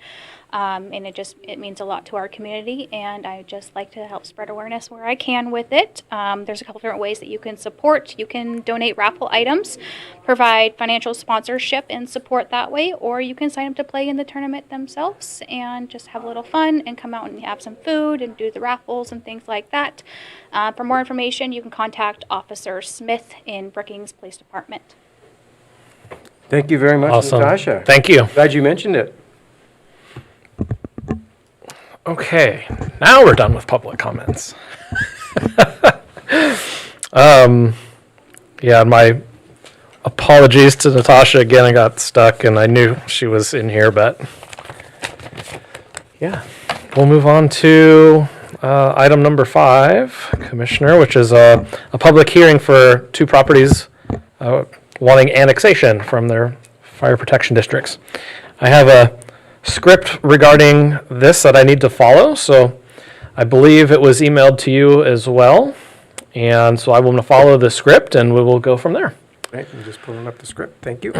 And it means a lot to our community, and I just like to help spread awareness where I can with it. There's a couple different ways that you can support. You can donate raffle items, provide financial sponsorship and support that way, or you can sign up to play in the tournament themselves and just have a little fun and come out and have some food and do the raffles and things like that. For more information, you can contact Officer Smith in Brookings Police Department. Thank you very much, Awesome. Natasha. Thank you. Glad you mentioned it. Okay, now we're done with public comments. Yeah, my apologies to Natasha again. I got stuck and I knew she was in here, but yeah, we'll move on to item number 5, Commissioner, which is a public hearing for 2 properties wanting annexation from their fire protection districts. I have a script regarding this that I need to follow, so I believe it was emailed to you as well, and so I will follow the script and we will go from there. Right, I'm just pulling up the script. Thank you.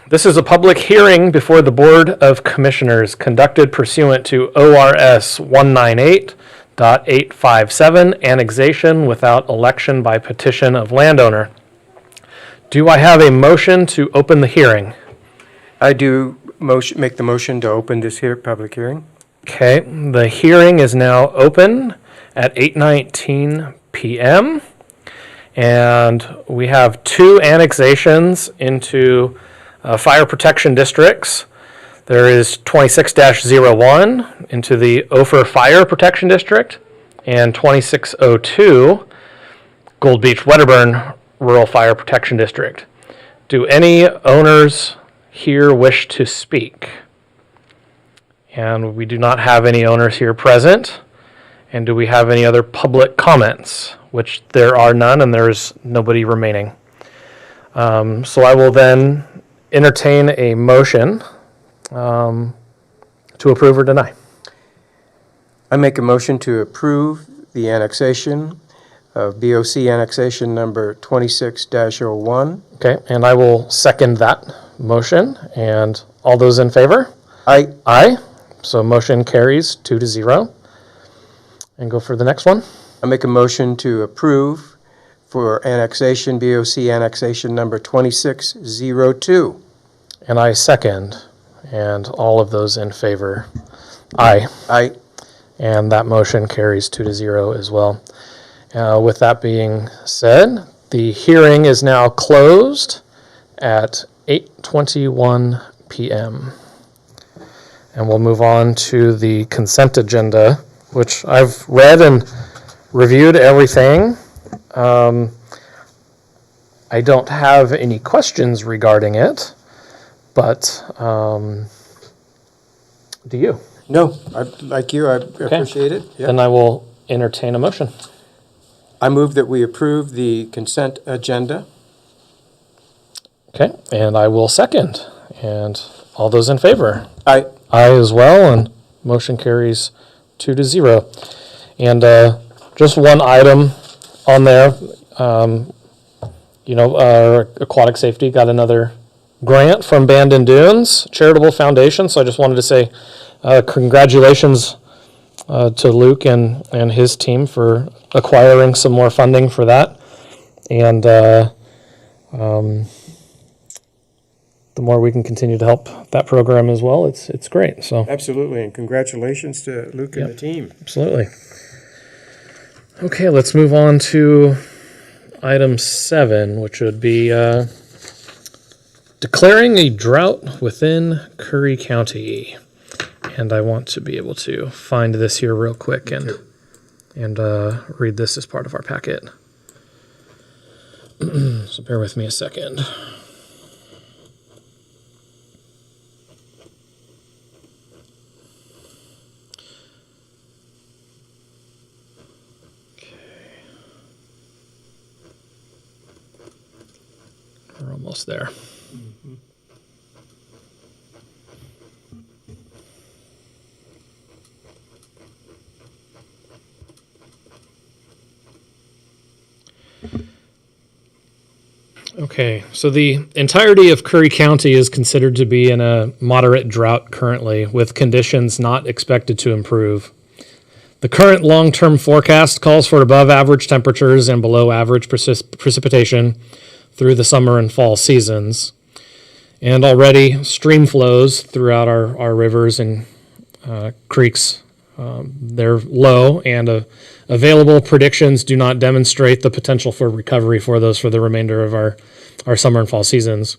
This is a public hearing before the Board of Commissioners conducted pursuant to ORS 198.857, annexation without election by petition of landowner. Do I have a motion to open the hearing? I do make the motion to open this public hearing. Okay, the hearing is now open at 8:19 p.m. And we have 2 annexations into fire protection districts. There is 26-01 into the Ophir Fire Protection District and 2602 Gold Beach Wedderburn Rural Fire Protection District. Do any owners here wish to speak? And we do not have any owners here present. And do we have any other public comments? Which there are none, and there's nobody remaining. So I will then entertain a motion to approve or deny. I make a motion to approve the annexation of BOC annexation number 26-01. Okay, and I will second that motion. And all those in favor? Aye. Aye. So motion carries 2-0. And go for the next one. I make a motion to approve for annexation, BOC annexation number 2602. And I second. And all of those in favor? Aye. Aye. And that motion carries 2-0 as well. With that being said, the hearing is now closed at 8:21 p.m. And we'll move on to the consent agenda, which I've read and reviewed everything. I don't have any questions regarding it, but do you? No, like you, I appreciate it. Yep. Then I will entertain a motion. I move that we approve the consent agenda. Okay, and I will second. And all those in favor? Aye. Aye as well, and motion carries 2-0. And just one item on there, our aquatic safety got another grant from Bandon Dunes Charitable Foundation, so I just wanted to say congratulations to Luke and his team for acquiring some more funding for that. And the more we can continue to help that program as well, it's great. So Absolutely, and congratulations to Luke and the team. absolutely. Okay, let's move on to item 7, which would be declaring a drought within Curry County. And I want to be able to find this here real quick and read this as part of our packet. So bear with me a second. We're almost there. Okay, so the entirety of Curry County is considered to be in a moderate drought currently, with conditions not expected to improve. The current long-term forecast calls for above average temperatures and below average precipitation through the summer and fall seasons. And already stream flows throughout our rivers and creeks, they're low, and available predictions do not demonstrate the potential for recovery for those for the remainder of our summer and fall seasons.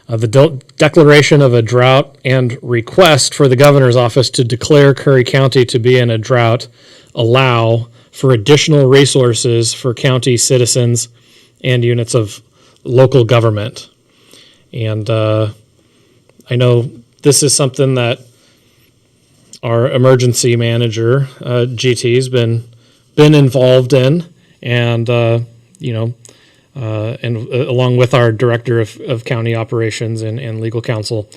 The declaration of a drought and request for the governor's office to declare Curry County to be in a drought allow for additional resources for county citizens and units of local government. And I know this is something that our emergency manager, GT's been involved in, and along with our director of county operations and legal counsel.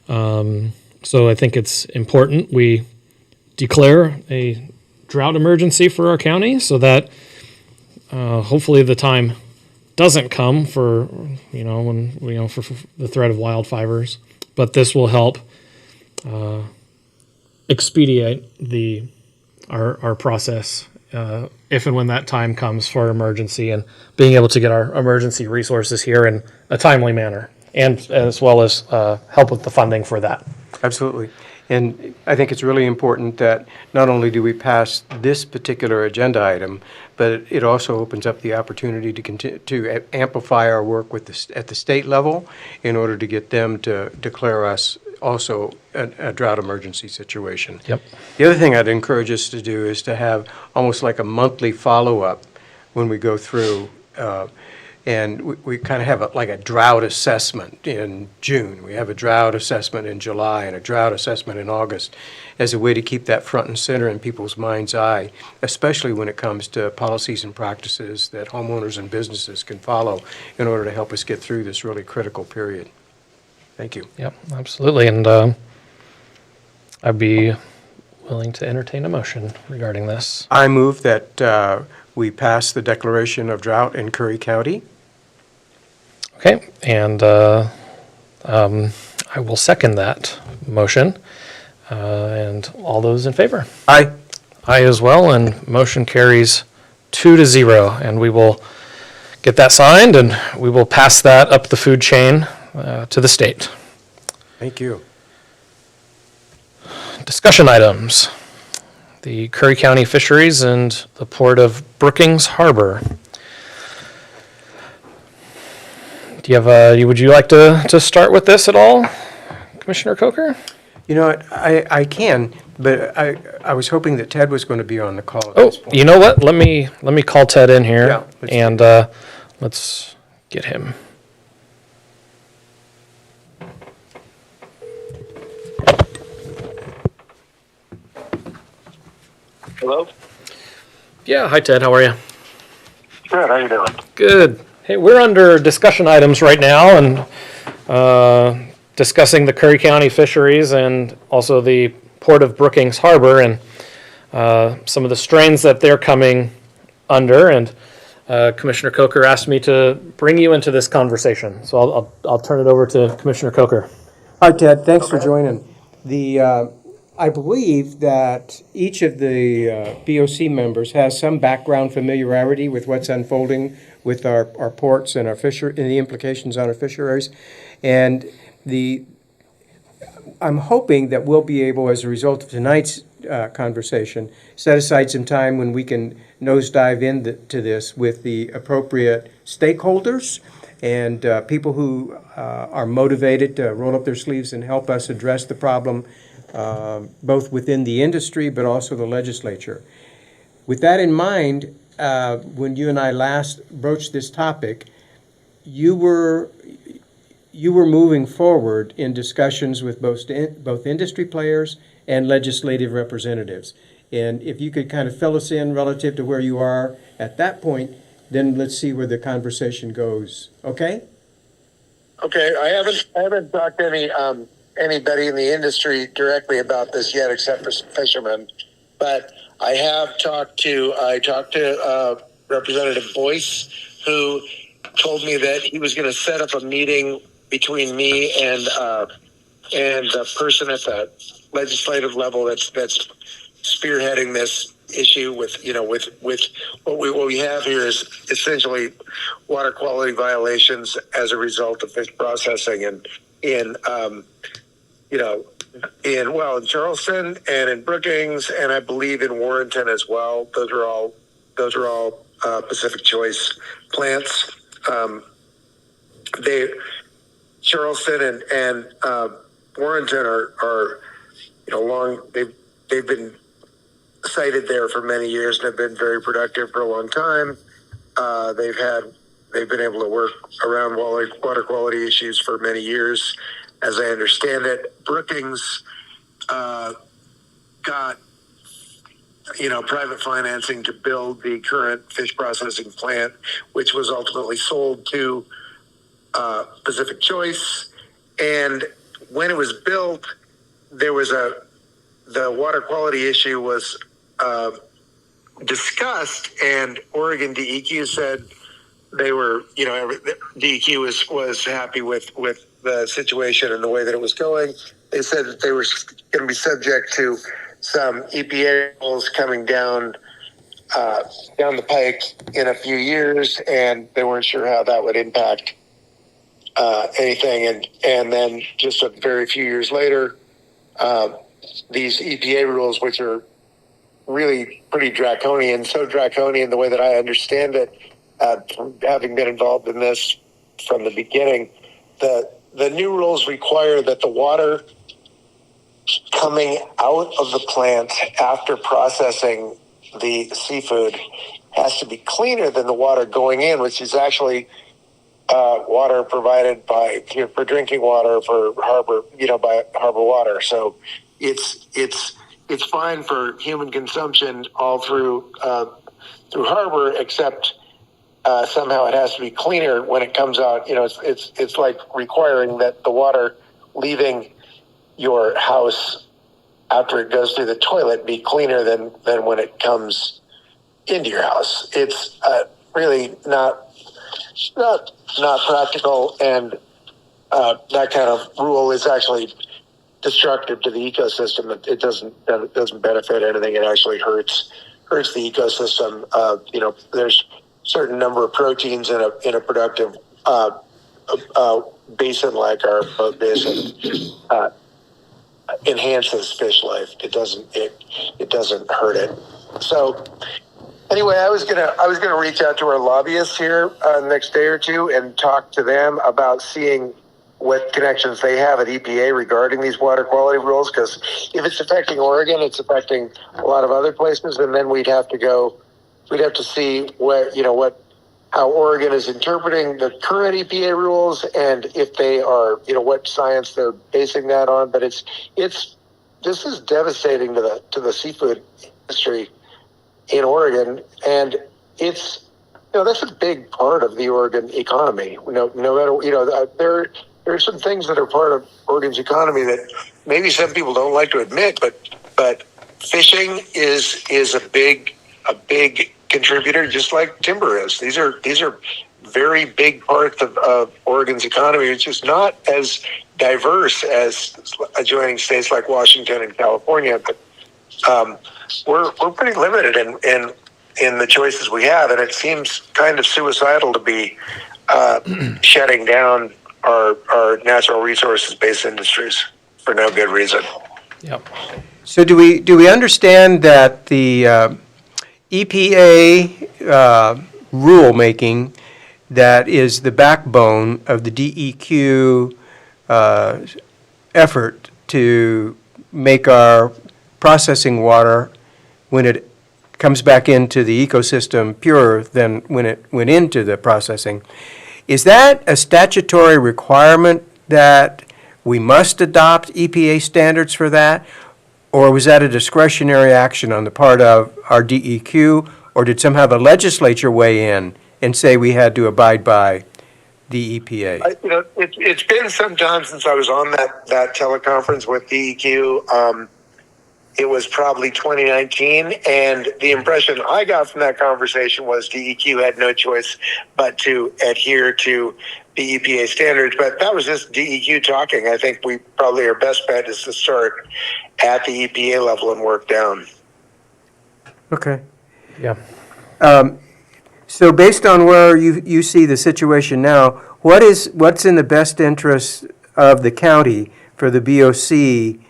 So I think it's important we declare a drought emergency for our county so that hopefully the time doesn't come for for the threat of wildfires, but this will help expedite our process if and when that time comes for emergency, and being able to get our emergency resources here in a timely manner, and as well as help with the funding for that. Absolutely. And I think it's really important that not only do we pass this particular agenda item, but it also opens up the opportunity to continue to amplify our work at the state level in order to get them to declare us also a drought emergency situation. Yep. The other thing I'd encourage us to do is to have almost like a monthly follow-up when we go through, and we kind of have like a drought assessment in June. We have a drought assessment in July and a drought assessment in August as a way to keep that front and center in people's mind's eye, especially when it comes to policies and practices that homeowners and businesses can follow in order to help us get through this really critical period. Thank you. Yep, absolutely. And I'd be willing to entertain a motion regarding this. I move that we pass the declaration of drought in Curry County. Okay, and I will second that motion. And all those in favor? Aye. Aye as well, and motion carries 2-0. And we will get that signed, and we will pass that up the food chain to the state. Thank you. Discussion items. The Curry County Fisheries and the Port of Brookings Harbor. Do you have would you like to start with this at all, Commissioner Coker? You know what, I can, but I was hoping that Ted was going to be on the call at Oh, this point. you know what? Let me call Ted in here, Yeah, let's do and let's get him. Hello? Yeah, hi Ted, how are you? Good, how you doing? Good. Hey, we're under discussion items right now, and discussing the Curry County fisheries and also the Port of Brookings Harbor and some of the strains that they're coming under. And Commissioner Coker asked me to bring you into this conversation. So I'll turn it over to Commissioner Coker. Hi, Ted. Thanks for joining. I believe that each of the BOC members has some background familiarity with what's unfolding with our ports and and the implications on our fisheries. And I'm hoping that we'll be able, as a result of tonight's conversation, set aside some time when we can nosedive into this with the appropriate stakeholders and people who are motivated to roll up their sleeves and help us address the problem, both within the industry but also the legislature. With that in mind, when you and I last broached this topic, you were moving forward in discussions with both industry players and legislative representatives. And if you could kind of fill us in relative to where you are at that point, then let's see where the conversation goes. Okay? Okay, I haven't talked to anybody in the industry directly about this yet, except for some fishermen. But I have talked to Representative Boyce, who told me that he was going to set up a meeting between me and the person at the legislative level that's spearheading this issue with what we have here is essentially water quality violations as a result of fish processing in Charleston and in Brookings, and I believe in Warrenton as well. Those are all Pacific Choice plants. Charleston and Warrenton are they've been sited there for many years and have been very productive for a long time. They've been able to work around water quality issues for many years, as I understand it. Brookings got private financing to build the current fish processing plant, which was ultimately sold to Pacific Choice. And when it was built, there was the water quality issue was discussed, and Oregon DEQ said they were, DEQ was happy with the situation and the way that it was going. They said that they were going to be subject to some EPA rules coming down the pike in a few years, and they weren't sure how that would impact anything. And then just a very few years later, these EPA rules, which are really pretty draconian, so draconian the way that I understand it, having been involved in this from the beginning, the new rules require that the water coming out of the plant after processing the seafood has to be cleaner than the water going in, which is actually water provided for drinking water for harbor, by harbor water. So it's fine for human consumption all through harbor, except somehow it has to be cleaner when it comes out. It's like requiring that the water leaving your house after it goes through the toilet be cleaner than when it comes into your house. It's really not practical, and that kind of rule is actually destructive to the ecosystem. It doesn't benefit anything. It actually hurts the ecosystem. There's a certain number of proteins in a productive basin like our boat basin enhances fish life. It doesn't hurt it. So anyway, I was gonna reach out to our lobbyists here the next day or two and talk to them about seeing what connections they have at EPA regarding these water quality rules. Because if it's affecting Oregon, it's affecting a lot of other places, and then we'd have to see how Oregon is interpreting the current EPA rules, and if they are, what science they're basing that on. But this is devastating to the seafood industry in Oregon, and it's that's a big part of the Oregon economy. No matter there are some things that are part of Oregon's economy that maybe some people don't like to admit, but fishing is a big contributor, just like timber is. These are very big parts of Oregon's economy, which is not as diverse as adjoining states like Washington and California, but we're pretty limited in the choices we have, and it seems kind of suicidal to be shutting down our natural resources-based industries for no good reason. Yep. So do we understand that the EPA rulemaking that is the backbone of the DEQ effort to make our processing water, when it comes back into the ecosystem, purer than when it went into the processing? Is that a statutory requirement that we must adopt EPA standards for that? Or was that a discretionary action on the part of our DEQ? Or did somehow the legislature weigh in and say we had to abide by the EPA? It's been some time since I was on that teleconference with DEQ. It was probably 2019, and the impression I got from that conversation was DEQ had no choice but to adhere to the EPA standards. But that was just DEQ talking. I think our best bet is to start at the EPA level and work down. Okay. Yeah. So based on where you see the situation now, what's in the best interest of the county for the BOC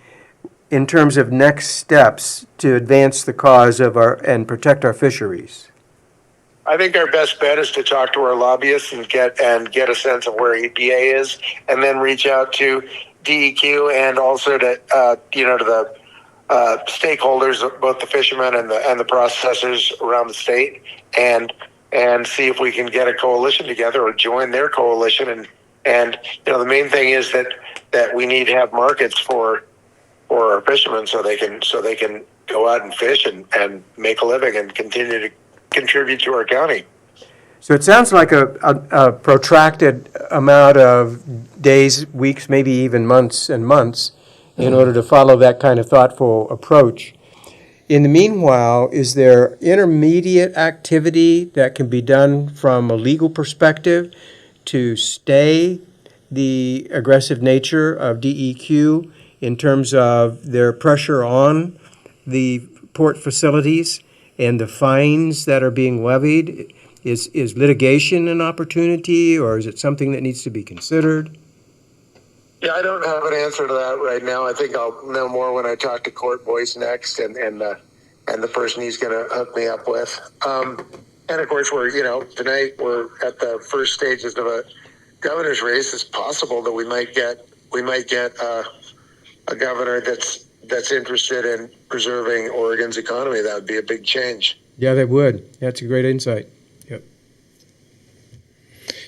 in terms of next steps to advance the cause of and protect our fisheries? I think our best bet is to talk to our lobbyists and get a sense of where EPA is, and then reach out to DEQ and also to the stakeholders, both the fishermen and the processors around the state, and see if we can get a coalition together or join their coalition. And the main thing is that we need to have markets for our fishermen so they can go out and fish and make a living and continue to contribute to our county. So it sounds like a protracted amount of days, weeks, maybe even months and months in order to follow that kind of thoughtful approach. In the meanwhile, is there intermediate activity that can be done from a legal perspective to stay the aggressive nature of DEQ in terms of their pressure on the port facilities and the fines that are being levied? Is litigation an opportunity, or is it something that needs to be considered? Yeah, I don't have an answer to that right now. I think I'll know more when I talk to Court Boyce next and the person he's going to hook me up with. And of course, tonight we're at the first stages of a governor's race. It's possible that we might get a governor that's interested in preserving Oregon's economy. That would be a big change. Yeah, that would. That's a great insight. Yep.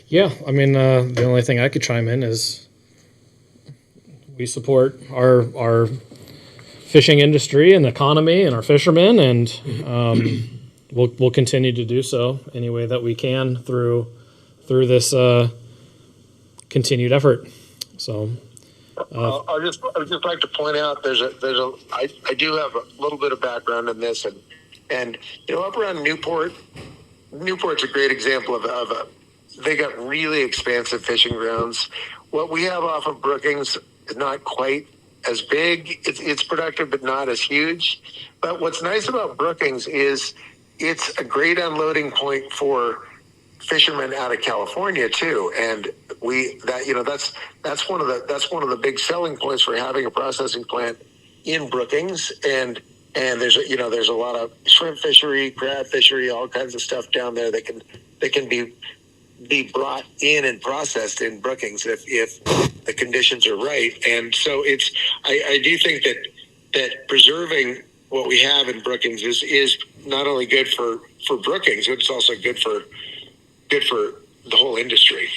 Yeah, I mean, the only thing I could chime in is we support our fishing industry and economy and our fishermen, and we'll continue to do so any way that we can through this continued effort. So. I would just like to point out I do have a little bit of background in this, and And, up around Newport's a great example they got really expansive fishing grounds. What we have off of Brookings is not quite as big. It's productive, but not as huge. But what's nice about Brookings is it's a great unloading point for fishermen out of California too. And that's one of the big selling points for having a processing plant in Brookings. And there's a lot of shrimp fishery, crab fishery, all kinds of stuff down there that can be brought in and processed in Brookings if the conditions are right. And so I do think that preserving what we have in Brookings is not only good for Brookings, but it's also good for the whole industry.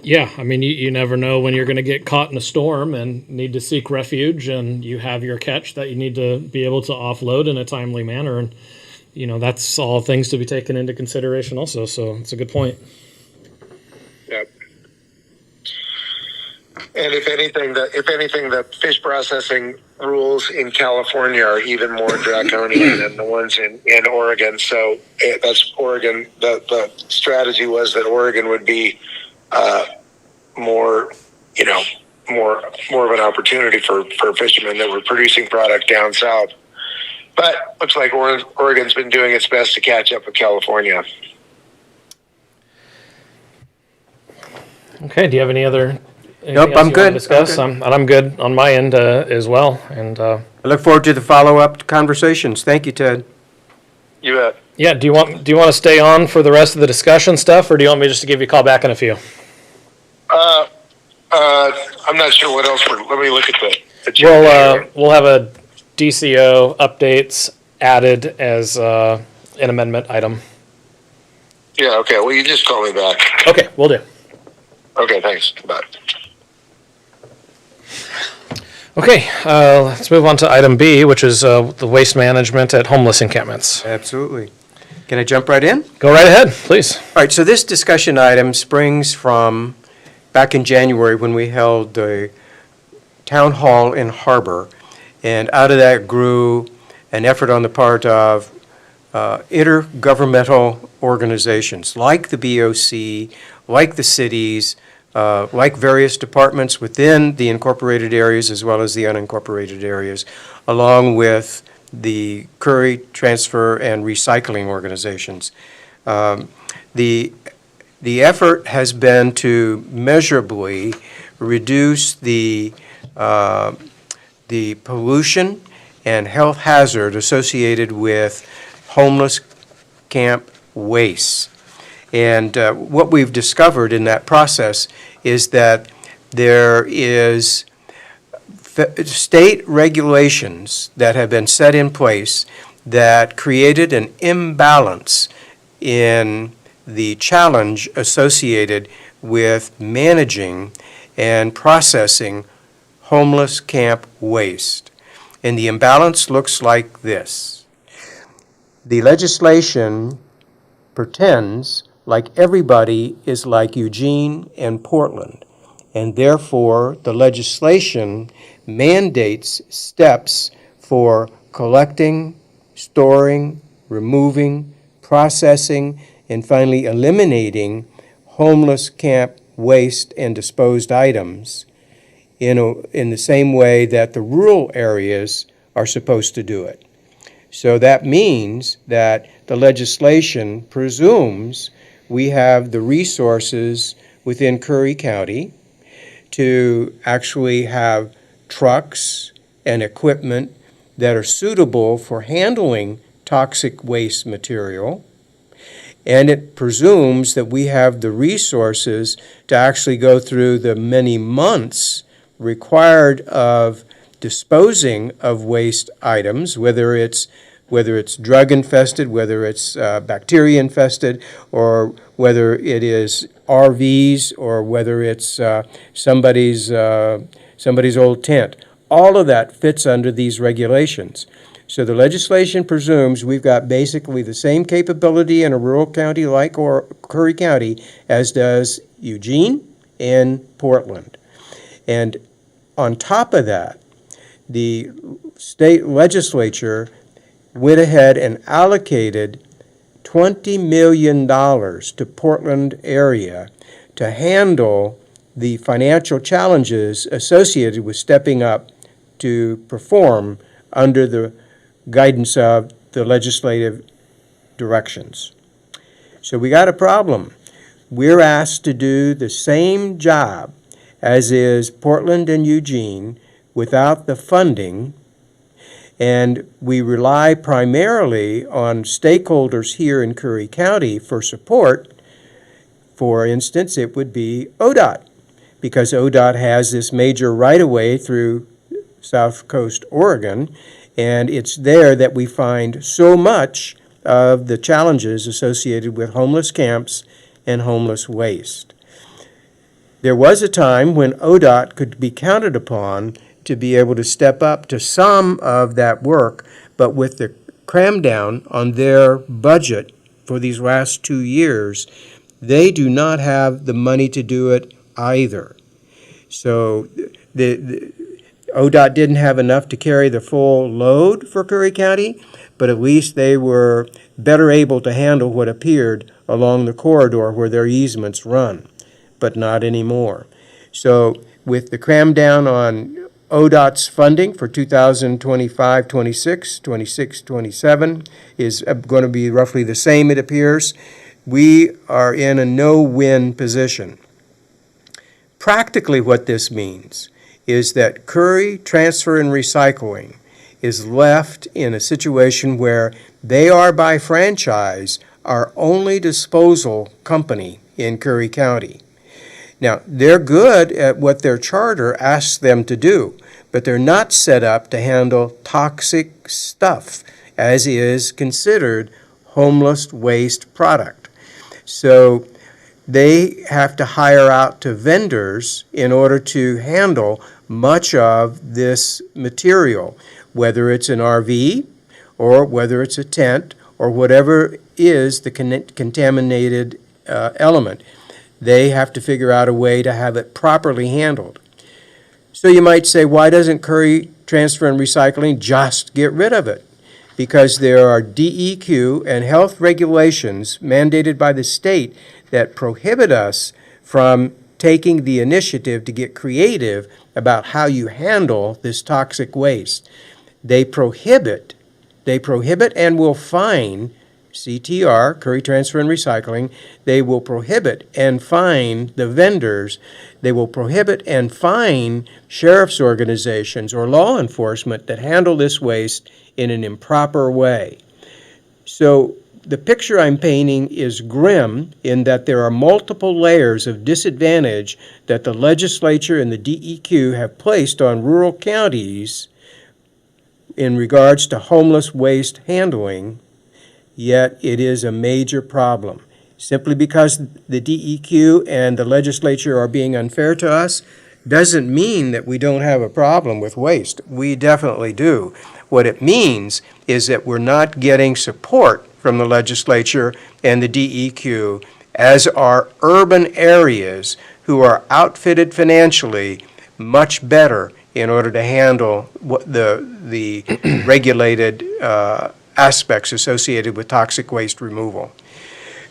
Yeah, I mean, you never know when you're going to get caught in a storm and need to seek refuge, and you have your catch that you need to be able to offload in a timely manner. And, that's all things to be taken into consideration also. So it's a good point. Yep. And if anything, the fish processing rules in California are even more draconian than the ones in Oregon. So that's Oregon. The strategy was that Oregon would be more of an opportunity for fishermen that were producing product down south. But looks like Oregon's been doing its best to catch up with California. Okay. Do you have any other? Nope, I'm good. Discuss? I'm good on my end as well. And I look forward to the follow-up conversations. Thank you, Ted. You bet. Yeah. Do you want to stay on for the rest of the discussion stuff, or do you want me just to give you a call back in a few? I'm not sure what else. Let me look at the agenda. We'll have a DCO updates added as an amendment item. Yeah. Okay. Well, you just call me back. Okay, we'll do. Okay. Thanks. Bye. Okay, let's move on to item B, which is the waste management at homeless encampments. Absolutely. Can I jump right in? Go right ahead, please. All right, so this discussion item springs from back in January when we held the town hall in Harbor, and out of that grew an effort on the part of intergovernmental organizations like the BOC, like the cities, like various departments within the incorporated areas as well as the unincorporated areas, along with the Curry Transfer and Recycling organizations. The effort has been to measurably reduce the pollution and health hazard associated with homeless camp waste. And what we've discovered in that process is that there is state regulations that have been set in place that created an imbalance in the challenge associated with managing and processing homeless camp waste. And the imbalance looks like this. The legislation pretends like everybody is like Eugene and Portland, and therefore the legislation mandates steps for collecting, storing, removing, processing, and finally eliminating homeless camp waste and disposed items in the same way that the rural areas are supposed to do it. So that means that the legislation presumes we have the resources within Curry County to actually have trucks and equipment that are suitable for handling toxic waste material. And it presumes that we have the resources to actually go through the many months required of disposing of waste items, whether it's drug infested, whether it's bacteria infested, or whether it is RVs, or whether it's somebody's old tent. All of that fits under these regulations. So the legislation presumes we've got basically the same capability in a rural county like Curry County as does Eugene and Portland. And on top of that, the state legislature went ahead and allocated $20 million to Portland area to handle the financial challenges associated with stepping up to perform under the guidance of the legislative directions. So we got a problem. We're asked to do the same job as is Portland and Eugene without the funding, and we rely primarily on stakeholders here in Curry County for support. For instance, it would be ODOT, because ODOT has this major right-of-way through South Coast Oregon, and it's there that we find so much of the challenges associated with homeless camps and homeless waste. There was a time when ODOT could be counted upon to be able to step up to some of that work, but with the cram down on their budget for these last 2 years, they do not have the money to do it either. So the ODOT didn't have enough to carry the full load for Curry County, but at least they were better able to handle what appeared along the corridor where their easements run, but not anymore. So with the cram down on ODOT's funding for 2025, 26, 26, 27 is going to be roughly the same, it appears. We are in a no-win position. Practically what this means is that Curry Transfer and Recycling is left in a situation where they are by franchise our only disposal company in Curry County. Now, they're good at what their charter asks them to do, but they're not set up to handle toxic stuff, as is considered homeless waste product. So they have to hire out to vendors in order to handle much of this material, whether it's an RV or whether it's a tent or whatever is the contaminated element. They have to figure out a way to have it properly handled. So you might say, why doesn't Curry Transfer and Recycling just get rid of it? Because there are DEQ and health regulations mandated by the state that prohibit us from taking the initiative to get creative about how you handle this toxic waste. They prohibit and will fine CTR, Curry Transfer and Recycling. They will prohibit and fine the vendors. They will prohibit and fine sheriff's organizations or law enforcement that handle this waste in an improper way. So the picture I'm painting is grim in that there are multiple layers of disadvantage that the legislature and the DEQ have placed on rural counties in regards to homeless waste handling, yet it is a major problem. Simply because the DEQ and the legislature are being unfair to us doesn't mean that we don't have a problem with waste. We definitely do. What it means is that we're not getting support from the legislature and the DEQ, as are urban areas who are outfitted financially much better in order to handle what the regulated aspects associated with toxic waste removal.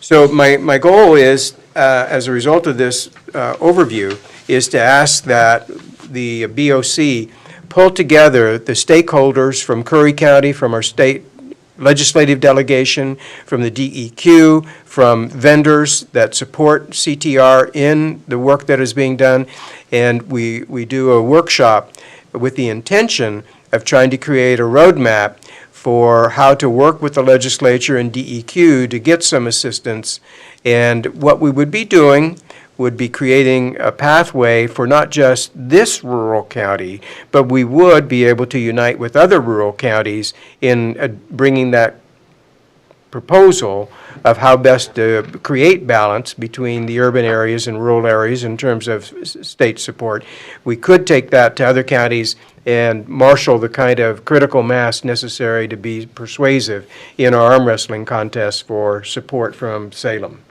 So my goal is, as a result of this overview, is to ask that the BOC pull together the stakeholders from Curry County, from our state legislative delegation, from the DEQ, from vendors that support CTR in the work that is being done, and we do a workshop with the intention of trying to create a roadmap for how to work with the legislature and DEQ to get some assistance. And what we would be doing would be creating a pathway for not just this rural county, but we would be able to unite with other rural counties in bringing that proposal of how best to create balance between the urban areas and rural areas in terms of state support. We could take that to other counties and marshal the kind of critical mass necessary to be persuasive in our arm wrestling contest for support from Salem.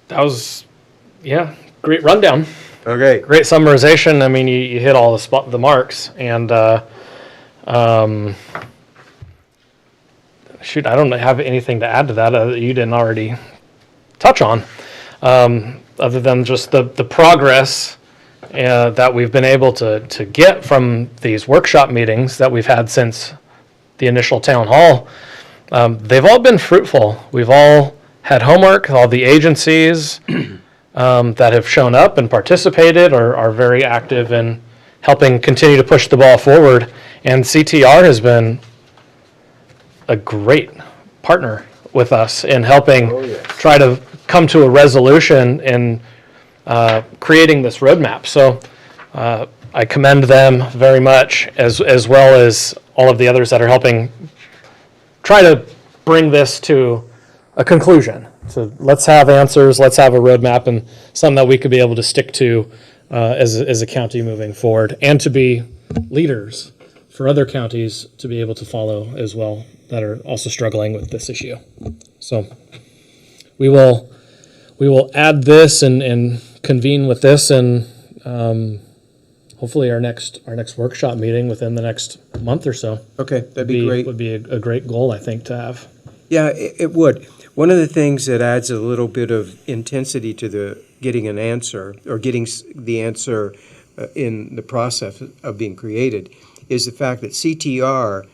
That was, great rundown. Okay. Great summarization. I mean, you hit all the marks, and Shoot, I don't have anything to add to that that you didn't already touch on, other than just the progress that we've been able to get from these workshop meetings that we've had since the initial town hall. They've all been fruitful. We've all had homework. All the agencies that have shown up and participated are very active in helping continue to push the ball forward. And CTR has been a great partner with us in helping try to come to a resolution in creating this roadmap. So I commend them very much, as well as all of the others that are helping try to bring this to a conclusion. So let's have answers, let's have a roadmap, and something that we could be able to stick to as a county moving forward, and to be leaders for other counties to be able to follow as well that are also struggling with this issue. So we will add this and convene with this, and hopefully our next workshop meeting within the next month or so. Okay, that'd be great. Would be a great goal, I think, to have. Yeah, it would. One of the things that adds a little bit of intensity to the getting an answer, or getting the answer in the process of being created, is the fact that CTR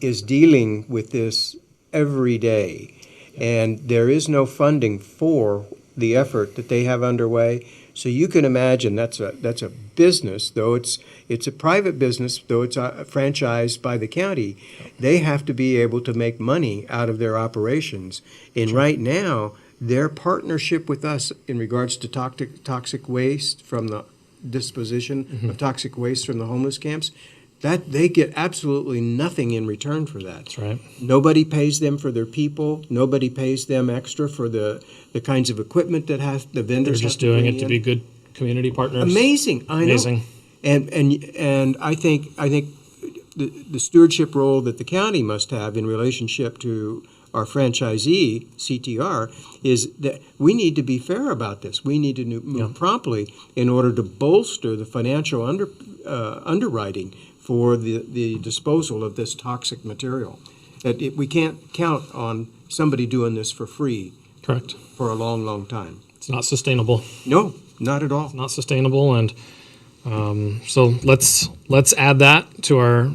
is dealing with this every day, and there is no funding for the effort that they have underway. So you can imagine that's a business, though it's a private business, though it's franchised by the county. They have to be able to make money out of their operations. And right now, their partnership with us in regards to toxic waste from the disposition of toxic waste from the homeless camps, that they get absolutely nothing in return for that. That's right. Nobody pays them for their people. Nobody pays them extra for the kinds of equipment that the vendors. They're just doing it to be good community partners. Amazing, I know. Amazing. And I think the stewardship role that the county must have in relationship to our franchisee, CTR, is that we need to be fair about this. We need to move promptly in order to bolster the financial underwriting for the disposal of this toxic material. We can't count on somebody doing this for free. Correct. For a long, long time. It's not sustainable. No, not at all. It's not sustainable, and so let's add that to our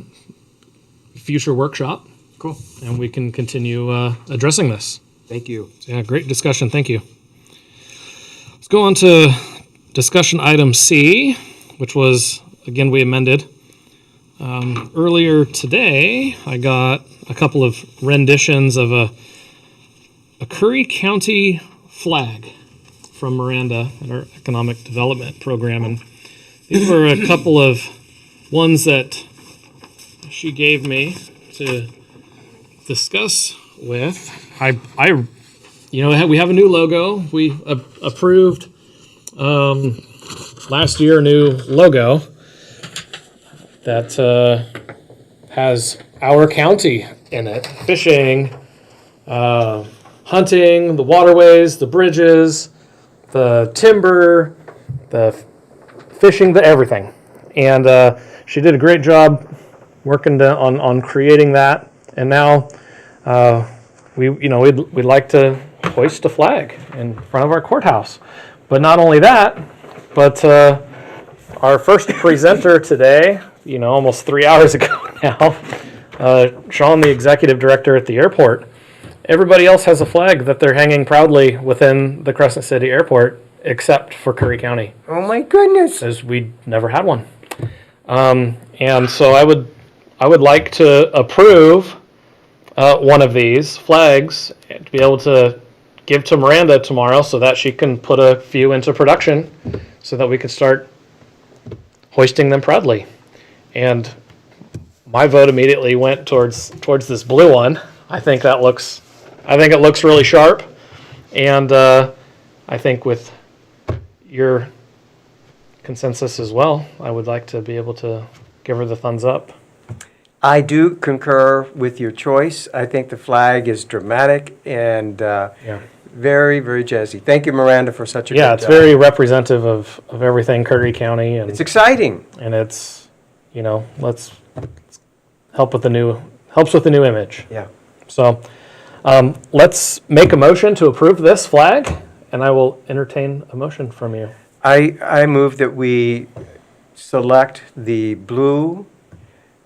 future workshop. Cool. And we can continue addressing this. Thank you. Yeah, great discussion. Thank you. Let's go on to discussion item C, which was, again, we amended. Earlier today, I got a couple of renditions of a Curry County flag from Miranda in our economic development program. And these were a couple of ones that she gave me to discuss with. We have a new logo. We approved last year a new logo that has our county in it. Fishing, hunting, the waterways, the bridges, the timber, the fishing, the everything. And she did a great job working on creating that. And now we'd like to hoist a flag in front of our courthouse. But not only that, but our first presenter today, almost 3 hours ago now, Sean, the executive director at the airport, everybody else has a flag that they're hanging proudly within the Crescent City Airport, except for Curry County. Oh my goodness! Because we never had one. And so I would like to approve one of these flags to be able to give to Miranda tomorrow so that she can put a few into production so that we could start hoisting them proudly. And my vote immediately went towards this blue one. I think it looks really sharp. And I think with your consensus as well, I would like to be able to give her the thumbs up. I do concur with your choice. I think the flag is dramatic and very, very jazzy. Thank you, Miranda, for such a good job. Yeah, it's very representative of everything Curry County. And it's exciting. And it's, let's helps with the new image. Yeah. So let's make a motion to approve this flag, and I will entertain a motion from you. I move that we select the blue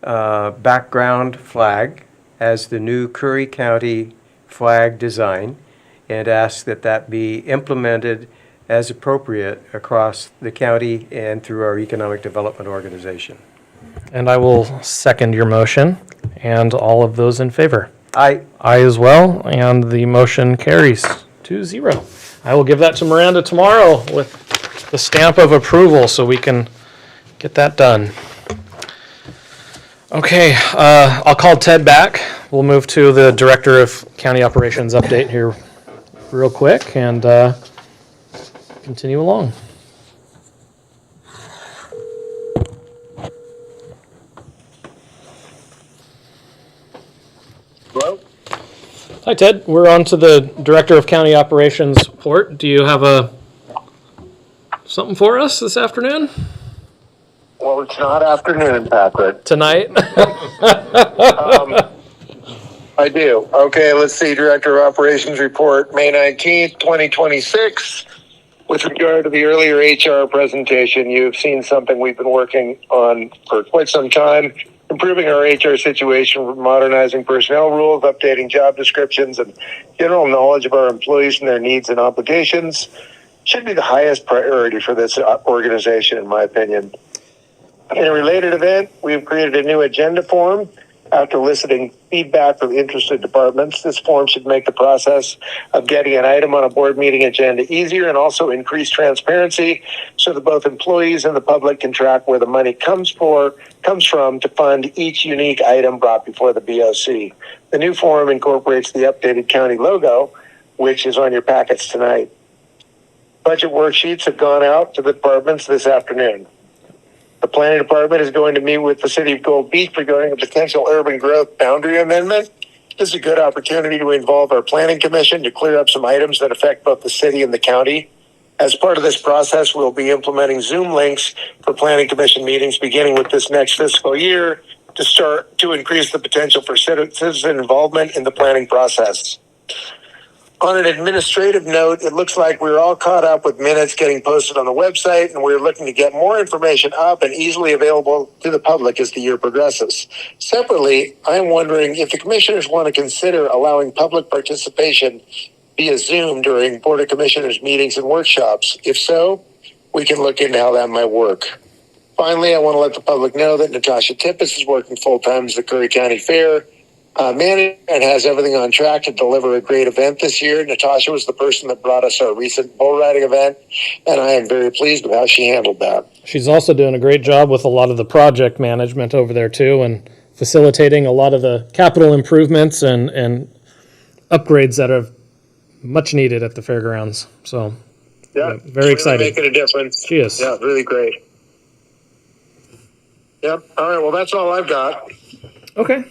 background flag as the new Curry County flag design, and ask that that be implemented as appropriate across the county and through our economic development organization. And I will second your motion, and all of those in favor. Aye. Aye as well, and the motion carries 2-0. I will give that to Miranda tomorrow with the stamp of approval so we can get that done. Okay, I'll call Ted back. We'll move to the Director of County Operations update here real quick and continue along. Hello? Hi, Ted. We're on to the Director of County Operations report. Do you have something for us this afternoon? Well, it's not afternoon, Patrick. Tonight? I do. Okay, let's see. Director of Operations report, May 19th, 2026. With regard to the earlier HR presentation, you've seen something we've been working on for quite some time, improving our HR situation, modernizing personnel rules, updating job descriptions, and general knowledge of our employees and their needs and obligations should be the highest priority for this organization, in my opinion. In a related event, we've created a new agenda form after eliciting feedback from interested departments. This form should make the process of getting an item on a board meeting agenda easier and also increase transparency so that both employees and the public can track where the money comes from to fund each unique item brought before the BOC. The new form incorporates the updated county logo, which is on your packets tonight. Budget worksheets have gone out to the departments this afternoon. The planning department is going to meet with the city of Gold Beach regarding a potential urban growth boundary amendment. This is a good opportunity to involve our planning commission to clear up some items that affect both the city and the county. As part of this process, we'll be implementing Zoom links for planning commission meetings beginning with this next fiscal year to increase the potential for citizen involvement in the planning process. On an administrative note, it looks like we're all caught up with minutes getting posted on the website, and we're looking to get more information up and easily available to the public as the year progresses. Separately, I'm wondering if the commissioners want to consider allowing public participation via Zoom during Board of Commissioners meetings and workshops. If so, we can look into how that might work. Finally, I want to let the public know that Natasha Tippis is working full-time as the Curry County Fair manager and has everything on track to deliver a great event this year. Natasha was the person that brought us our recent bull riding event, and I am very pleased with how she handled that. She's also doing a great job with a lot of the project management over there too, and facilitating a lot of the capital improvements and upgrades that are much needed at the fairgrounds. So, yeah, very excited. Really making a difference. She is. Yeah, really great. Yep. All right. Well, that's all I've got. Okay.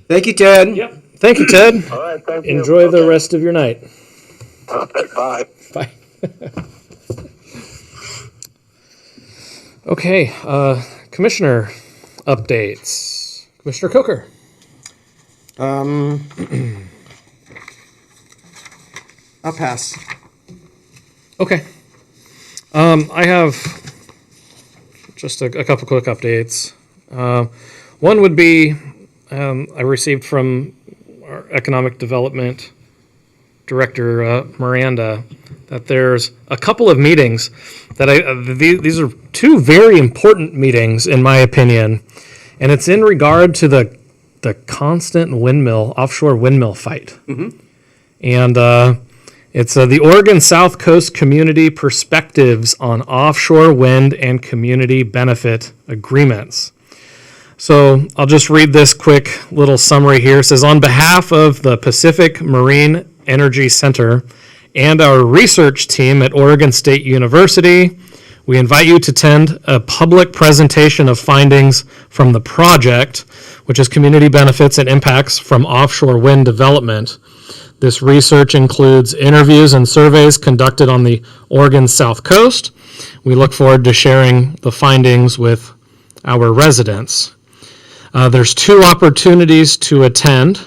Thank you, Ted. Yep. Thank you, Ted. All right. Thank you. Enjoy the rest of your night. All right, bye. Bye. Okay. Commissioner updates. Commissioner Coker. I'll pass. Okay. I have just a couple quick updates. One would be I received from our Economic Development Director, Miranda, that there's a couple of meetings that these are two very important meetings, in my opinion, and it's in regard to the constant offshore windmill fight. Mm-hmm. And it's the Oregon South Coast Community Perspectives on Offshore Wind and Community Benefit Agreements. So I'll just read this quick little summary here. It says, on behalf of the Pacific Marine Energy Center and our research team at Oregon State University, we invite you to attend a public presentation of findings from the project, which is community benefits and impacts from offshore wind development. This research includes interviews and surveys conducted on the Oregon South Coast. We look forward to sharing the findings with our residents. There's 2 opportunities to attend.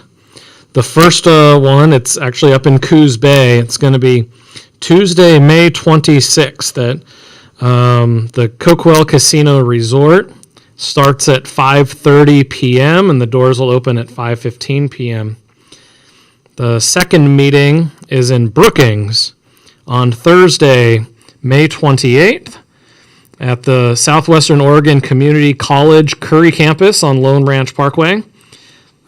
The first one, it's actually up in Coos Bay. It's going to be Tuesday, May 26th at the Coquel Casino Resort. Starts at 5:30 p.m. and the doors will open at 5:15 p.m. The second meeting is in Brookings on Thursday, May 28th at the Southwestern Oregon Community College Curry campus on Lone Ranch Parkway.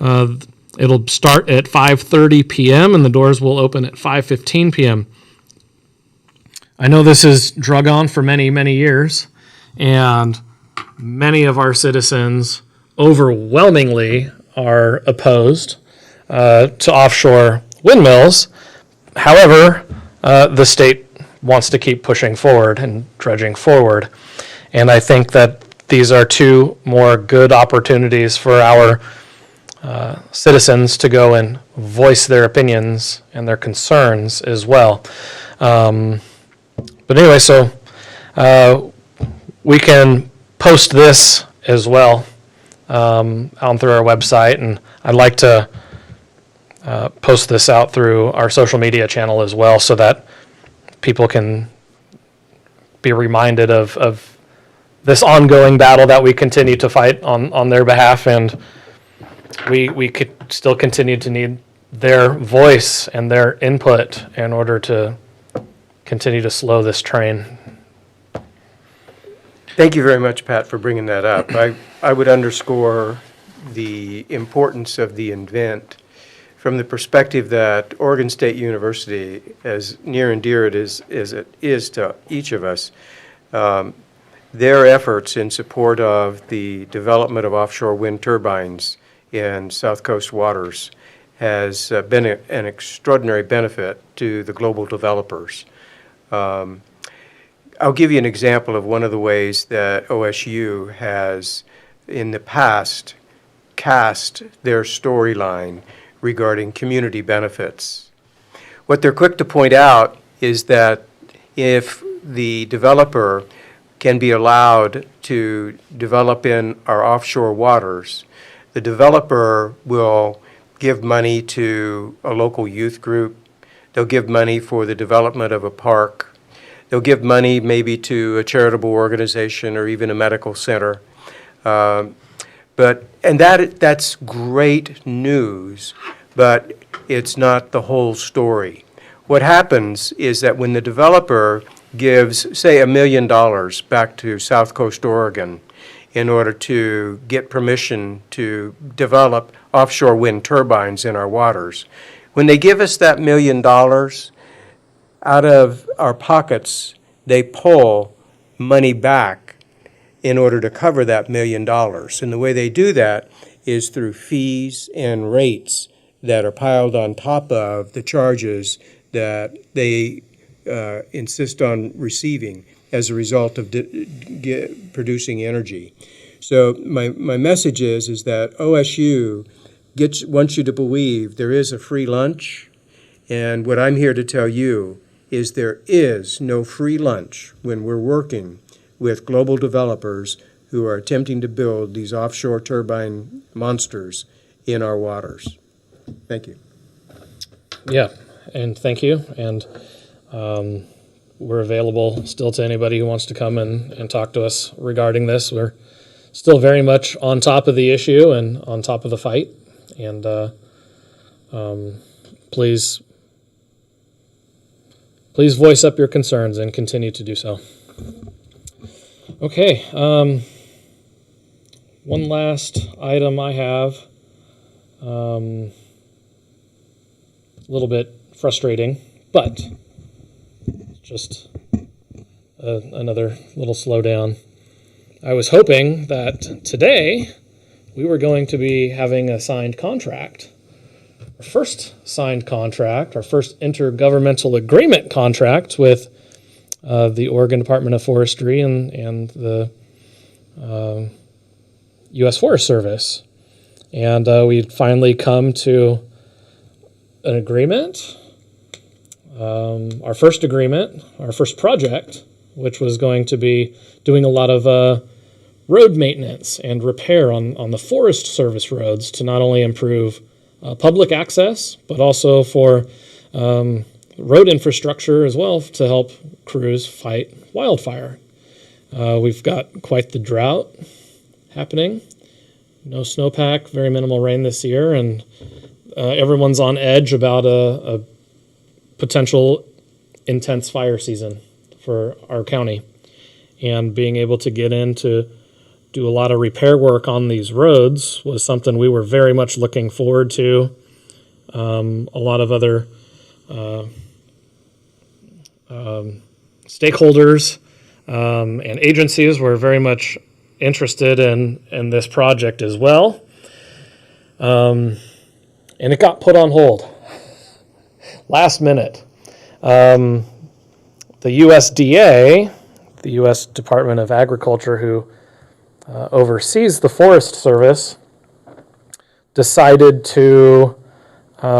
It'll start at 5:30 p.m. and the doors will open at 5:15 p.m. I know this has drug on for many, many years, and many of our citizens overwhelmingly are opposed to offshore windmills. However, the state wants to keep pushing forward and dredging forward. And I think that these are 2 more good opportunities for our citizens to go and voice their opinions and their concerns as well. But anyway, so we can post this as well on through our website, and I'd like to post this out through our social media channel as well so that people can be reminded of this ongoing battle that we continue to fight on their behalf, and we could still continue to need their voice and their input in order to continue to slow this train. Thank you very much, Pat, for bringing that up. I would underscore the importance of the event from the perspective that Oregon State University, as near and dear as it is to each of us, their efforts in support of the development of offshore wind turbines in South Coast waters has been an extraordinary benefit to the global developers. I'll give you an example of one of the ways that OSU has, in the past, cast their storyline regarding community benefits. What they're quick to point out is that if the developer can be allowed to develop in our offshore waters, the developer will give money to a local youth group. They'll give money for the development of a park. They'll give money maybe to a charitable organization or even a medical center. That's great news, but it's not the whole story. What happens is that when the developer gives, say, $1 million back to South Coast Oregon in order to get permission to develop offshore wind turbines in our waters, when they give us that $1 million, out of our pockets, they pull money back in order to cover that $1 million. And the way they do that is through fees and rates that are piled on top of the charges that they insist on receiving as a result of producing energy. So my message is that OSU wants you to believe there is a free lunch, and what I'm here to tell you is there is no free lunch when we're working with global developers who are attempting to build these offshore turbine monsters in our waters. Thank you. Yeah, and thank you. And we're available still to anybody who wants to come and talk to us regarding this. We're still very much on top of the issue and on top of the fight. And please voice up your concerns and continue to do so. Okay, one last item I have, a little bit frustrating, but just another little slowdown. I was hoping that today we were going to be having a signed contract. Our first signed contract, our first intergovernmental agreement contract with the Oregon Department of Forestry and the U.S. Forest Service. And we'd finally come to an agreement, our first agreement, our first project, which was going to be doing a lot of road maintenance and repair on the Forest Service roads to not only improve public access, but also for road infrastructure as well to help crews fight wildfire. We've got quite the drought happening. No snowpack, very minimal rain this year, and everyone's on edge about a potential intense fire season for our county. And being able to get in to do a lot of repair work on these roads was something we were very much looking forward to. A lot of other stakeholders and agencies were very much interested in this project as well. And it got put on hold last minute. The USDA, the U.S. Department of Agriculture, who oversees the Forest Service, decided to,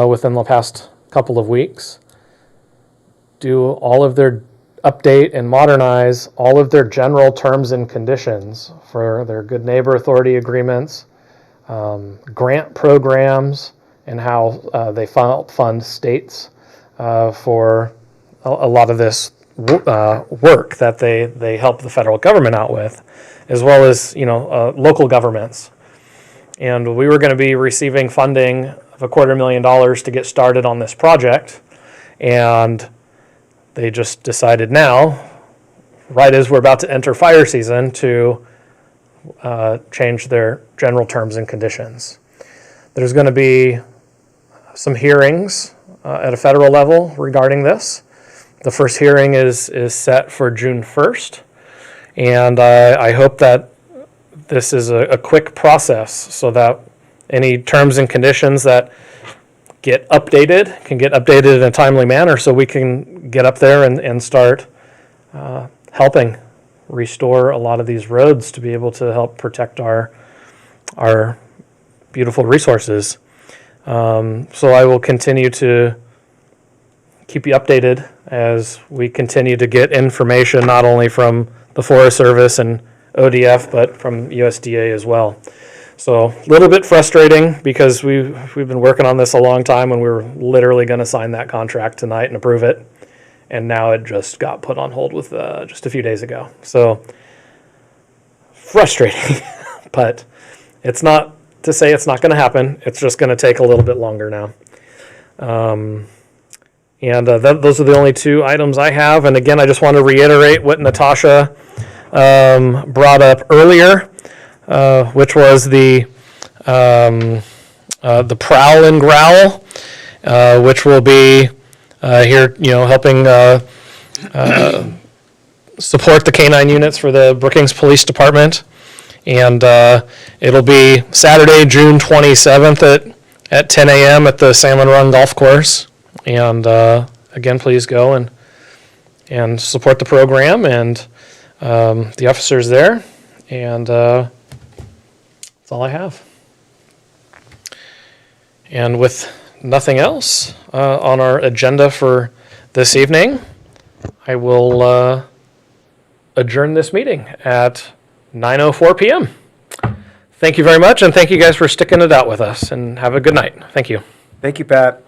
within the past couple of weeks, do all of their update and modernize all of their general terms and conditions for their Good Neighbor Authority agreements, grant programs, and how they fund states for a lot of this work that they help the federal government out with, as well as local governments. And we were going to be receiving funding of $250,000 to get started on this project, and they just decided now, right as we're about to enter fire season, to change their general terms and conditions. There's going to be some hearings at a federal level regarding this. The first hearing is set for June 1st, and I hope that this is a quick process so that any terms and conditions that get updated can get updated in a timely manner so we can get up there and start helping restore a lot of these roads to be able to help protect our beautiful resources. So I will continue to keep you updated as we continue to get information not only from the Forest Service and ODF, but from USDA as well. So a little bit frustrating because we've been working on this a long time and we were literally going to sign that contract tonight and approve it. And now it just got put on hold with just a few days ago. So frustrating, but it's not to say it's not going to happen. It's just going to take a little bit longer now. Those are the only two items I have. And again, I just want to reiterate what Natasha brought up earlier, which was the prowl and growl, which will be here, helping support the canine units for the Brookings Police Department. And it'll be Saturday, June 27th at 10 a.m. at the Salmon Run Golf Course. And again, please go and support the program and the officers there. And that's all I have. And with nothing else on our agenda for this evening, I will adjourn this meeting at 9:04 p.m. Thank you very much, and thank you guys for sticking it out with us, and have a good night. Thank you. Thank you, Pat.